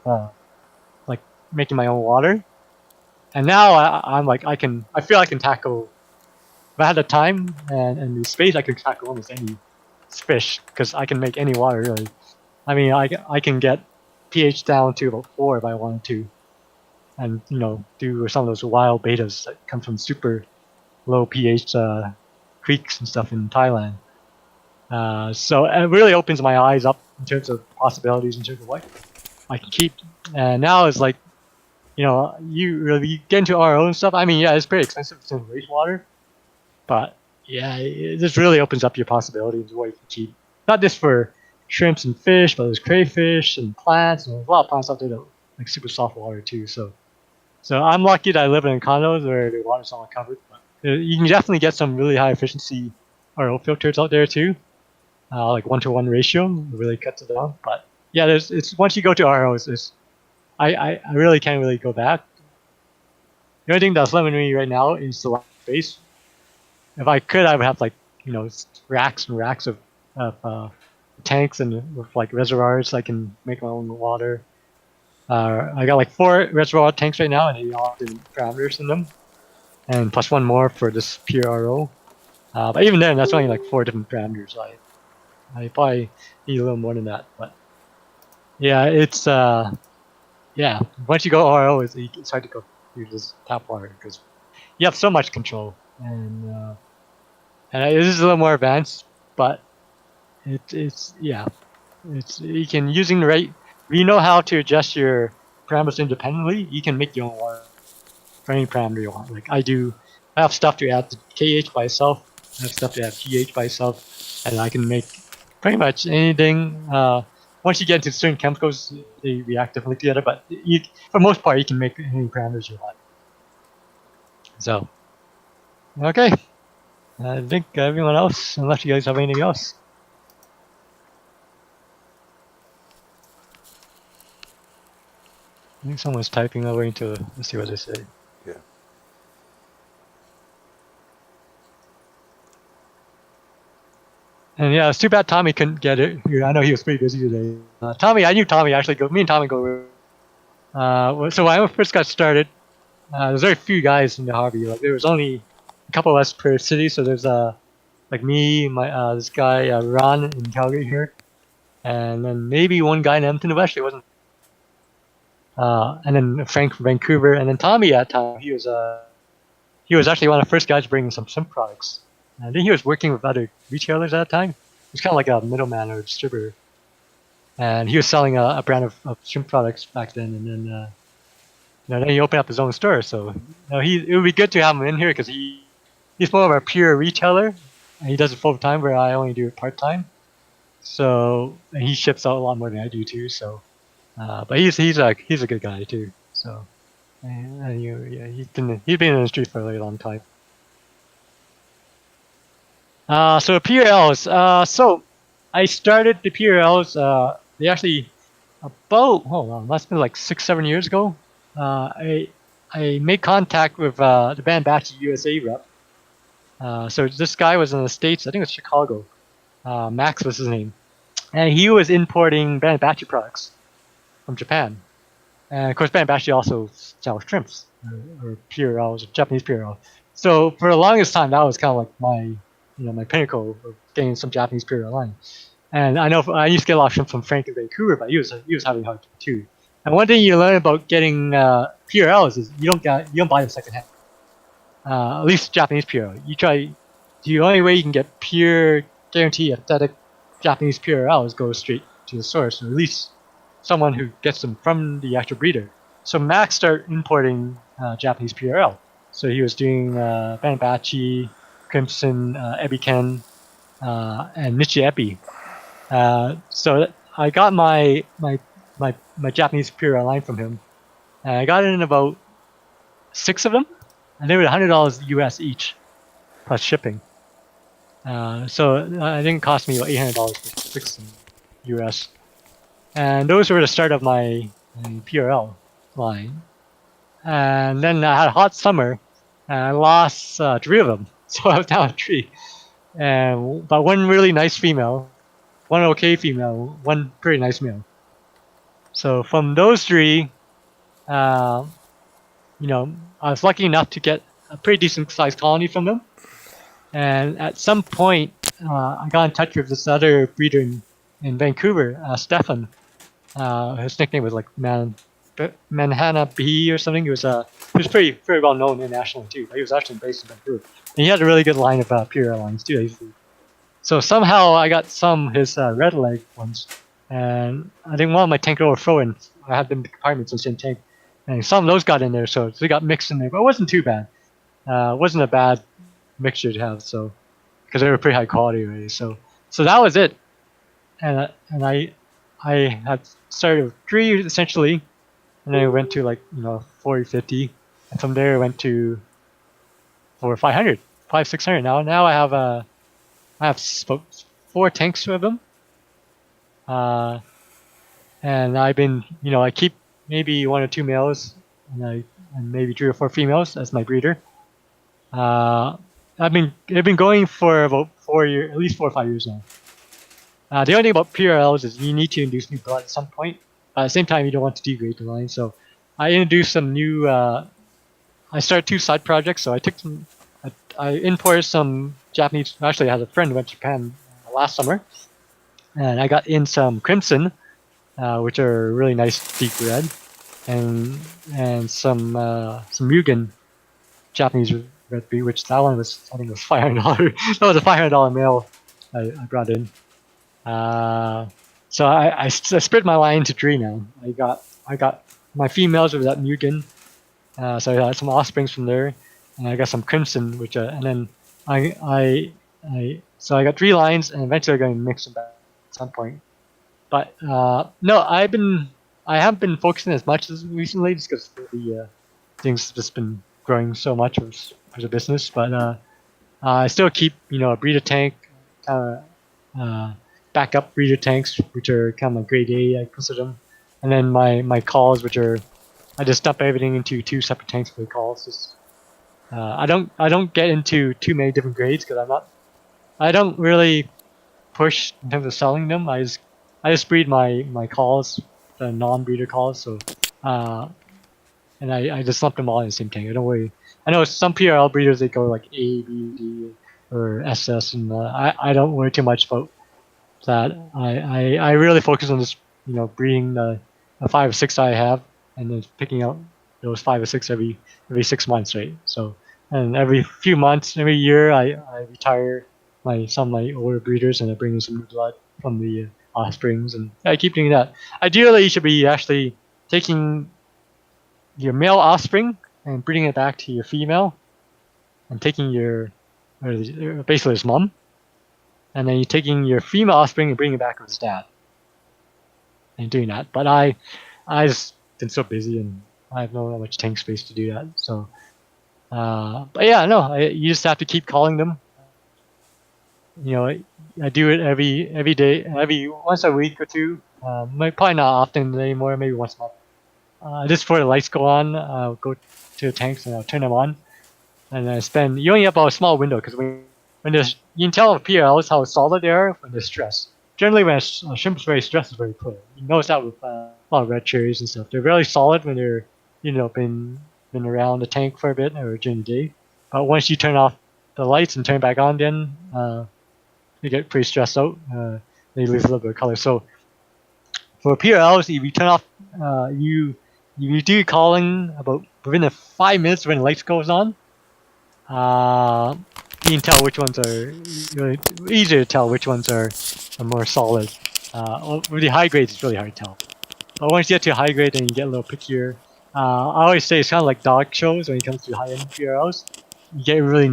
like making my own water. And now I'm like I feel I can tackle. If I had the time and the space, I could tackle almost any fish because I can make any water really. I mean, I can get pH down to about 4 if I wanted to, and do some of those wild betas that come from super low pH creeks and stuff in Thailand. So it really opens my eyes up in terms of possibilities, in terms of what I can keep. And now it's like, you really get into RO and stuff. I mean, yeah, it's pretty expensive to wastewater, but yeah, it just really opens up your possibilities of what you can keep. Not just for shrimps and fish, but there's crayfish and plants, and there's a lot of plants out there that like super soft water too. So I'm lucky that I live in condos where the water's all covered. But you can definitely get some really high efficiency RO filters out there too, like 1-to-1 ratio really cuts it down. But yeah, it's once you go to RO, I really can't really go back. The only thing that's limiting me right now is the space. If I could, I would have like racks and racks of tanks and with like reservoirs. I can make my own water. I got like 4 reservoir tanks right now, and they all have different parameters in them, and plus 1 more for this pure RO. But even then, that's only like 4 different parameters. I probably need a little more than that. But yeah, it's yeah. Once you go RO, it's hard to go through this tap water because you have so much control, and it is a little more advanced, but it's yeah. It's you can using the right. If you know how to adjust your parameters independently, you can make your own water for any parameter you want. Like I do, I have stuff to add to KH by itself. I have stuff to add pH by itself, and I can make pretty much anything. Once you get into certain chemicals, they react differently together. But for most part, you can make any parameters you want. So, okay. I think everyone else, unless you guys have anything else. I think someone's typing over into. Let's see what they say. Yeah. And yeah, it's too bad Tommy couldn't get it. I know he was pretty busy today. I knew Tommy actually. Me and Tommy go. So when I first got started, there's very few guys in the hobby. Like there was only a couple of us per city. So there's like me, this guy Ron in Calgary here, and then maybe one guy in Edmonton who actually wasn't. And then Frank from Vancouver, and then Tommy at time he was actually one of the first guys bringing some simp products. I think he was working with other retailers at that time. He was kind of like a middleman or distributor. and he was selling a brand of shrimp products back then, and then he opened up his own store. So it would be good to have him in here because he's more of a pure retailer, and he does it full time where I only do it part time. So and he ships out a lot more than I do too. So, but he's a good guy too. So and yeah, he's been in the industry for a really long time. So PRLs. So I started the PRLs. They actually about hold on, must have been like 6-7 years ago. I made contact with the Band Batch USA rep. So this guy was in the States. I think it was Chicago. Max was his name, and he was importing Band Batch products from Japan. And of course, Band Batch also sells shrimps or PRLs, Japanese PRL. So for the longest time, that was kind of like my pinnacle of getting some Japanese PRL line. And I know I used to get a lot of shrimp from Frank in Vancouver, but he was having a hard time too. And one thing you learn about getting PRLs is you don't buy them secondhand. At least Japanese PRL. You try. The only way you can get pure, guarantee authentic Japanese PRL is go straight to the source, or at least someone who gets them from the actual breeder. So Max started importing Japanese PRL. So he was doing Banbachi, Crimson, Ebiken, and Nichi Epi. So I got my Japanese PRL line from him, and I got it in about 6 of them, and they were $100 US each plus shipping. So it didn't cost me about $800 for 6 US. And those were the start of my PRL line. And then I had a hot summer, and I lost 3 of them. So I was down to 3. But one really nice female, one okay female, one pretty nice male. So from those 3, uh, I was lucky enough to get a pretty decent sized colony from them. And at some point, I got in touch with this other breeder in Vancouver, Stefan. His nickname was like Manhana B or something. He was pretty very well known internationally too. He was actually based in Vancouver, and he had a really good line of PRL lines too. So somehow I got some his red leg ones, and I think one of my tank overflowing. I had them in the compartments in the same tank, and some of those got in there, so they got mixed in there, but it wasn't too bad. It wasn't a bad mixture to have, so because they were pretty high quality already. So that was it, and I had started with 3 essentially, and then I went to 40, 50, and from there I went to 500, 600. Now I have 4 tanks with them, and I've been I keep maybe 1 or 2 males, and maybe 3 or 4 females as my breeder. I've been going for about 4 years, at least 4 or 5 years now. The only thing about PRLs is you need to induce new blood at some point. At the same time, you don't want to degrade the line. So I introduced some new. I started 2 side projects. So I imported some Japanese. Actually, I had a friend who went to Japan last summer, and I got in some Crimson, which are really nice deep red, and some Mugen Japanese red bee, which that one was I think it was $500. That was a $500 male I brought in. So I split my line into 3 now. I got my females with that Mugen, so I got some offsprings from there, and I got some Crimson, which and then so I got 3 lines, and eventually I'm going to mix them back at some point. But no, I haven't been focusing as much as recently, just because the things have just been growing so much as a business. But I still keep a breeder tank, backup breeder tanks, which are kind of like grade A, I consider them, and then my calls, which are I just dump everything into 2 separate tanks for the calls. Just, I don't get into too many different grades because I don't really push in terms of selling them. I just breed my calls, the non-breeder calls. So and I just lump them all in the same tank. I don't worry. I know some PRL breeders they go like A, B, D, or SS, and I don't worry too much about that. I really focus on just breeding the 5 or 6 I have, and then picking out those 5 or 6 every 6 months, right? So and every few months, every year, I retire some of my older breeders, and I bring in some new blood from the offsprings, and I keep doing that. Ideally, you should be actually taking your male offspring and breeding it back to your female, and taking basically his mom, and then you're taking your female offspring and bringing it back with his dad, and doing that. But I just been so busy and I have no that much tank space to do that. So, but yeah, no, you just have to keep calling them. You know, I do it every day, every once a week or two. Probably not often anymore. Maybe once a month. Just before the lights go on, I'll go to the tanks and I'll turn them on, and I spend. You only have about a small window because when there's you can tell with PLs how solid they are when they're stressed. Generally, when a shrimp's very stressed, it's very clear. You notice that with a lot of red cherries and stuff. They're really solid when they're been around the tank for a bit or during the day. But once you turn off the lights and turn back on, then they get pretty stressed out. They lose a little bit of color. So for PRLs, if you turn off, you do calling about within the 5 minutes when the lights goes on. You can tell which ones are really easier to tell which ones are more solid. With the high grades, it's really hard to tell. But once you get to high grade, then you get a little pickier. I always say it's kind of like dog shows when it comes to high-end PRLs. You get really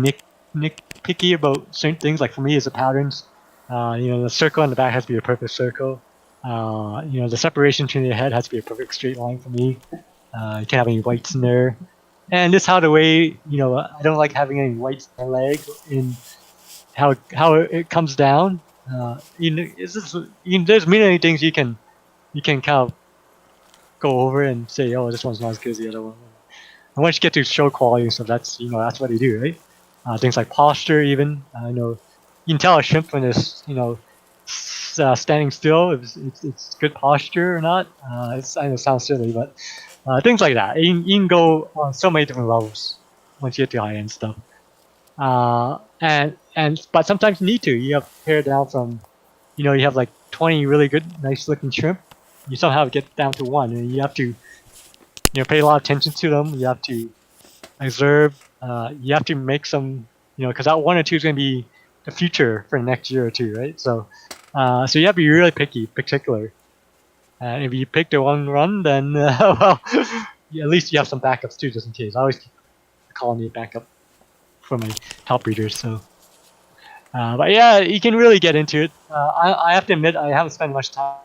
nitpicky about certain things. Like for me, it's the patterns. The circle on the back has to be a perfect circle. The separation between the head has to be a perfect straight line for me. You can't have any whites in there. And this how the way I don't like having any whites in my leg in how it comes down. There's many things you can kind of go over and say, oh, this one's not as good as the other one. And once you get to show quality and stuff, that's what they do, right? Things like posture, even. You can tell a shrimp when it's standing still, if it's good posture or not. I know it sounds silly, but things like that. You can go on so many different levels once you get to high end stuff. But sometimes you need to. You have to pare down from, you have like 20 really good, nice looking shrimp. You somehow get down to one, and you have to, pay a lot of attention to them. You have to observe. You have to make some, because that one or two is going to be the future for the next year or two, right? So you have to be really picky, particular. And if you pick the one run, then well, at least you have some backups too, just in case. I always keep a colony of backup for my top breeders. So, but yeah, you can really get into it. I have to admit, I haven't spent much time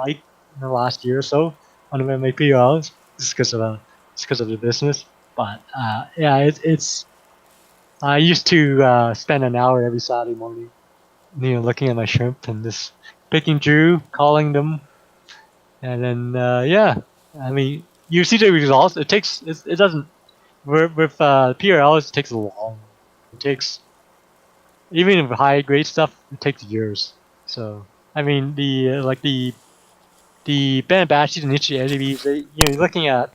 in the last year or so on my PRLs, just because of the business. But yeah, it's. I used to spend an hour every Saturday morning, looking at my shrimp and just picking Drew, calling them, and then yeah, I mean, you see the results. It doesn't with PRLs. It takes a long. It takes even with high grade stuff. It takes years. So I mean, the Ben Batches and Niche LGBs, you're looking at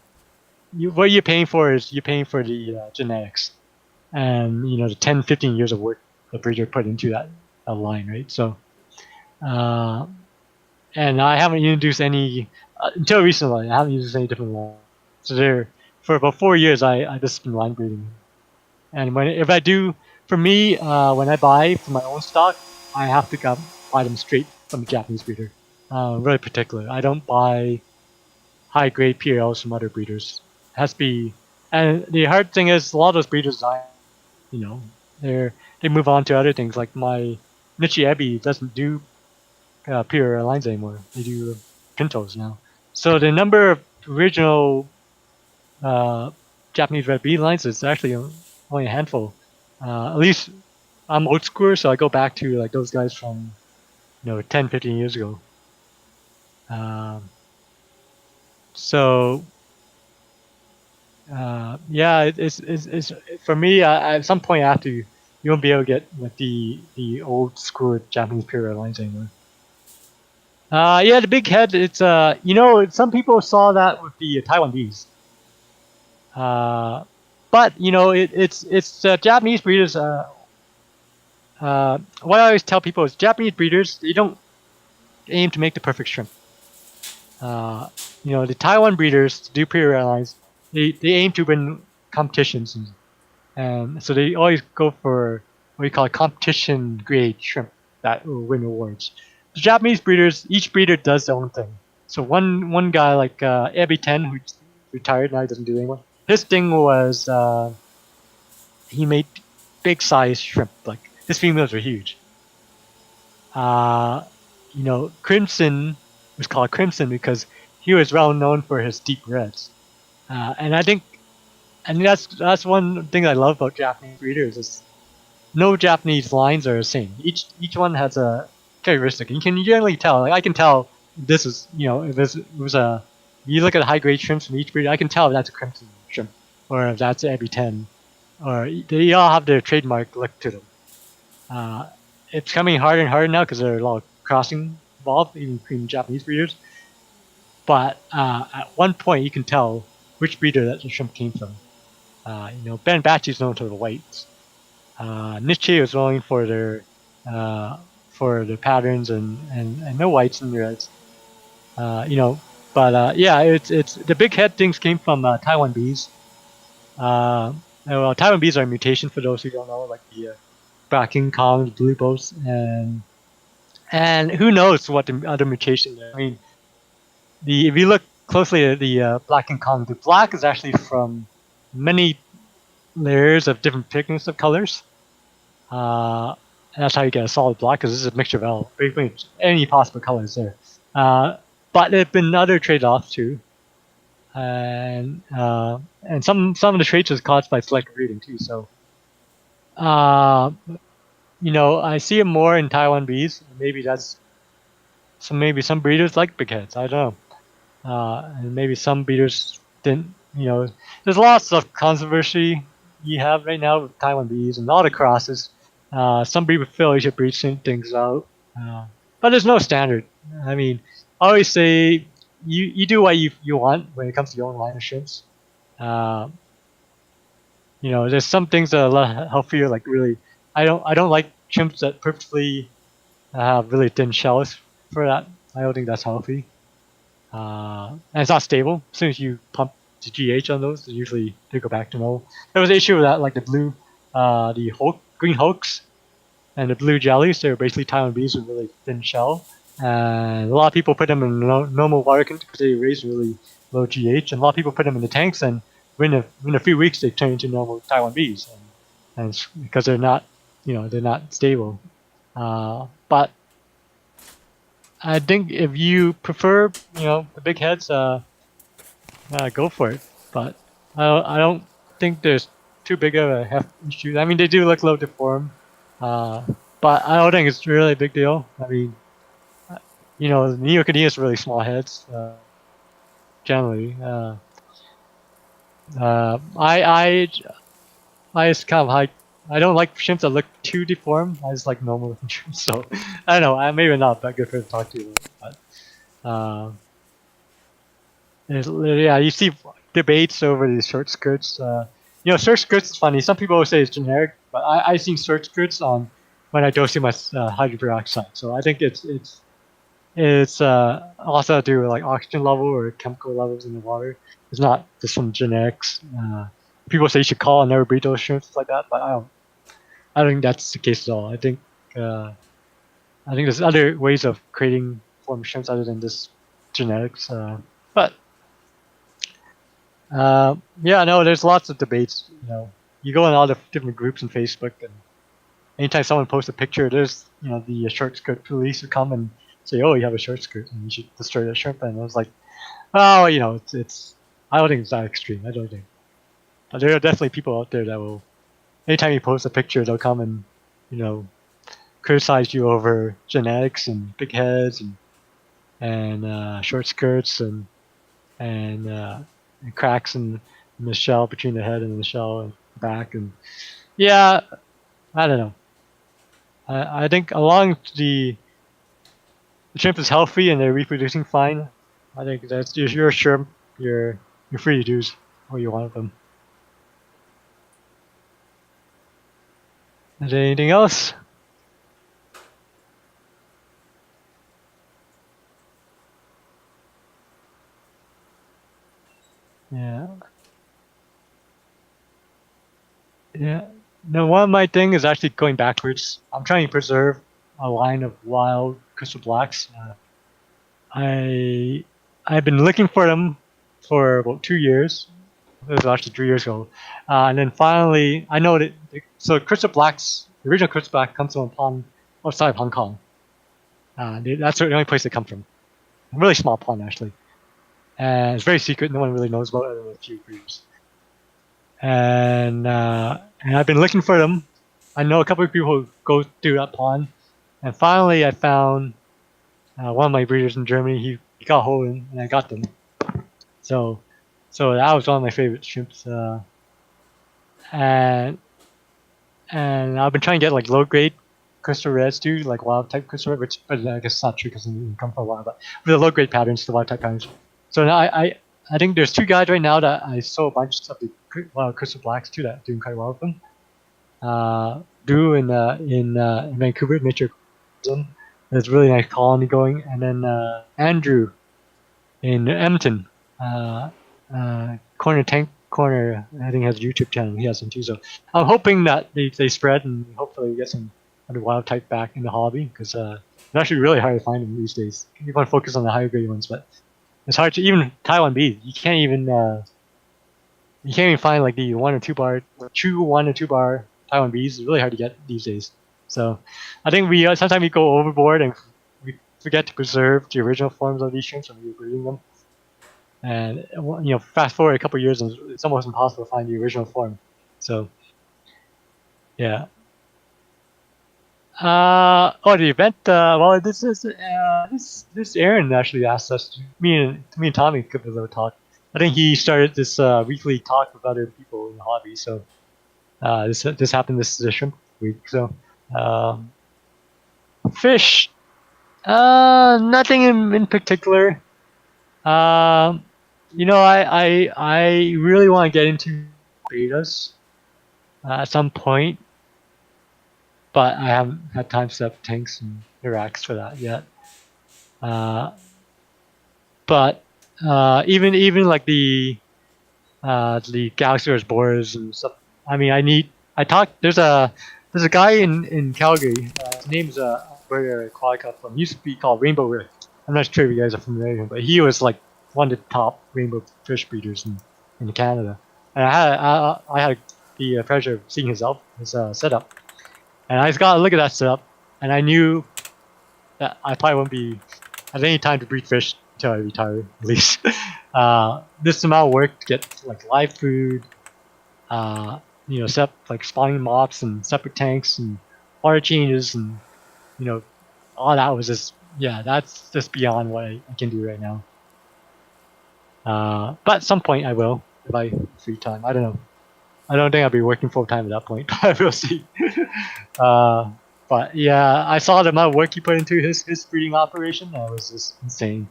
what you're paying for is you're paying for the genetics and the 10, 15 years of work the breeder put into that line, right? So, and I haven't introduced any until recently. I haven't used any different lines. So there, for about 4 years, I just been line breeding. And if I do, for me, when I buy for my own stock, I have to buy them straight from a Japanese breeder. Really particular. I don't buy high grade PLs from other breeders. It has to be. And the hard thing is, a lot of those breeders die. They move on to other things. Like my Nichi Ebi doesn't do pure lines anymore. They do pintos now. So the number of original Japanese red bead lines is actually only a handful. At least I'm old school, so I go back to like those guys from 10, 15 years ago. So yeah, it's for me. At some point, you won't be able to get like the old school Japanese pure red lines anymore. Yeah, the big head. It's some people saw that with the Taiwan bees. But it's Japanese breeders. What I always tell people is Japanese breeders, they don't aim to make the perfect shrimp. The Taiwan breeders to do pure airlines, they aim to win competitions, and so they always go for what you call a competition grade shrimp that will win awards. the Japanese breeders, each breeder does their own thing. So one guy like Abby 10, who retired now, he doesn't do anymore. His thing was he made big size shrimp. Like his females were huge. Uh, Crimson was called Crimson because he was well known for his deep reds. And I think, that's one thing I love about Japanese breeders is no Japanese lines are the same. Each one has a characteristic. You can generally tell. Like I can tell this is if it was a you look at high grade shrimps from each breeder, I can tell if that's a Crimson shrimp or if that's every 10, or they all have their trademark look to them. Uh, it's coming harder and harder now because there are a lot of crossing involved, even between Japanese breeders. But at one point, you can tell which breeder that the shrimp came from. Ben Batchy is known for the whites. Niche is known uh, for their patterns and no whites and reds. Uh, you know, yeah, it's the big head things came from Taiwan bees. Taiwan bees are a mutation for those who don't know, like the Bracken, Kong, blue boats, and who knows what the other mutation there. I mean, if you look closely at the black and Kong, the black is actually from many layers of different pigments of colors. Uh, and that's how you get a solid black, because this is a mixture of all, basically any possible colors there. But there have been other trade-offs too, and some of the traits is caused by selective breeding too. So, uh, I see it more in Taiwan bees. Maybe some breeders like big heads. I don't know. And maybe some breeders didn't. There's lots of controversy you have right now with Taiwan bees and all the crosses. Some people feel you should breed things out, but there's no standard. I mean, I always say you do what you want when it comes to your own line of shrimps. Uh, there's some things that are a lot healthier. Like really, I don't like shrimps that perfectly have really thin shells for that. I don't think that's healthy. And it's not stable. As soon as you pump the GH on those, they go back to normal. There was an issue with that, like the blue, the green hulks and the blue jellies. They were basically Taiwan bees with really thin shell, and a lot of people put them in normal water because they raise really low GH, and a lot of people put them in the tanks, and within a few weeks they turn into normal Taiwan bees, and it's because they're not stable. But I think if you prefer, the big heads, go for it. But I don't think there's too big of a heft issue. I mean, they do look a little deformed, uh, but I don't think it's really a big deal. I mean, the New York is really small heads, generally. I just kind of like. I don't like shrimps that look too deformed. I just like normal looking shrimps. So I don't know. I'm maybe not that good for to talk to you, but yeah, you see debates over these short skirts. Short skirts is funny. Some people will say it's generic, but I've seen short skirts on when I dose too much hydrogen peroxide. So I think it's also to do with like oxygen level or chemical levels in the water. It's not just from generics. People say you should call and never breed those shrimps like that, but I don't think that's the case at all. Uh, I think there's other ways of creating form shrimps other than this genetics. But yeah, no, there's lots of debates. You go in all the different groups on Facebook, and anytime someone posts a picture, there's the short skirt police will come and say, "Oh, you have a short skirt, and you should destroy that shrimp." And I was like, "Oh, it's I don't think it's that extreme. I don't think." But there are definitely people out there that will, anytime you post a picture, they'll come and you know criticize you over genetics and big heads and short skirts and cracks in the shell between the head and the shell and back. And yeah, I don't know. I think along the shrimp is healthy and they're reproducing fine. I think that's your shrimp. You're free to do what you want with them. Is there anything else? Yeah. Yeah. No, one of my thing is actually going backwards. I'm trying to preserve a line of wild crystal blacks. I've been looking for them for about 2 years. It was actually 3 years ago, and then finally I know that. So crystal blacks, the original crystal black comes from a pond outside of Hong Kong. That's the only place they come from. A really small pond actually, and it's very secret. No one really knows about it other than a few breeders. And I've been looking for them. I know a couple of people who go through that pond, and finally I found one of my breeders in Germany. He got a hold of them, and I got them. So, so that was one of my favorite shrimps. And and I've been trying to get like low grade crystal reds too, like wild type crystal red, which but I guess it's not true because they didn't come for a while. But with the low grade patterns, the wild type patterns. So now I think there's 2 guys right now that I saw a bunch of the wild crystal blacks too that are doing quite well with them. Drew in Vancouver, Nature. There's a really nice colony going, and then Andrew in Edmonton, Corner Tank Corner, I think has a YouTube channel. He has some too. So I'm hoping that they spread and hopefully we get some other wild type back in the hobby because it's actually really hard to find them these days. You want to focus on the higher grade ones, but it's hard to even Taiwan bees. You can't even find like the 1 or 2 bar, true 1 or 2 bar Taiwan bees. It's really hard to get these days. So I think we sometimes we go overboard and we forget to preserve the original forms of these shrimps when we're breeding them. And fast forward a couple of years, and it's almost impossible to find the original form. So, yeah. The event. Well, this Aaron actually asked us. Me and Tommy could a little talk. I think he started this weekly talk with other people in the hobby. So, this happened this shrimp week. So, fish. Nothing in particular. I really want to get into betas at some point, but I haven't had time to set up tanks and racks for that yet. But even like the Galaxy Earth borers and stuff. I mean, There's a guy in Calgary. His name's Alberta Aquatica from. Used to be called Rainbow Rift. I'm not sure if you guys are familiar with him, but he was like one of the top rainbow fish breeders in Canada. And I had the pleasure of seeing his setup, and I just got to look at that setup, and I knew that I probably won't be at any time to breed fish until I retire, at least. This amount of work to get like live food, set up like spawning mops and separate tanks and water changes and all that was that's just beyond what I can do right now. But at some point I will if I have free time. I don't know. I don't think I'll be working full time at that point, but we'll see. But yeah, I saw the amount of work he put into his breeding operation. That was just insane.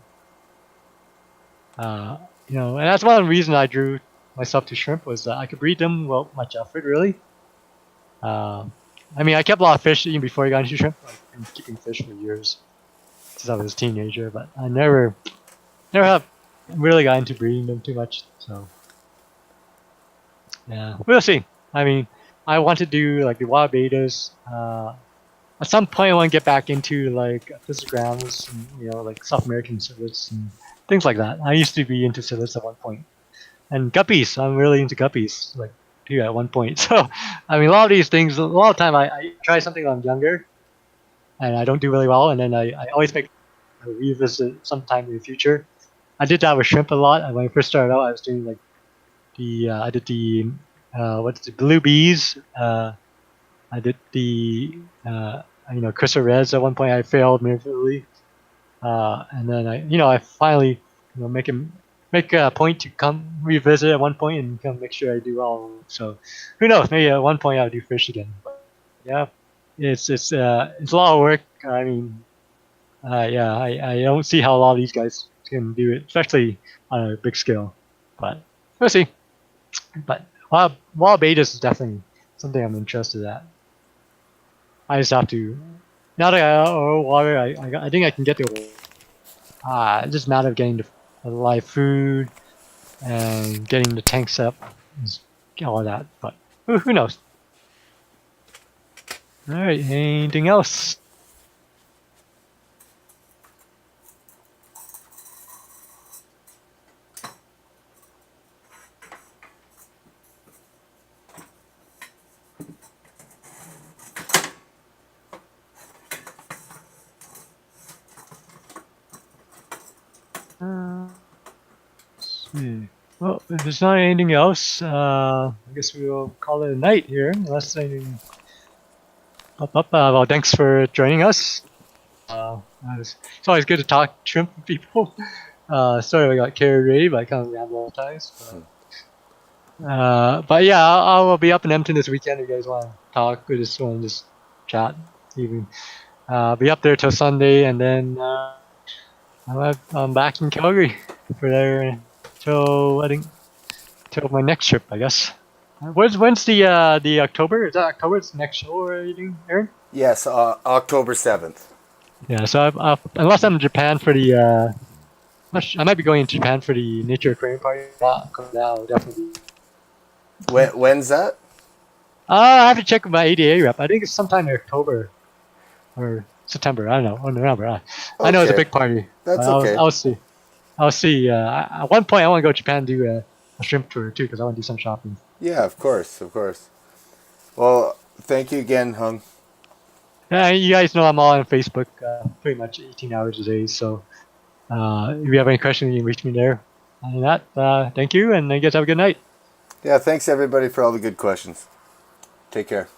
And that's one of the reasons I drew myself to shrimp was that I could breed them without much effort, really. I mean, I kept a lot of fish even before I got into shrimp. I've been keeping fish for years since I was a teenager, but I never have really got into breeding them too much. So yeah, we'll see. I mean, I want to do like the wild betas. At some point, I want to get back into like physograms and like South American silhouettes and things like that. I used to be into silhouettes at one point, and guppies. I'm really into guppies, like too at one point. So, I mean, a lot of these things. A lot of time, I try something when I'm younger, and I don't do really well, and then I always make a revisit sometime in the future. I did that with shrimp a lot. When I first started out, I was doing like I did the blue bees. I did the crystal reds at one point. I failed miserably, and then I finally make a point to come revisit at one point and come make sure I do well. So who knows? Maybe at one point I'll do fish again. But yeah, it's a lot of work. I mean, I don't see how a lot of these guys can do it, especially on a big scale. But we'll see. But wild betas is definitely something I'm interested at. I just have to. Now that I owe water, I think I can get the. It's just a matter of getting the live food and getting the tanks up, and all of that. But who knows? All right, anything else? Well, if there's not anything else, I guess we'll call it a night here. Unless anything pop up. Well, thanks for joining us. It's always good to talk shrimp with people. Sorry I got carried away, but I kind of ramble at times. But yeah, I will be up in Empton this weekend if you guys want to talk. We just want to just chat. Even be up there till Sunday, and then I'm back in Calgary for there till I think till my next trip, I guess. When's the October? Is that October? It's the next show or anything, Aaron? Yes, October 7th. Yeah, so unless I'm in Japan for the I might be going to Japan for the Nature Aquarium party. Now, definitely. When's that? I have to check with my ADA rep. I think it's sometime in October or September. I don't know. Or November. I know it's a big party. That's okay. I'll see. I'll see. At one point, I want to go to Japan and do a shrimp tour too because I want to do some shopping. Yeah, of course. Well, thank you again, Hung. Yeah, you guys know I'm all on Facebook pretty much 18 hours a day. So if you have any questions, you can reach me there. Other than that, thank you, and I guess have a good night. Yeah, thanks everybody for all the good questions. Take care.